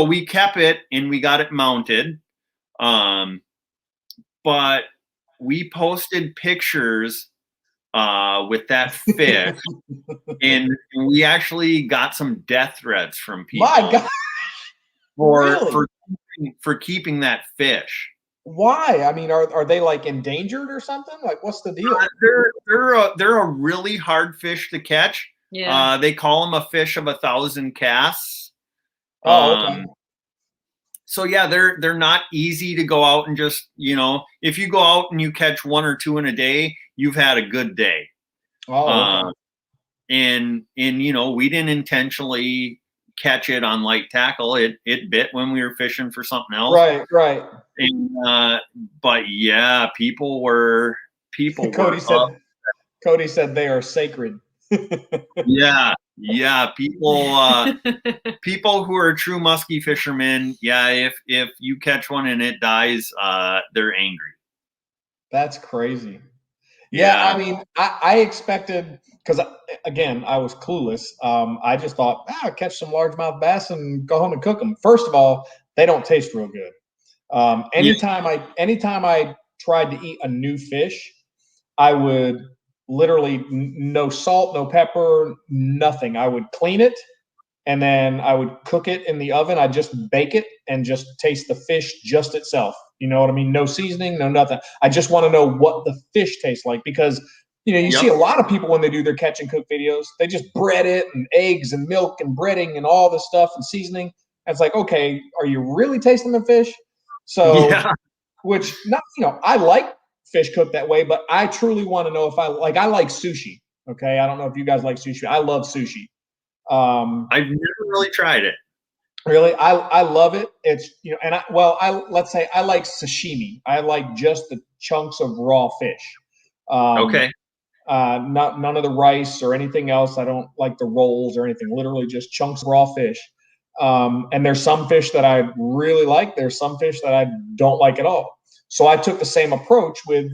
we kept it and we got it mounted. But we posted pictures with that fish, and we actually got some death threats from people. My God. For keeping that fish. Why? I mean, are they like endangered or something? Like, what's the deal? They're a really hard fish to catch. Yeah. They call them a fish of 1,000 casts. Oh, okay. So yeah, they're not easy to go out and just, if you go out and you catch 1 or 2 in a day, you've had a good day. Oh, okay. And we didn't intentionally catch it on light tackle. It bit when we were fishing for something else. Right. And, but yeah, people were Cody said they are sacred. Yeah. People who are true muskie fishermen, yeah, if you catch one and it dies, they're angry. That's crazy. Yeah. I mean, I expected, because again, I was clueless. I just thought, catch some largemouth bass and go home and cook them. First of all, they don't taste real good. Anytime I tried to eat a new fish, I would literally no salt, no pepper, nothing. I would clean it and then I would cook it in the oven. I'd just bake it and just taste the fish just itself. You know what I mean? No seasoning, no nothing. I just want to know what the fish tastes like because, you see a lot of people when they do their catch and cook videos, they just bread it and eggs and milk and breading and all this stuff and seasoning. And it's like, okay, are you really tasting the fish? So, which not, I like fish cooked that way, but I truly want to know if I like sushi. Okay. I don't know if you guys like sushi. I love sushi. I've never really tried it. Really? I love it. It's, and let's say I like sashimi. I like just the chunks of raw fish. Okay. None of the rice or anything else. I don't like the rolls or anything, literally just chunks of raw fish. And there's some fish that I really like. There's some fish that I don't like at all. So I took the same approach with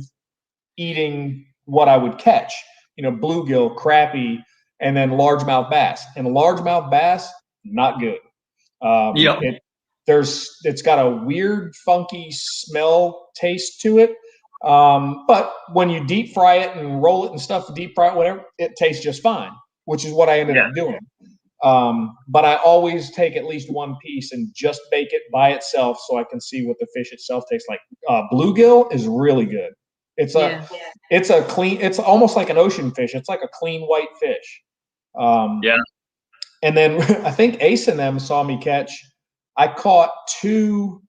eating what I would catch, bluegill, crappie, and then largemouth bass. And largemouth bass, not good. It's got a weird, funky smell taste to it. But when you deep fry it and roll it and stuff, deep fry it, whatever, it tastes just fine, which is what I ended up doing. But I always take at least one piece and just bake it by itself so I can see what the fish itself tastes like. Bluegill is really good. It's almost like an ocean fish. It's like a clean white fish. And then I think Ace and them saw me catch. I caught 2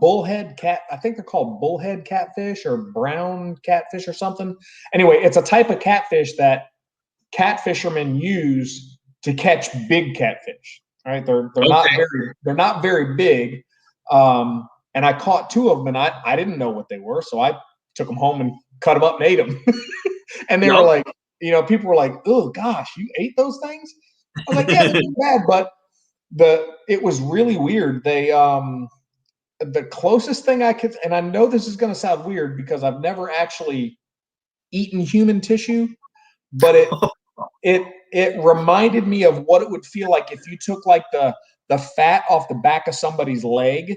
bullhead cat. I think they're called bullhead catfish or brown catfish or something. Anyway, it's a type of catfish that catfishermen use to catch big catfish. All right, they're not very big. And I caught 2 of them, and I didn't know what they were, so I took them home and cut them up and ate them. And they Yep. were like, people were like, oh gosh, you ate those things? I was like, yeah, they're not bad, but it was really weird. They the closest thing I could, and I know this is going to sound weird because I've never actually eaten human tissue, but it reminded me of what it would feel like if you took like the fat off the back of somebody's leg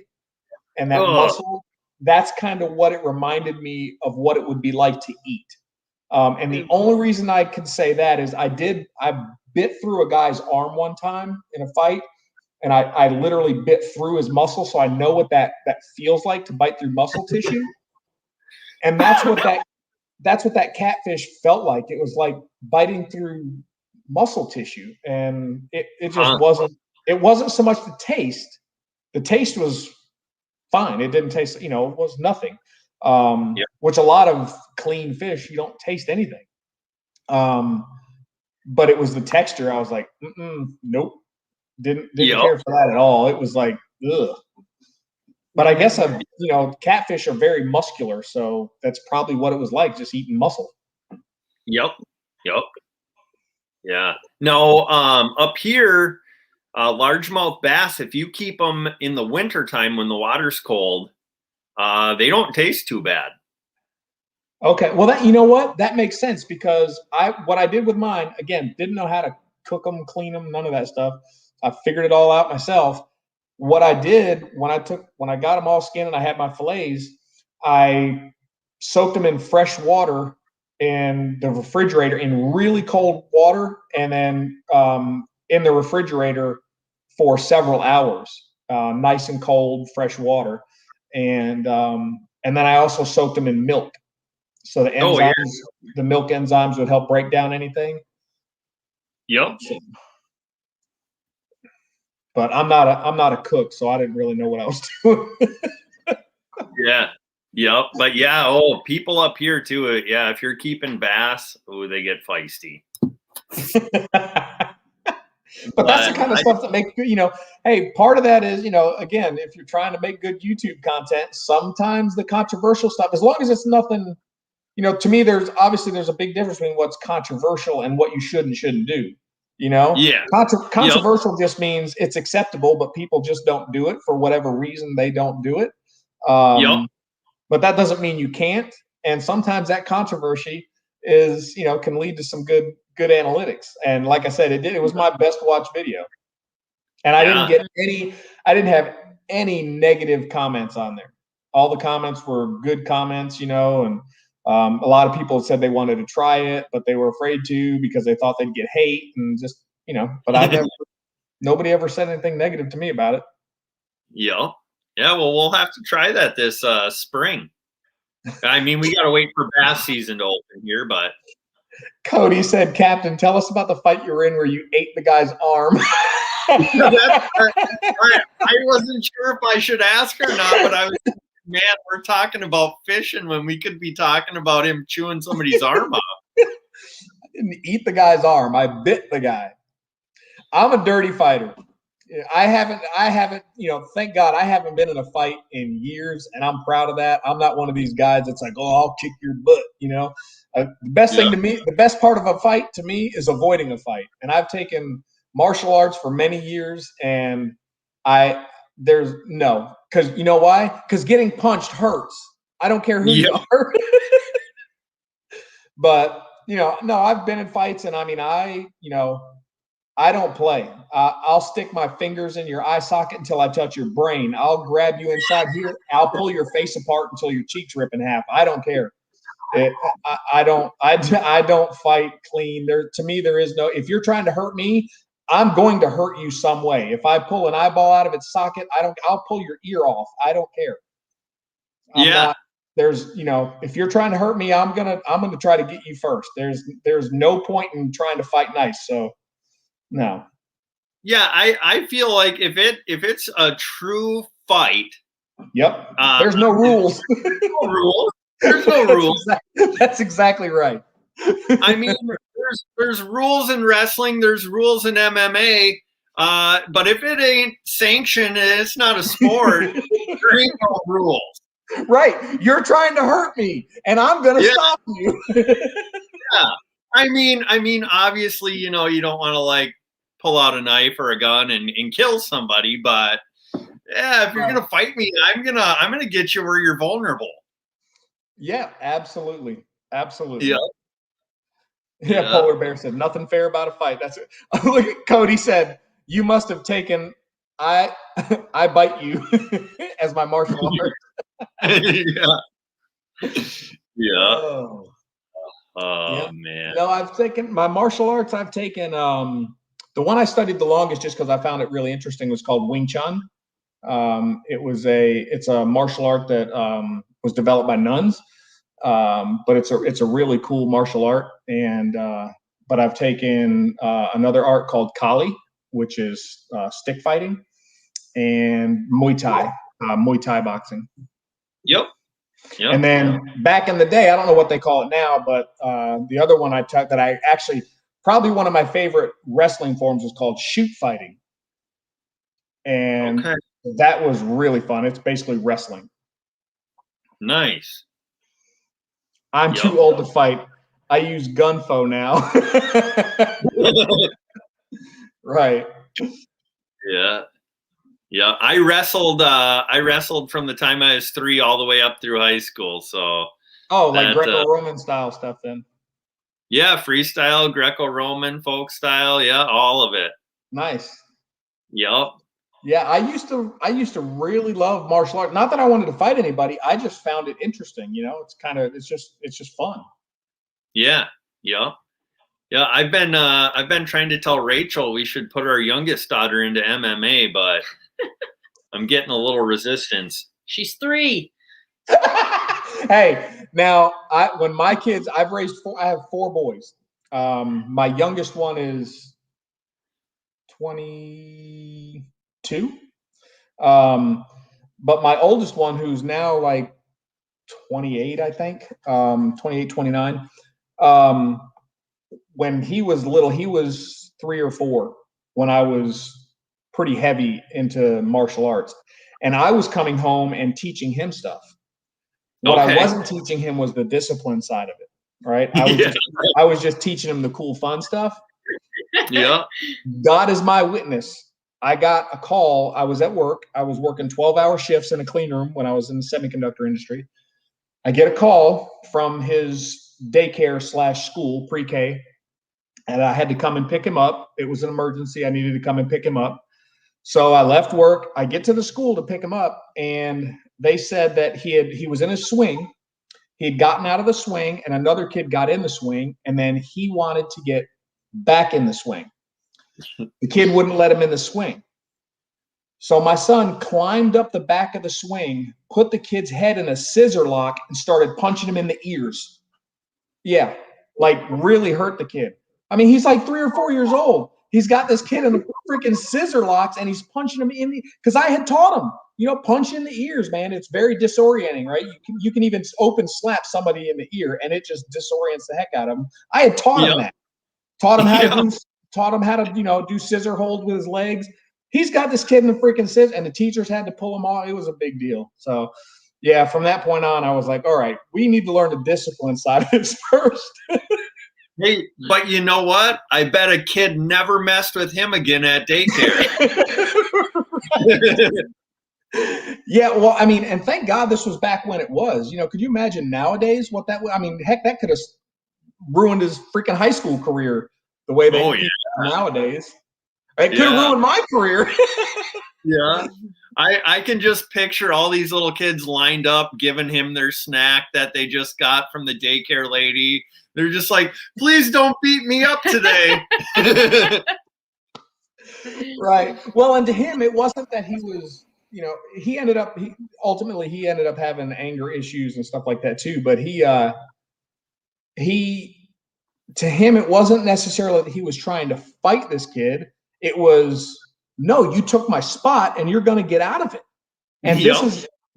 and that muscle. That's kind of what it reminded me of what it would be like to eat. And the only reason I can say that is I bit through a guy's arm one time in a fight, and I literally bit through his muscle, so I know what that feels like to bite through muscle tissue. And that's what that catfish felt like. It was like biting through muscle tissue, and it just wasn't so much the taste. The taste was fine. It didn't taste, it was nothing. Which a lot of clean fish, you don't taste anything. But it was the texture. I was like, nope. Didn't care for that at all. It was like, ugh. But I guess catfish are very muscular, so that's probably what it was like, just eating muscle. Yep. Yeah. No, up here, largemouth bass, if you keep them in the wintertime when the water's cold, they don't taste too bad. Okay. Well, that makes sense, because what I did with mine, again, didn't know how to cook them, clean them, none of that stuff. I figured it all out myself. What I did when I got them all skinned and I had my fillets, I soaked them in fresh water in the refrigerator, in really cold water, and then in the refrigerator for several hours, nice and cold, fresh water. And then I also soaked them in milk. So the enzymes, the milk enzymes would help break down anything. Yep. But I'm not a cook, so I didn't really know what I was doing. Yeah. Yep. But yeah, people up here too. Yeah, if you're keeping bass, they get feisty. But that's the kind of stuff that makes, hey, part of that is, again, if you're trying to make good YouTube content, sometimes the controversial stuff, as long as it's nothing, to me, there's a big difference between what's controversial and what you should and shouldn't do. Yeah. Controversial just means it's acceptable, but people just don't do it for whatever reason. They don't do it. But that doesn't mean you can't. And sometimes that controversy is, can lead to some good analytics. And like I said, it was my best watched video. And I didn't have any negative comments on there. All the comments were good comments, and a lot of people said they wanted to try it, but they were afraid to because they thought they'd get hate and just, but nobody ever said anything negative to me about it. Yeah. Well, we'll have to try that this spring. I mean, we got to wait for bass season to open here, but. Cody said, Captain, tell us about the fight you were in where you ate the guy's arm. I wasn't sure if I should ask or not, but I was, man, we're talking about fishing when we could be talking about him chewing somebody's arm off. I didn't eat the guy's arm. I bit the guy. I'm a dirty fighter. I haven't, thank God I haven't been in a fight in years, and I'm proud of that. I'm not one of these guys that's like, I'll kick your butt, The best thing to me, the best part of a fight to me is avoiding a fight. And I've taken martial arts for many years, and because you know why? Because getting punched hurts. I don't care who you are. But, no, I've been in fights, and I don't play. I'll stick my fingers in your eye socket until I touch your brain. I'll grab you inside here. I'll pull your face apart until your cheeks rip in half. I don't care. I don't fight clean. To me, there is no. If you're trying to hurt me, I'm going to hurt you some way. If I pull an eyeball out of its socket, I'll pull your ear off. I don't care. If you're trying to hurt me, I'm gonna try to get you first. There's no point in trying to fight nice. So. No. Yeah, I feel like if it's a true fight. Yep. There's no rules. There's no rules. That's exactly right. I mean, there's rules in wrestling. There's rules in MMA. But if it ain't sanctioned, it's not a sport. There ain't no rules. Right. You're trying to hurt me, and I'm going to stop you. Yeah. I mean, obviously, you know, you don't want to like pull out a knife or a gun and kill somebody, but yeah, if you're gonna fight me, I'm gonna get you where you're vulnerable. Yeah, absolutely. Absolutely. Yeah. Yeah, Polar Bear said nothing fair about a fight. That's it. Look at Cody said, you must have taken I bite you as my martial art. Yeah. Yeah. Yeah. Man. No, I've taken my martial arts. I've taken the one I studied the longest just because I found it really interesting was called Wing Chun. It's a martial art that was developed by nuns, but it's a really cool martial art. And but I've taken another art called Kali, which is stick fighting, and Muay Thai boxing. Yep. And then back in the day, I don't know what they call it now, but the other one I took that I actually probably one of my favorite wrestling forms is called shoot fighting. And that was really fun. It's basically wrestling. Nice. I'm too old to fight. I use gunfo now. Right. Yeah. Yeah. I wrestled from the time I was 3 all the way up through high school. So like Greco-Roman style stuff then. Yeah, freestyle, Greco-Roman, folk style, yeah, all of it. Nice. Yep. Yeah, I used to really love martial art. Not that I wanted to fight anybody. I just found it interesting. You know, it's just fun. Yeah. Yeah. Yeah. I've been trying to tell Rachel we should put our youngest daughter into MMA, but I'm getting a little resistance. She's 3. Hey, now when my kids, I have 4 boys. My youngest one is 22. But my oldest one, who's now like 28, I think, 28, 29. When he was little, he was 3 or 4 when I was pretty heavy into martial arts. And I was coming home and teaching him stuff. What I wasn't teaching him was the discipline side of it, right? I was just teaching him the cool, fun stuff. Yeah. God is my witness. I got a call. I was at work. I was working 12-hour shifts in a clean room when I was in the semiconductor industry. I get a call from his daycare/school, pre-K, and I had to come and pick him up. It was an emergency. I needed to come and pick him up. So I left work. I get to the school to pick him up, and they said that he was in his swing. He had gotten out of the swing, and another kid got in the swing, and then he wanted to get back in the swing. The kid wouldn't let him in the swing. So my son climbed up the back of the swing, put the kid's head in a scissor lock, and started punching him in the ears. Yeah, like really hurt the kid. I mean, he's like 3 or 4 years old. He's got this kid in the freaking scissor locks, and he's punching him in the, because I had taught him, punch in the ears, man. It's very disorienting, right? You can even open slap somebody in the ear, and it just disorients the heck out of him. I had taught him that. Taught him how to do scissor hold with his legs. He's got this kid in the freaking scissor, and the teachers had to pull him off. It was a big deal. So, yeah, from that point on, I was like, all right, we need to learn the discipline side of this first. Hey, but you know what? I bet a kid never messed with him again at daycare. Yeah, well, I mean, and thank God this was back when it was. Could you imagine nowadays what that would? I mean, heck, that could have ruined his freaking high school career the way they nowadays. It could have ruined my career. Yeah. I can just picture all these little kids lined up giving him their snack that they just got from the daycare lady. They're just like, please don't beat me up today. Right. Well, and to him, it wasn't that he was, he ultimately ended up having anger issues and stuff like that too. But to him, it wasn't necessarily that he was trying to fight this kid. It was, no, you took my spot and you're going to get out of it. And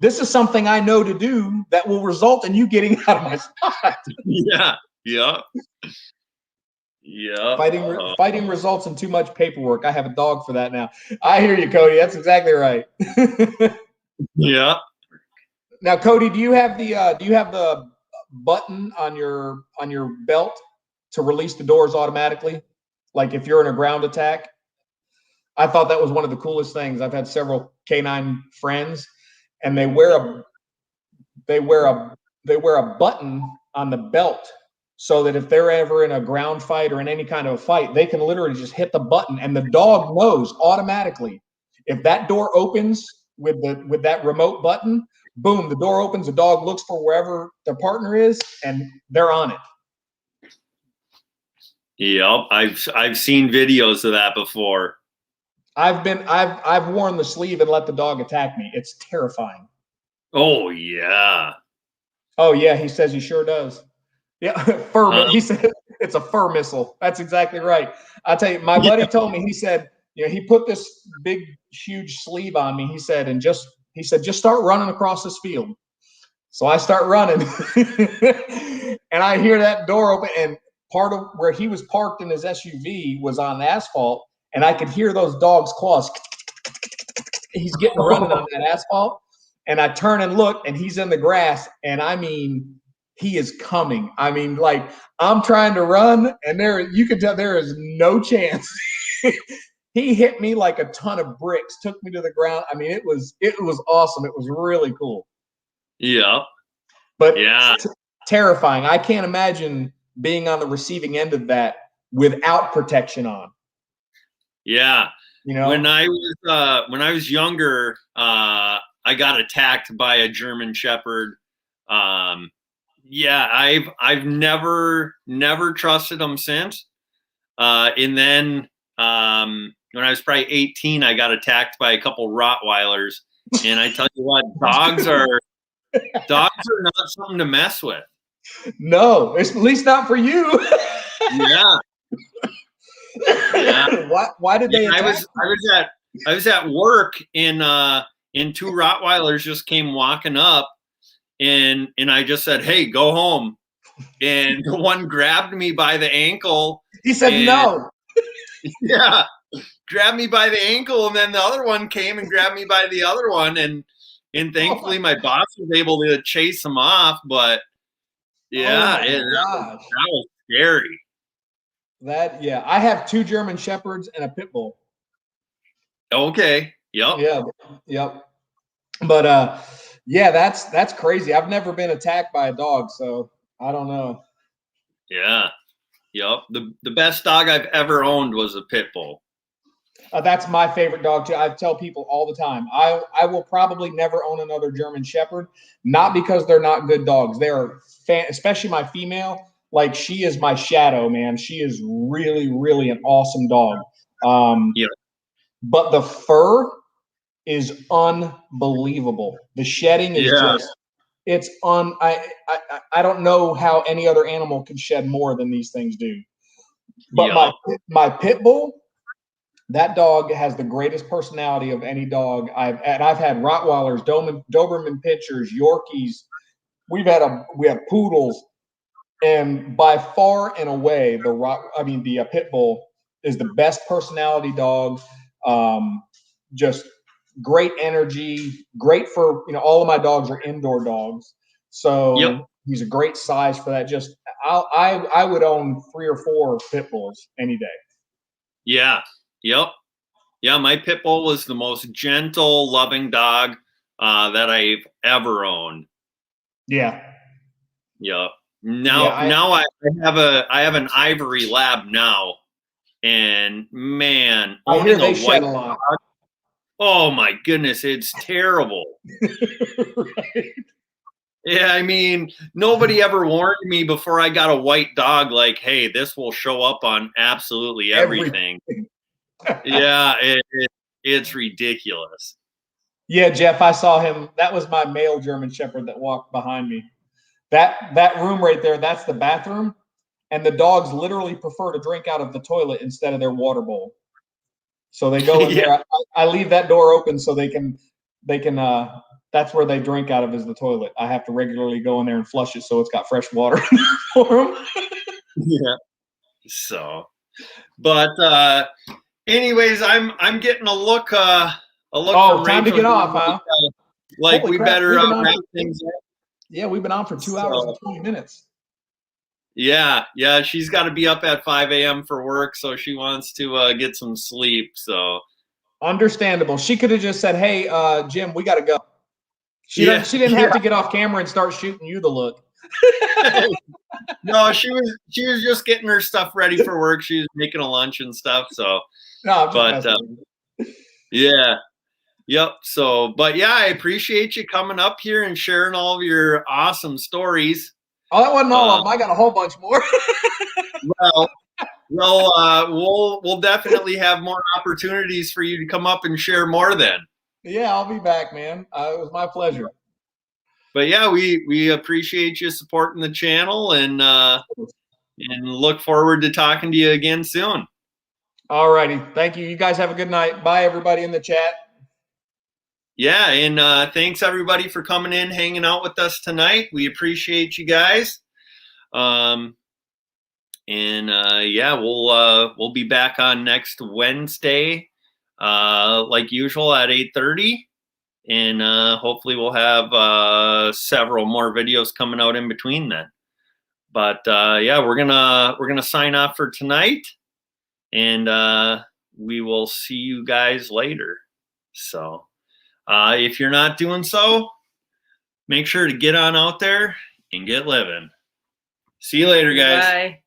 this is something I know to do that will result in you getting out of my spot. Yeah. Yeah. Yeah. Fighting results in too much paperwork. I have a dog for that now. I hear you, Cody. That's exactly right. Yeah. Now, Cody, do you have the button on your belt to release the doors automatically? Like if you're in a ground attack? I thought that was one of the coolest things. I've had several canine friends, and they wear a button on the belt so that if they're ever in a ground fight or in any kind of a fight, they can literally just hit the button and the dog knows automatically. If that door opens with that remote button, boom, the door opens, the dog looks for wherever their partner is, and they're on it. Yep, I've seen videos of that before. I've worn the sleeve and let the dog attack me. It's terrifying. Oh yeah. Oh yeah, he says he sure does. Yeah, he said it's a fur missile. That's exactly right. I tell you, my buddy told me, he said, he put this big, huge sleeve on me. He said, just start running across this field. So I start running, and I hear that door open, and part of where he was parked in his SUV was on asphalt, and I could hear those dogs' claws. He's getting running on that asphalt, and I turn and look, and he's in the grass, and I mean, he is coming. I mean, like, I'm trying to run, and you can tell there is no chance. He hit me like a ton of bricks, took me to the ground. I mean, it was awesome. It was really cool. Yeah. But terrifying. I can't imagine being on the receiving end of that without protection on. Yeah. When I was younger, I got attacked by a German Shepherd. Yeah, I've never trusted them since. And then when I was probably 18, I got attacked by a couple Rottweilers. And I tell you what, dogs are not something to mess with. No, at least not for you. Yeah. Yeah. Why did they attack? I was at work, and two Rottweilers just came walking up, and I just said, "Hey, go home." And the one grabbed me by the ankle. He said no. Yeah, grabbed me by the ankle, and then the other one came and grabbed me by the other one, and thankfully my boss was able to chase them off. But yeah, that was scary. I have 2 German Shepherds and a pit bull. Okay. Yep. Yeah. Yep. But yeah, that's crazy. I've never been attacked by a dog, so I don't know. Yeah. Yep. The best dog I've ever owned was a pit bull. That's my favorite dog too. I tell people all the time, I will probably never own another German Shepherd, not because they're not good dogs. They are especially my female. Like, she is my shadow, man. She is really, really an awesome dog. Yeah. But the fur is unbelievable. The shedding is I don't know how any other animal can shed more than these things do. But my pit bull, that dog has the greatest personality of any dog I've had Rottweilers, Doberman Pinschers, Yorkies. We have poodles. And by far and away, the pit bull is the best personality dog. Just great energy, great for, all of my dogs are indoor dogs. So he's a great size for that. Just, I would own 3 or 4 pit bulls any day. Yeah. Yep. Yeah. My pit bull was the most gentle, loving dog that I've ever owned. Yeah. Yep. Now I have an ivory lab now, and man, I hear they shed a lot. Oh my goodness, it's terrible. Right. Yeah, I mean, nobody ever warned me before I got a white dog, like, hey, this will show up on absolutely everything. Yeah, it's ridiculous. Yeah, Jeff, I saw him. That was my male German Shepherd that walked behind me. That room right there, that's the bathroom, and the dogs literally prefer to drink out of the toilet instead of their water bowl. So they go in there. I leave that door open so they can that's where they drink out of, is the toilet. I have to regularly go in there and flush it so it's got fresh water for them. Yeah. So, but anyways, I'm getting a look. Oh, time to get off, huh? like Holy we crap, better we've been on wrap for- things up. Yeah, we've been on for 2 hours and 20 minutes. Yeah, she's got to be up at 5 a.m. for work, so she wants to get some sleep. So Understandable. She could have just said, "Hey, Jim, we got to go." She didn't have to get off camera and start shooting you the look. No, she was just getting her stuff ready for work. She was making a lunch and stuff. So, No, I'm but just messing with you. yeah, yep. So, but yeah, I appreciate you coming up here and sharing all of your awesome stories. Oh, that wasn't all of them. I got a whole bunch more. We'll definitely have more opportunities for you to come up and share more then. Yeah, I'll be back, man. It was my pleasure. But yeah, we appreciate you supporting the channel and look forward to talking to you again soon. All righty. Thank you. You guys have a good night. Bye, everybody in the chat. Yeah, and thanks everybody for coming in, hanging out with us tonight. We appreciate you guys. Yeah, we'll be back on next Wednesday, like usual at 8:30, and hopefully we'll have several more videos coming out in between then. But yeah, we're gonna sign off for tonight, and we will see you guys later. So if you're not doing so, make sure to get on out there and get living. See you later, guys. Bye.